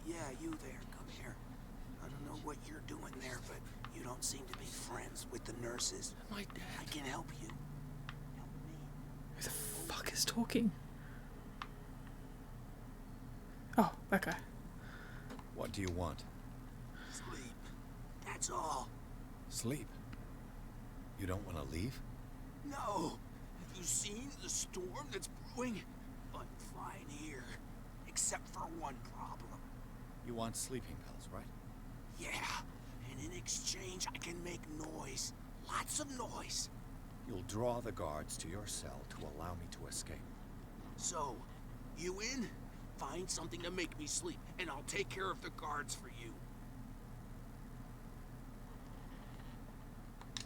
Yeah, you there. Come here. I don't know what you're doing there, but you don't seem to be friends with the nurses. My dad. I can help you. Who the fuck is talking? Oh, that guy. What do you want? Sleep. That's all. Sleep? You don't want to leave? No. Have you seen the storm that's brewing? I'm fine here. Except for one problem. You want sleeping pills, right? Yeah. And in exchange, I can make noise. Lots of noise. You'll draw the guards to your cell to allow me to escape. So, you in? Find something to make me sleep, and I'll take care of the guards for you.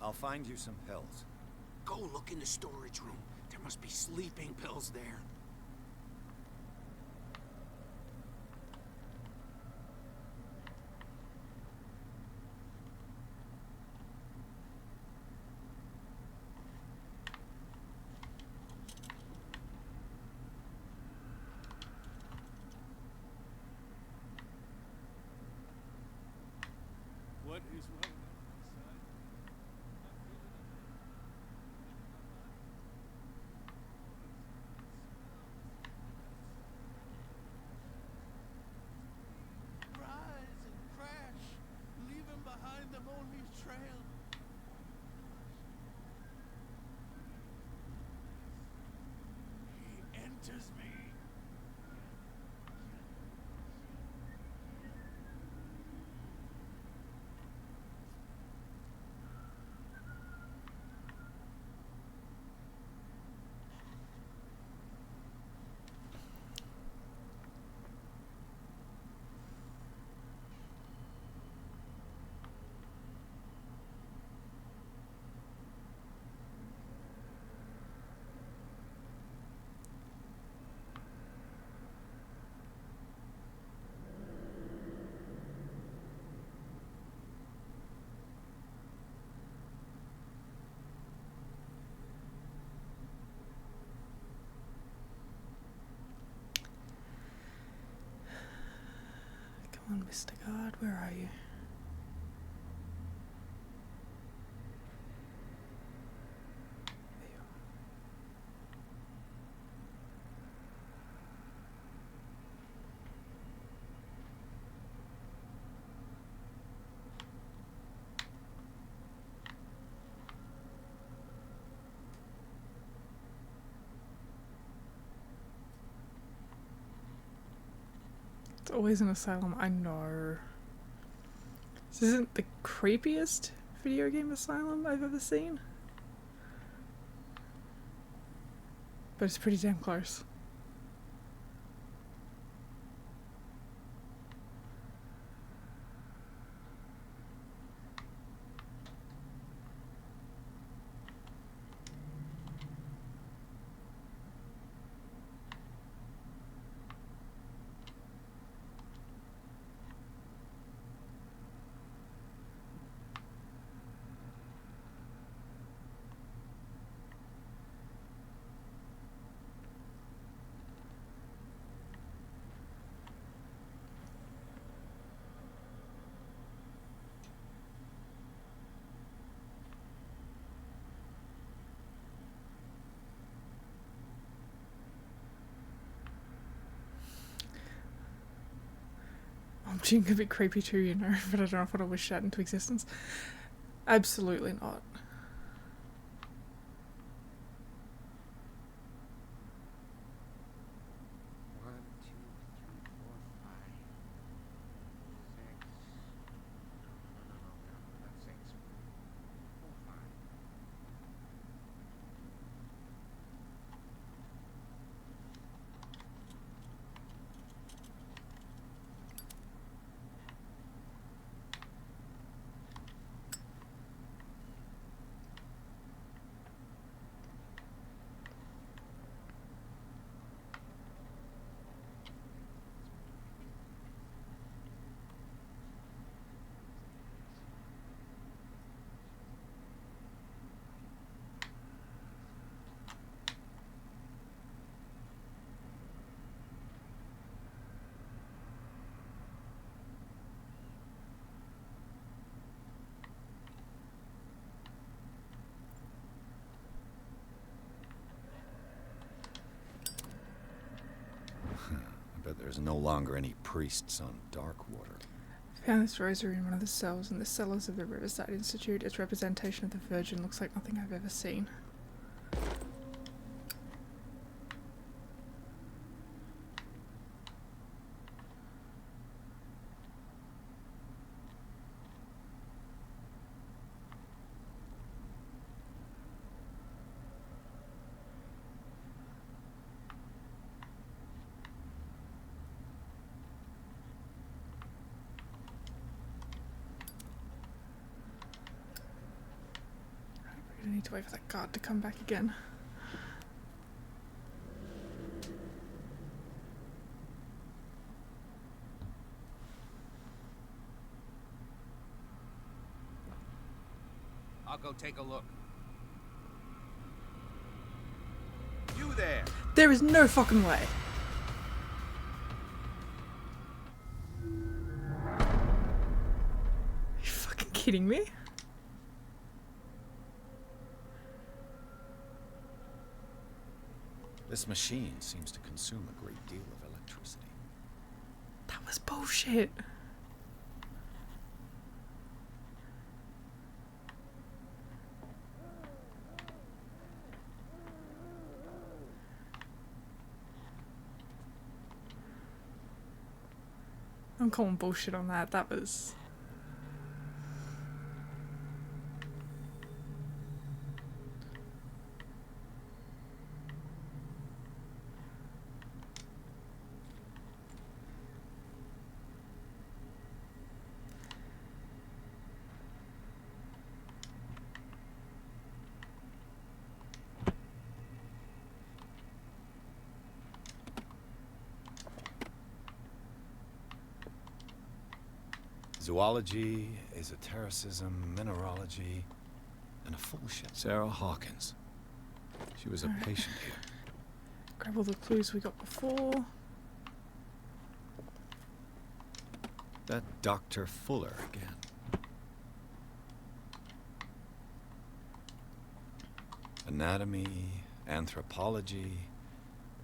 I'll find you some pills. Go look in the storage room. There must be sleeping pills there. What is wrong with my son? Rise and crash, leaving behind them only trail. He enters me on, Mr. Guard, where are you? There you are. It's always an asylum, I know. This isn't the creepiest video game asylum I've ever seen. But it's pretty damn close. Jing could be creepy too, you know, but I don't know if I would wish that into existence. Absolutely not. But there's no longer any priests on Darkwater. Found this rosary in one of the cells in the cellars of the Riverside Institute. Its representation of the Virgin looks like nothing I've ever seen. I need to wait for that guard to come back again. I'll go take a look. You there! There is no fucking way. Are you fucking kidding me? This machine seems to consume a great deal of electricity. That was bullshit. I'm calling bullshit on that. That was... Zoology, esotericism, mineralogy, and a full ship. Sarah Hawkins. She was a patient here. Grab all the clues we got before. That Dr. Fuller again. Anatomy, anthropology,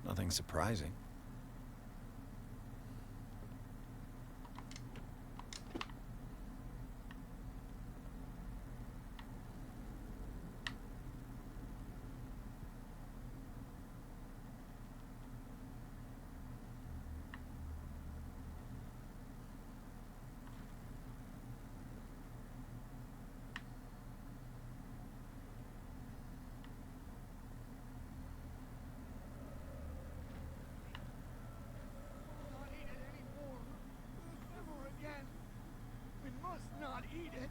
nothing surprising. Not eat it.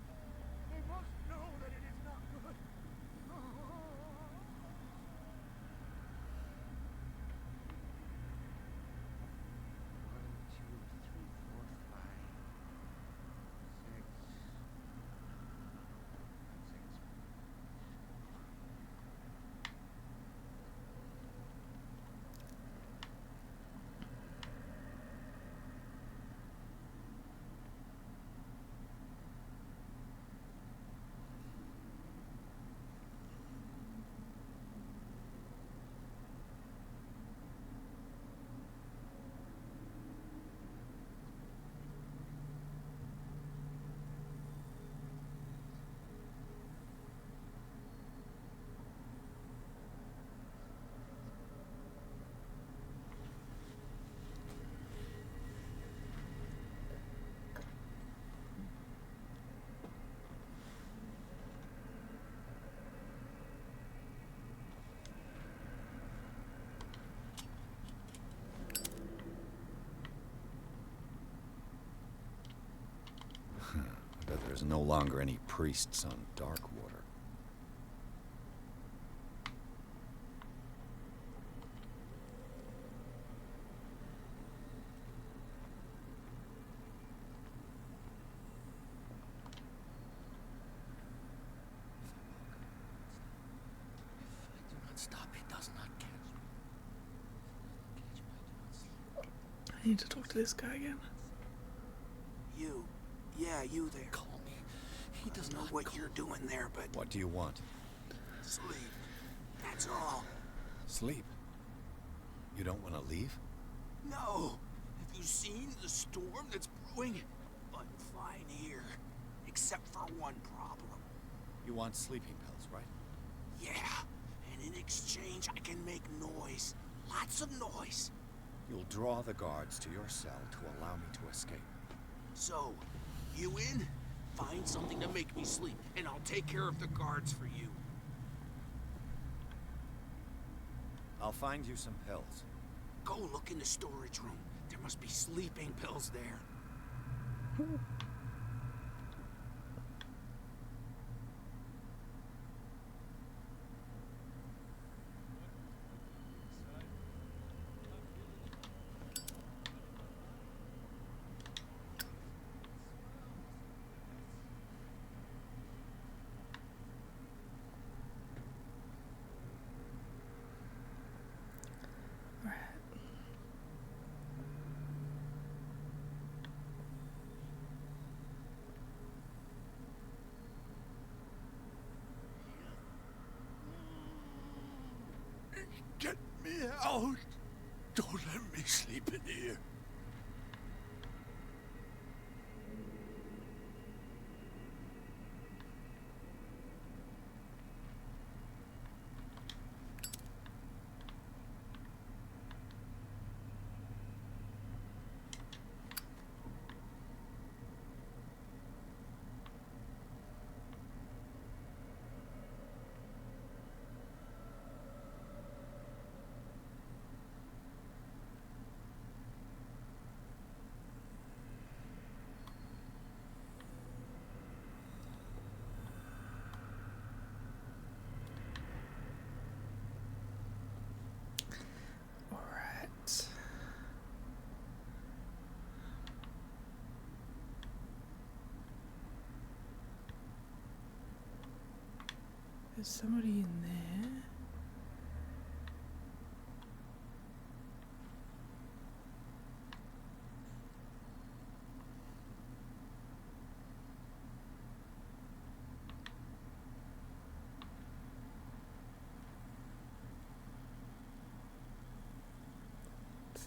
They must know that it is not good. I bet there's no longer any priests on Darkwater. Stop, he does not catch me. I need to talk to this guy again. You. Yeah, you there. Call me. He doesn't know what you're doing there, but... What do you want? Sleep. That's all. Sleep? You don't want to leave? No. Have you seen the storm that's brewing? I'm fine here. Except for one problem. You want sleeping pills, right? Yeah. And in exchange, I can make noise. Lots of noise. You'll draw the guards to your cell to allow me to escape. So, you in? Find something to make me sleep, and I'll take care of the guards for you. I'll find you some pills. Go look in the storage room. There must be sleeping pills there. Get me out! Don't let me sleep in here. There's somebody in there.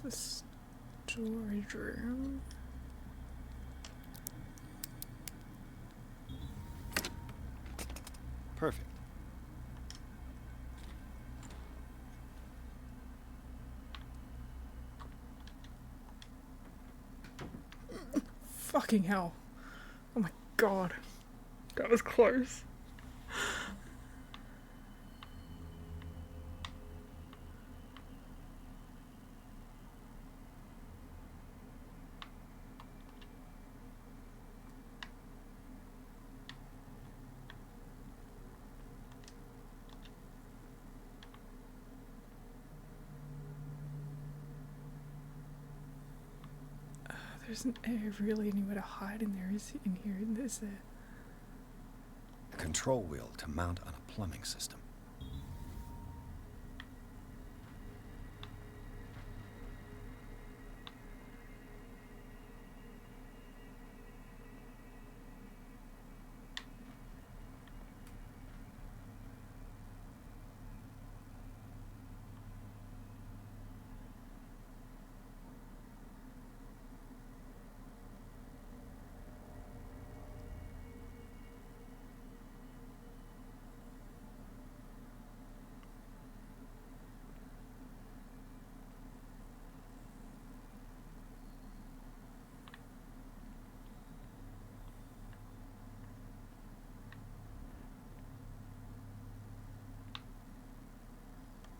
the storage room. Perfect. Fucking hell. Oh my god. That was close. There isn't really anywhere to hide in there, is there? A control wheel to mount on a plumbing system.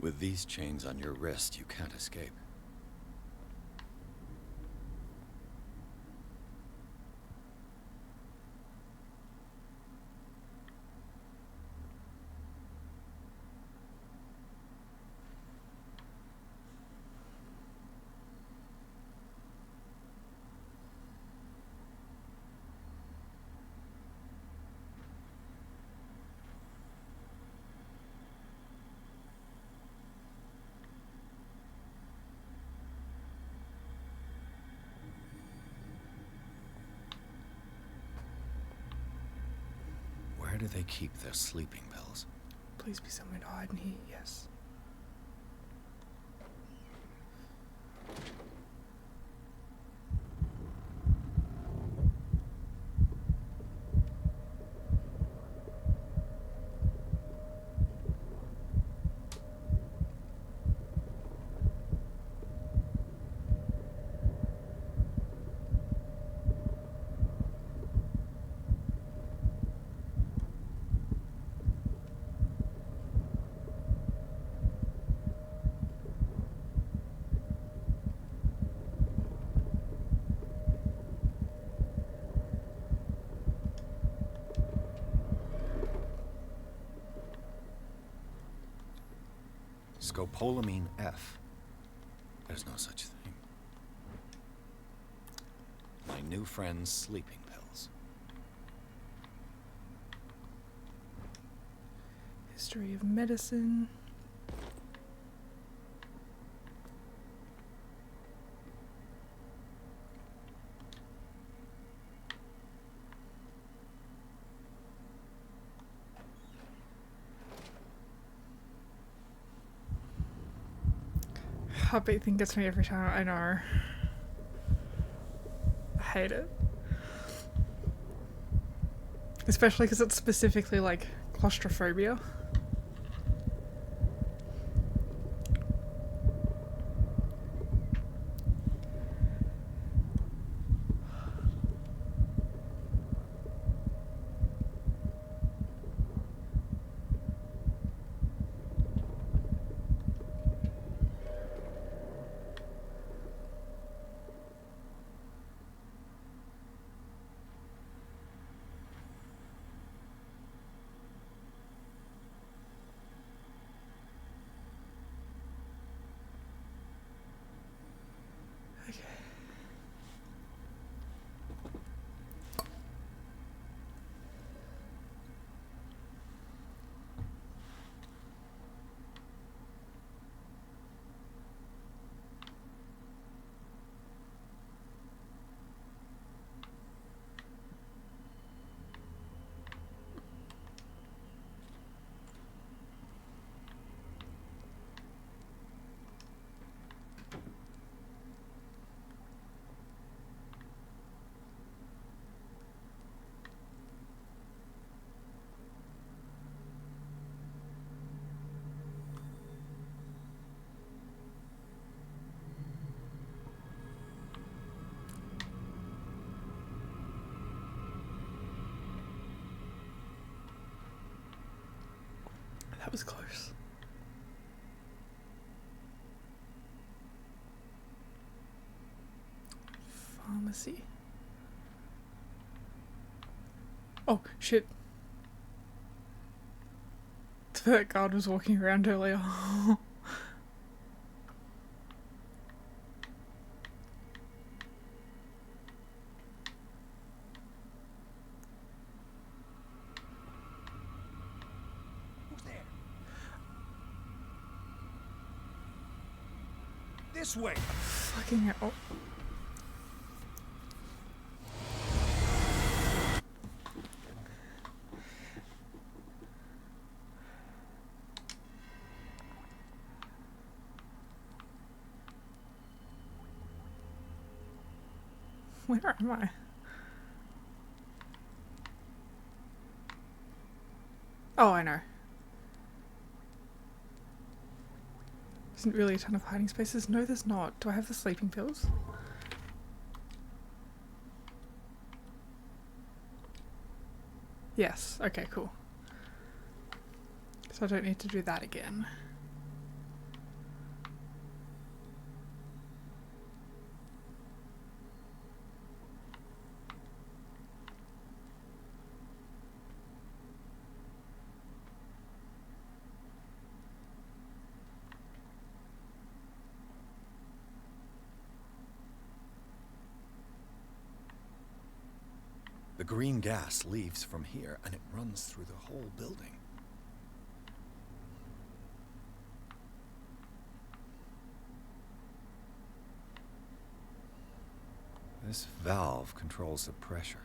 With these chains on your wrist, you can't escape. Where do they keep their sleeping pills? Please be somewhere to hide in here, yes. Scopolamine F. There's no such thing. My new friend's sleeping pills. History of medicine. Heartbeat thing gets me every time, I know. I hate it. Especially because it's specifically like claustrophobia. That was close. Pharmacy. Oh, shit. That guard was walking around earlier. Who's there? This way. Fucking hell. Where am I? Oh, I know. Isn't really a ton of hiding spaces? No, there's not. Do I have the sleeping pills? Yes. Okay, cool. So I don't need to do that again. The green gas leaves from here, and it runs through the whole building. This valve controls the pressure.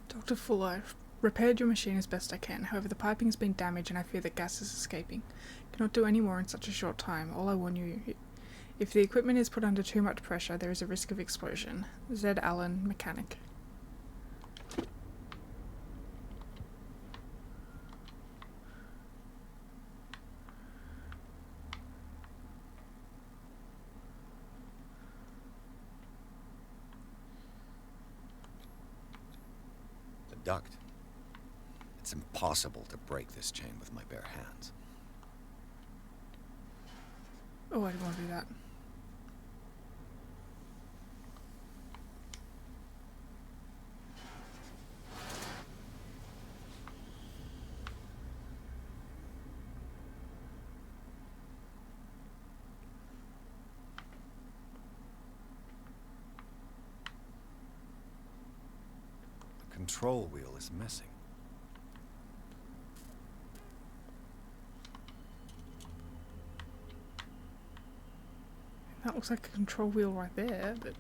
Dr. Fuller, I've repaired your machine as best I can. However, the piping has been damaged and I fear that gas is escaping. Cannot do any more in such a short time. All I warn you, if the equipment is put under too much pressure, there is a risk of explosion. Z. Allen, mechanic. The duct. It's impossible to break this chain with my bare hands. Oh, I didn't want to do that. The control wheel is missing. That looks like a control wheel right there, but...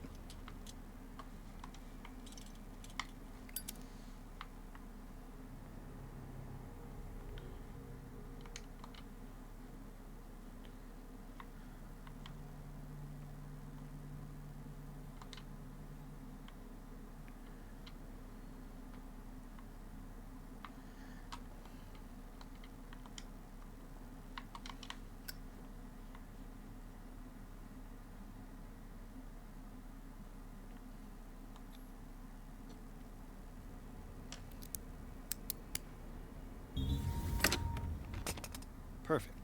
Perfect.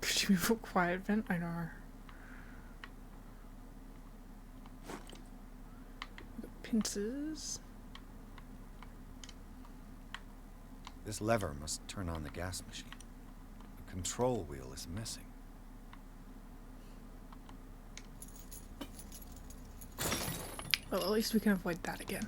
Could you move a quiet vent? I know. Pincers. This lever must turn on the gas machine. The control wheel is missing. Well, at least we can avoid that again.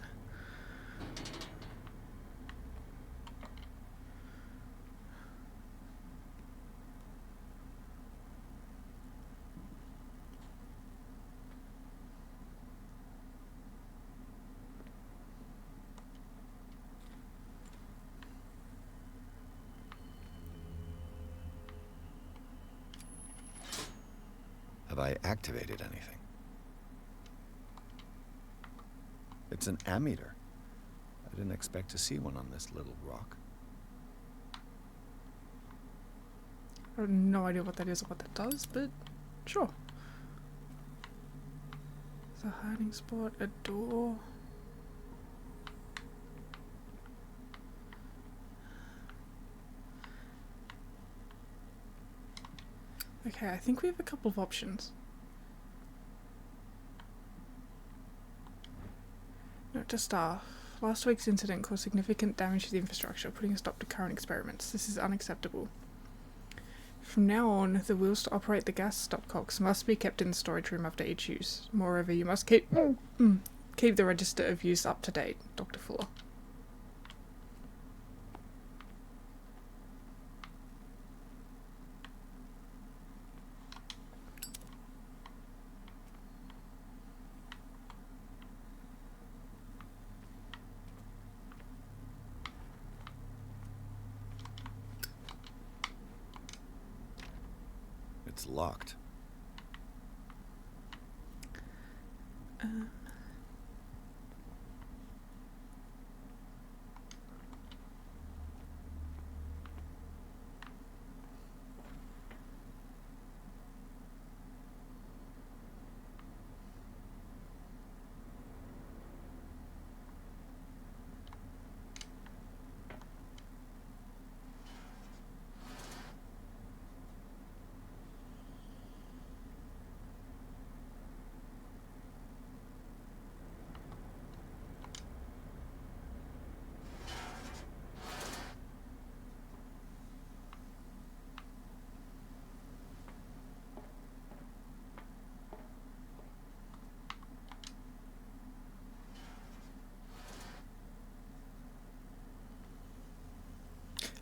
Have I activated anything? It's an ammeter. I didn't expect to see one on this little rock. I have no idea what that is or what that does, but sure. It's a hiding spot, a door. Okay, I think we have a couple of options. Note to staff. Last week's incident caused significant damage to the infrastructure, putting a stop to current experiments. This is unacceptable. From now on, the wheels to operate the gas stopcocks must be kept in the storage room after each use. Moreover, you must keep the register of use up to date. Dr. Fuller. It's locked.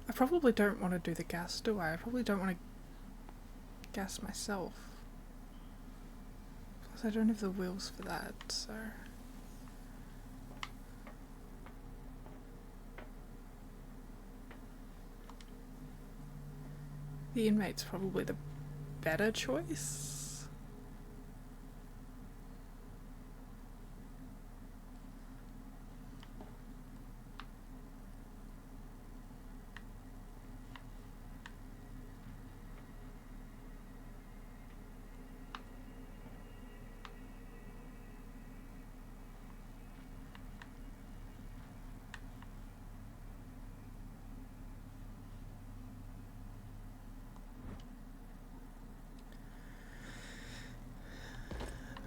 I probably don't want to do the gas, do I? I probably don't want to gas myself. Plus I don't have the wheels for that, so... The inmate's probably the better choice.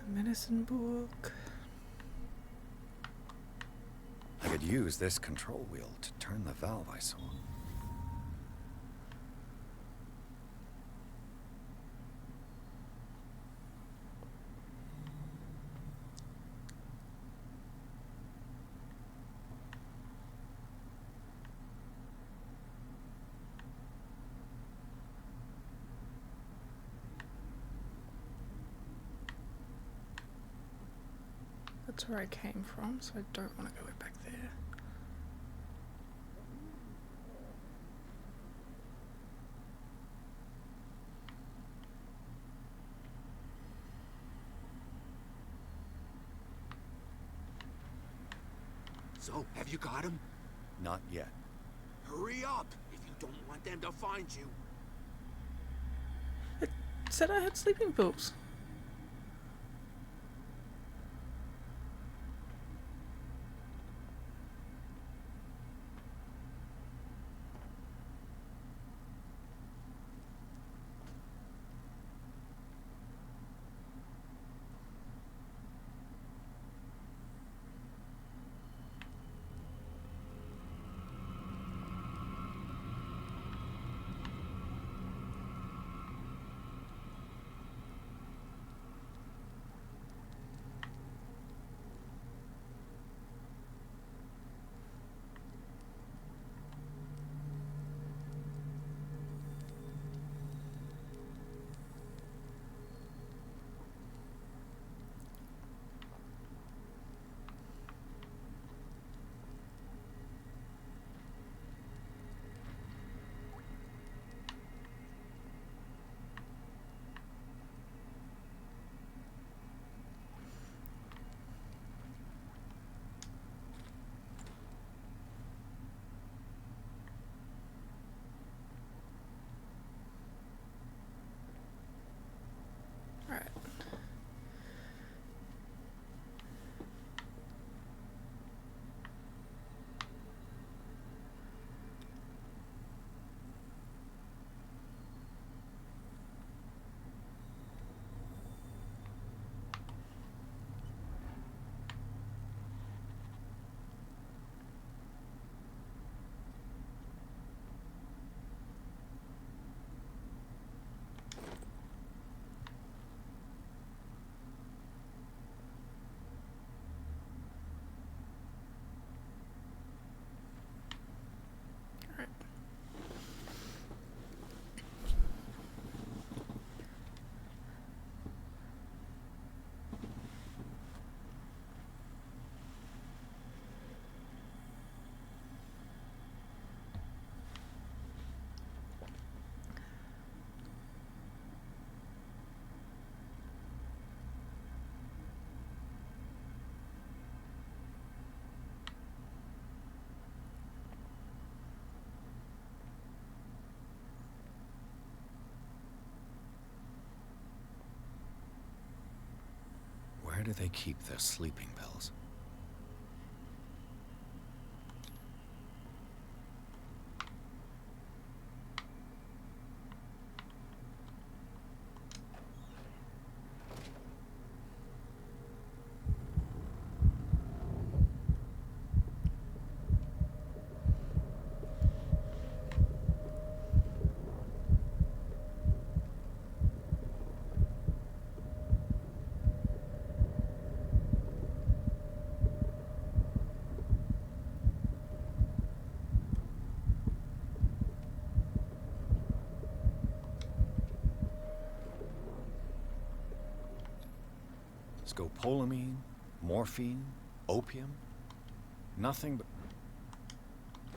Medicine book. I could use this control wheel to turn the valve I saw. That's where I came from, so I don't want to go back there. So, have you got him? Not yet. Hurry up, if you don't want them to find you. It said I had sleeping pills. do they keep their sleeping pills? Scopolamine, morphine, opium. Nothing but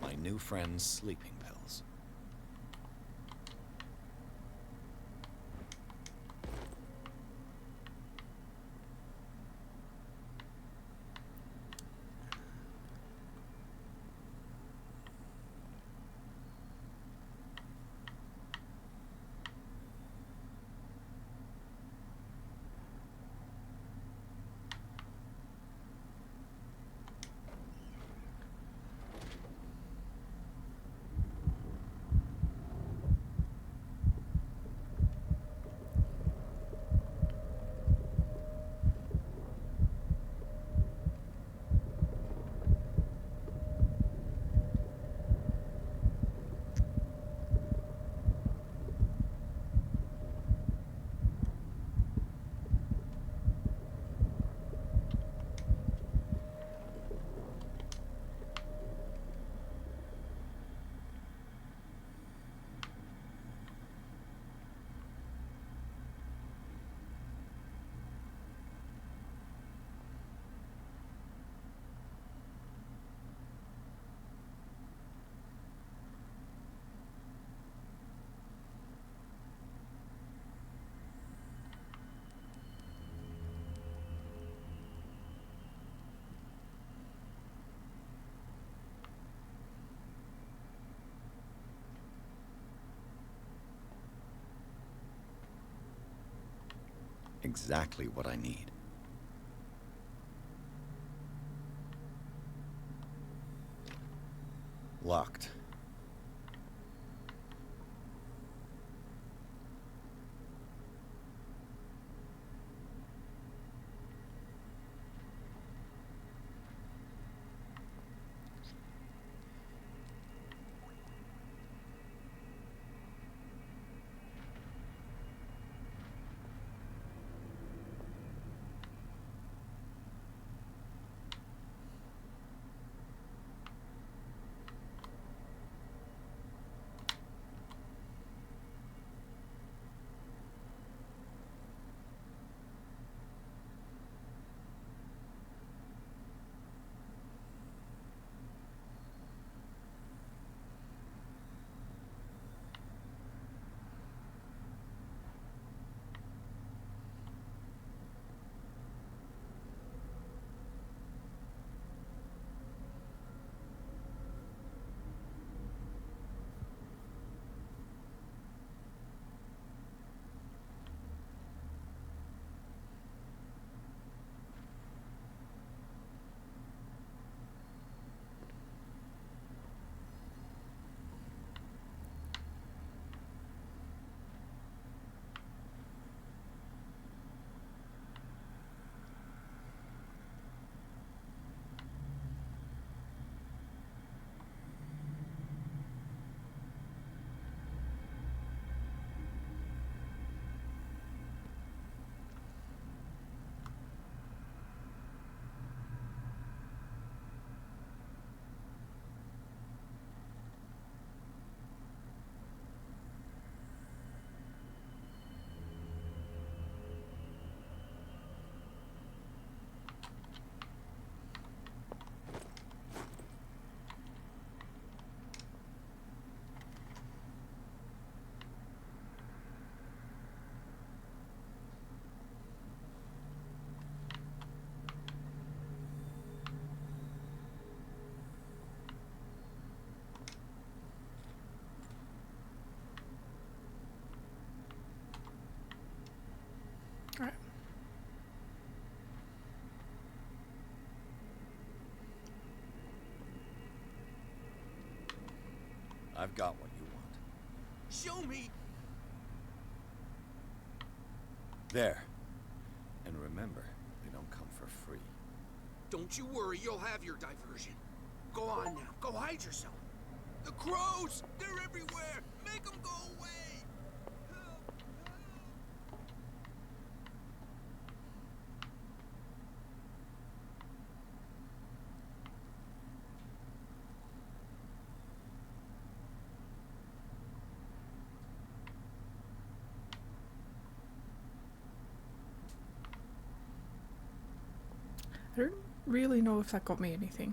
my new friend's sleeping pills. Exactly what I need. Locked. I've got what you want. Show me! There. And remember, they don't come for free. Don't you worry, you'll have your diversion. Go on now, go hide yourself. The crows! They're everywhere! Make them go away! I don't really know if that got me anything.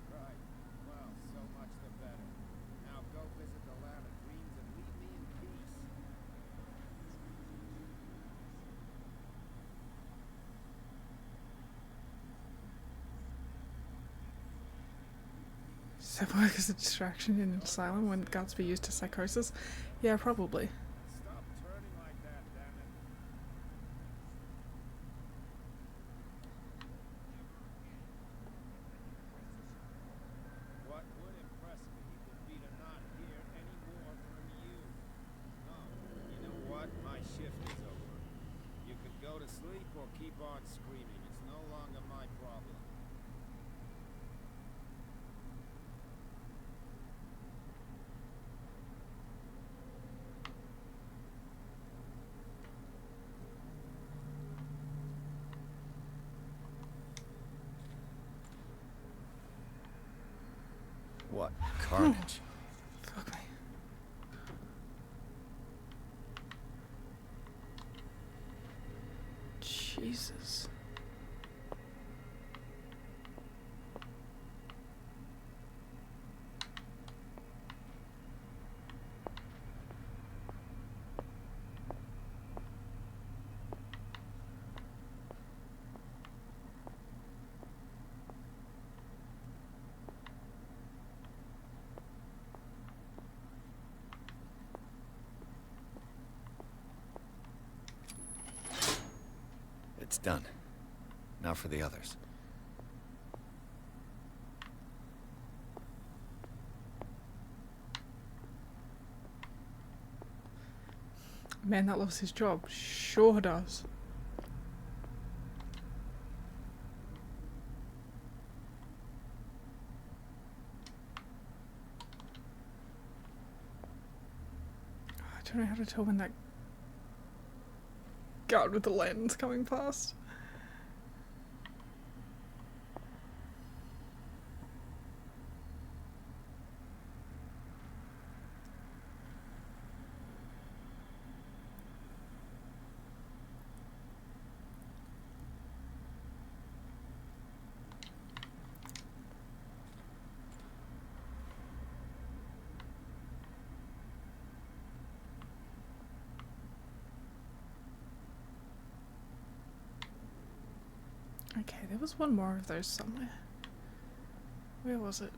Right. Well, so much the better. Now go visit the land of dreams and leave me in peace. Does that work as a distraction in an asylum when guards be used to psychosis? Yeah, probably. Stop turning like that, damn it. What would impress me would be to not hear any more from you. Oh, you know what? My shift is over. You could go to sleep or keep on screaming. It's no longer my problem. What carnage? Fuck me. Jesus. It's done. Now for the others. Man that loves his job. Sure does. I don't know how to tell when that guard with the lantern's coming past. Okay, there was one more of those somewhere. Where was it?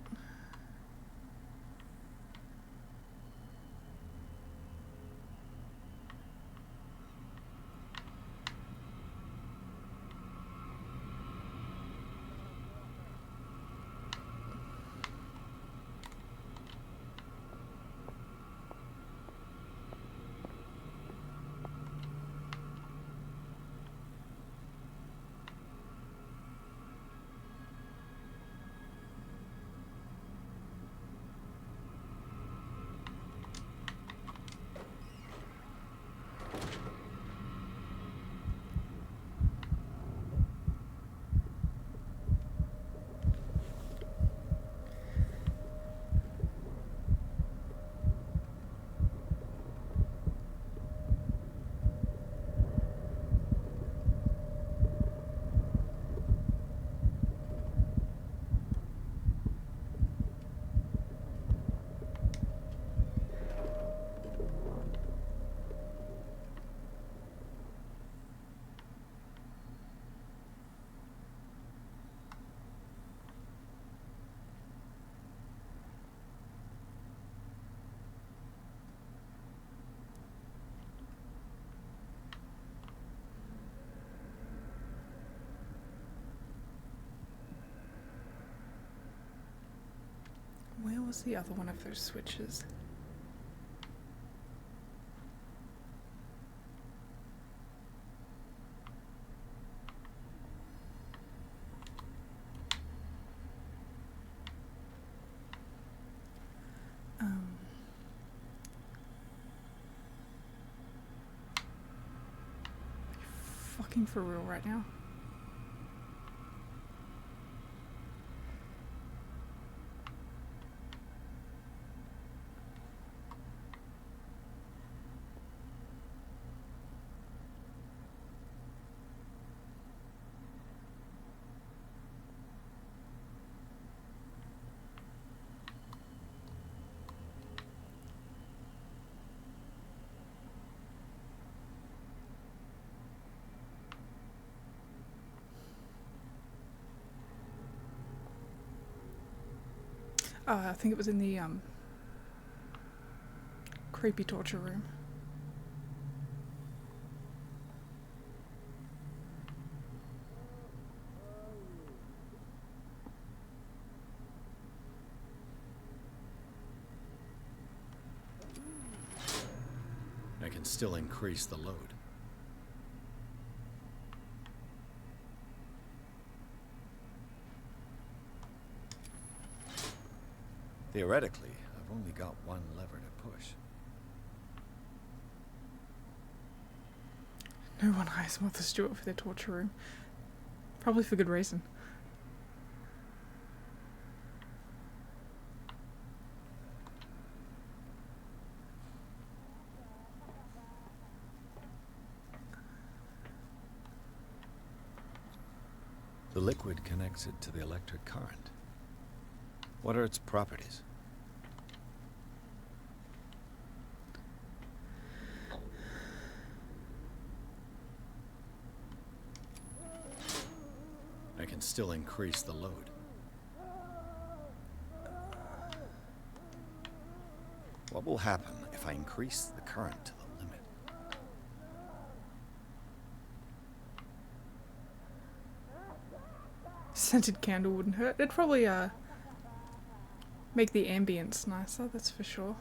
was the other one of those switches? Fucking for real right now. I think it was in the creepy torture room. I can still increase the load. Theoretically, I've only got one lever to push. No one hires Martha Stewart for their torture room. Probably for good reason. The liquid connects it to the electric current. What are its properties? I can still increase the load. What will happen if I increase the current to the limit? Scented candle wouldn't hurt. It'd probably make the ambience nicer, that's for sure.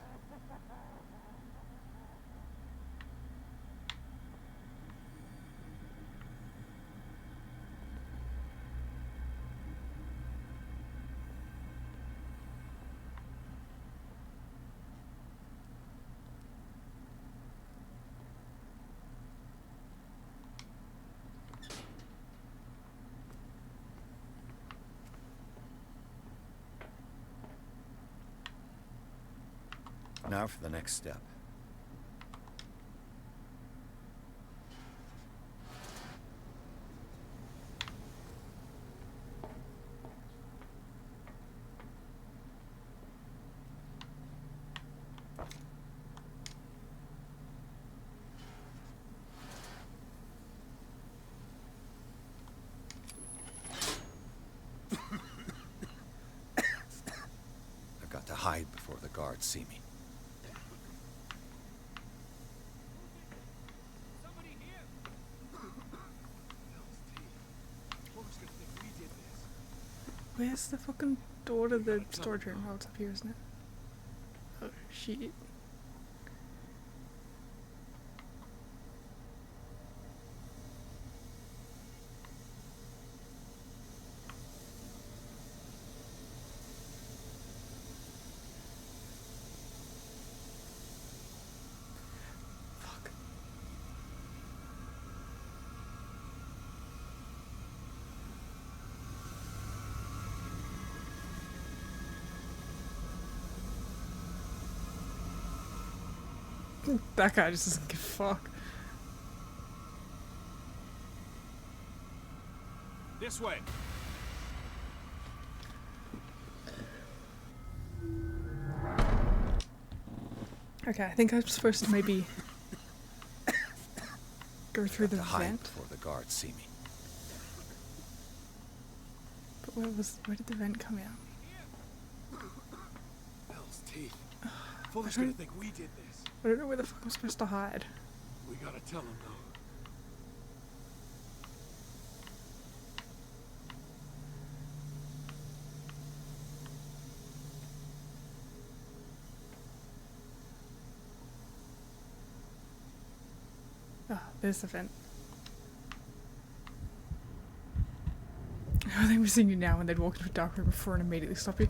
Now for the next step. I've got to hide before the guards see me. Where's the fucking door to the storage room? Oh, it's up here, isn't it? Oh, shit. That guy just doesn't give a fuck. This way. Okay, I think I'm supposed to maybe go through the hide vent. before the guards see me. But where did the vent come out? Hell's teeth. Fuller's gonna think we did this. I don't know where the fuck I'm supposed to hide. We gotta tell him though. Oh, there's the vent. Are they missing you now when they'd walk into a dark room before and immediately stop you?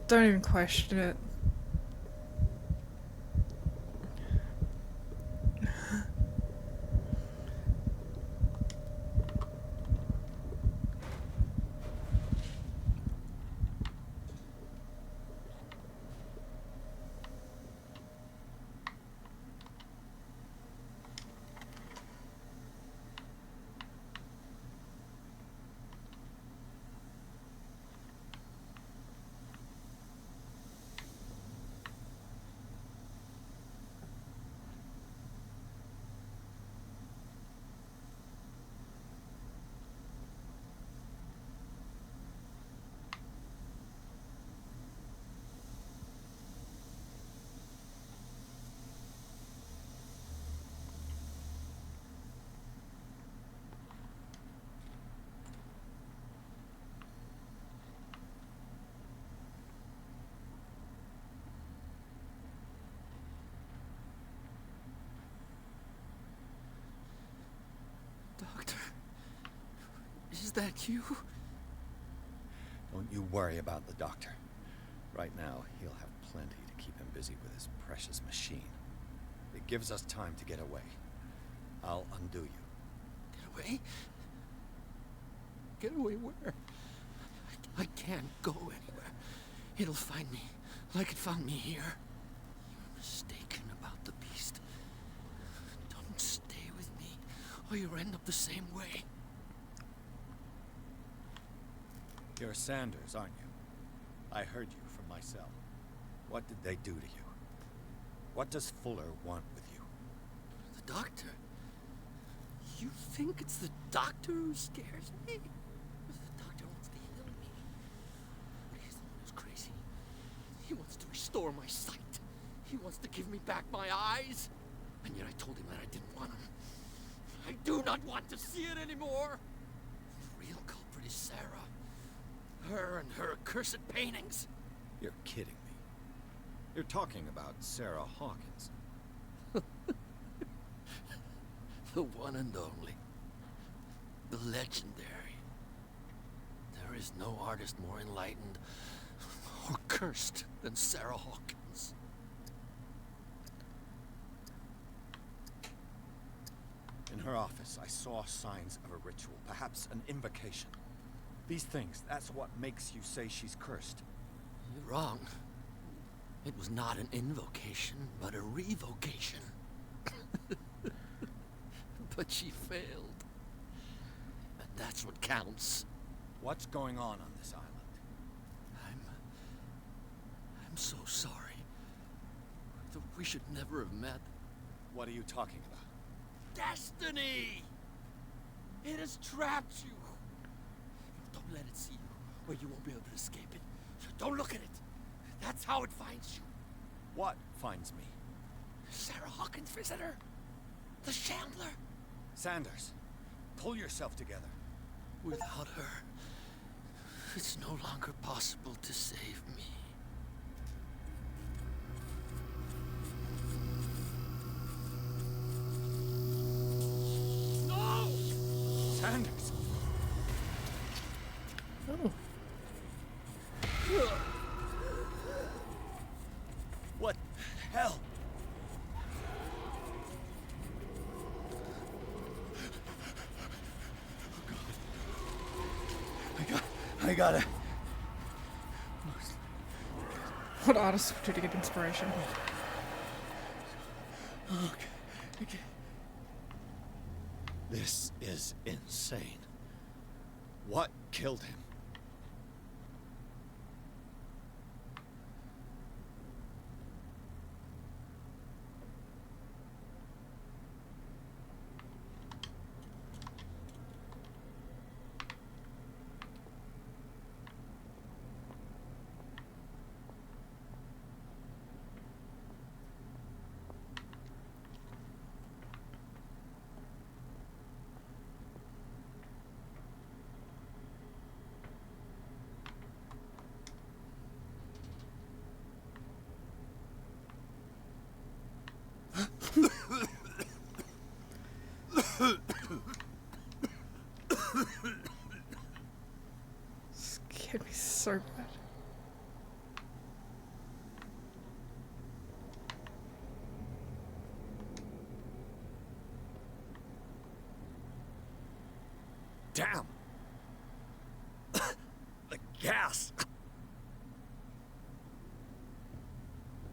Don't even question it. Doctor, is that you? Don't you worry about the doctor. Right now, he'll have plenty to keep him busy with his precious machine. It gives us time to get away. I'll undo you. Get away? Get away where? I can't go anywhere. It'll find me, like it found me here. You're mistaken about the beast. Don't stay with me, or you'll end up the same way. You're Sanders, aren't you? I heard you from my cell. What did they do to you? What does Fuller want with you? The doctor? You think it's the doctor who scares me? The doctor wants to heal me. But he's the one who's crazy. He wants to restore my sight. He wants to give me back my eyes. And yet I told him that I didn't want him. I do not want to see it anymore. The real culprit is Sarah. Her and her accursed paintings. You're kidding me. You're talking about Sarah Hawkins. The one and only. The legendary. There is no artist more enlightened or cursed than Sarah Hawkins. In her office, I saw signs of a ritual, perhaps an invocation. These things, that's what makes you say she's cursed. You're wrong. It was not an invocation, but a revocation. But she failed. And that's what counts. What's going on this island? I'm so sorry. We should never have met. What are you talking about? Destiny! It has trapped you. Don't let it see you, or you won't be able to escape it. Don't look at it. That's how it finds you. What finds me? Sarah Hawkins' visitor. The Shambler. Sanders, pull yourself together. Without her, it's no longer possible to save me. No! Sanders! Oh. What the hell? I gotta... What artists would do to get inspiration? Okay. This is insane. What killed him? Scared me so bad. Damn! The gas!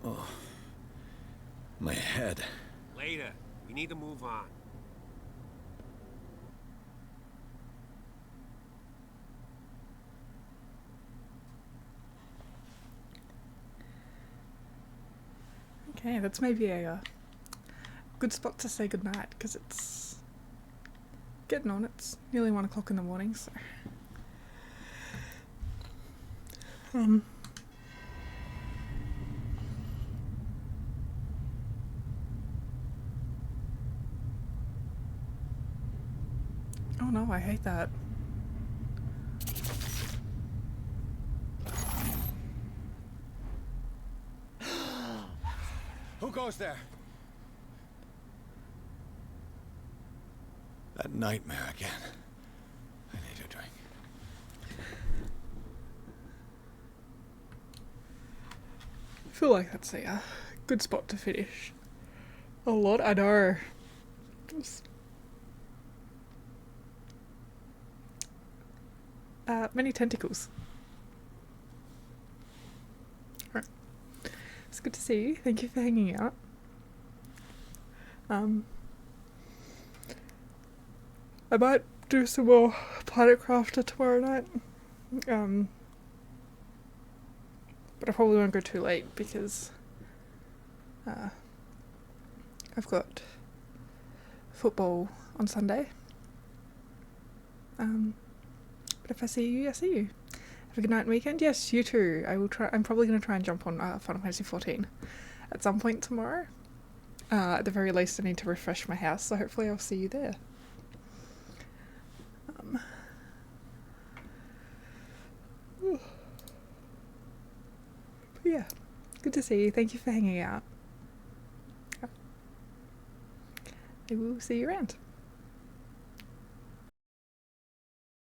Oh. My head. Later. We need to move on. Okay, that's maybe a good spot to say goodnight, because it's getting on. It's nearly 1 o'clock in the morning, so... Oh no, I hate that. Who goes there? That nightmare again. I need a drink. I feel like that's a good spot to finish. A lot, I know. Just... many tentacles. Alright. It's good to see you. Thank you for hanging out. I might do some more Planet Crafter tomorrow night. But I probably won't go too late because I've got football on Sunday. But if I see you, I see you. Have a good night and weekend. Yes, you too. I will try. I'm probably going to try and jump on Final Fantasy 14 at some point tomorrow. At the very least, I need to refresh my house, so hopefully I'll see you there. But yeah, good to see you. Thank you for hanging out. I will see you around.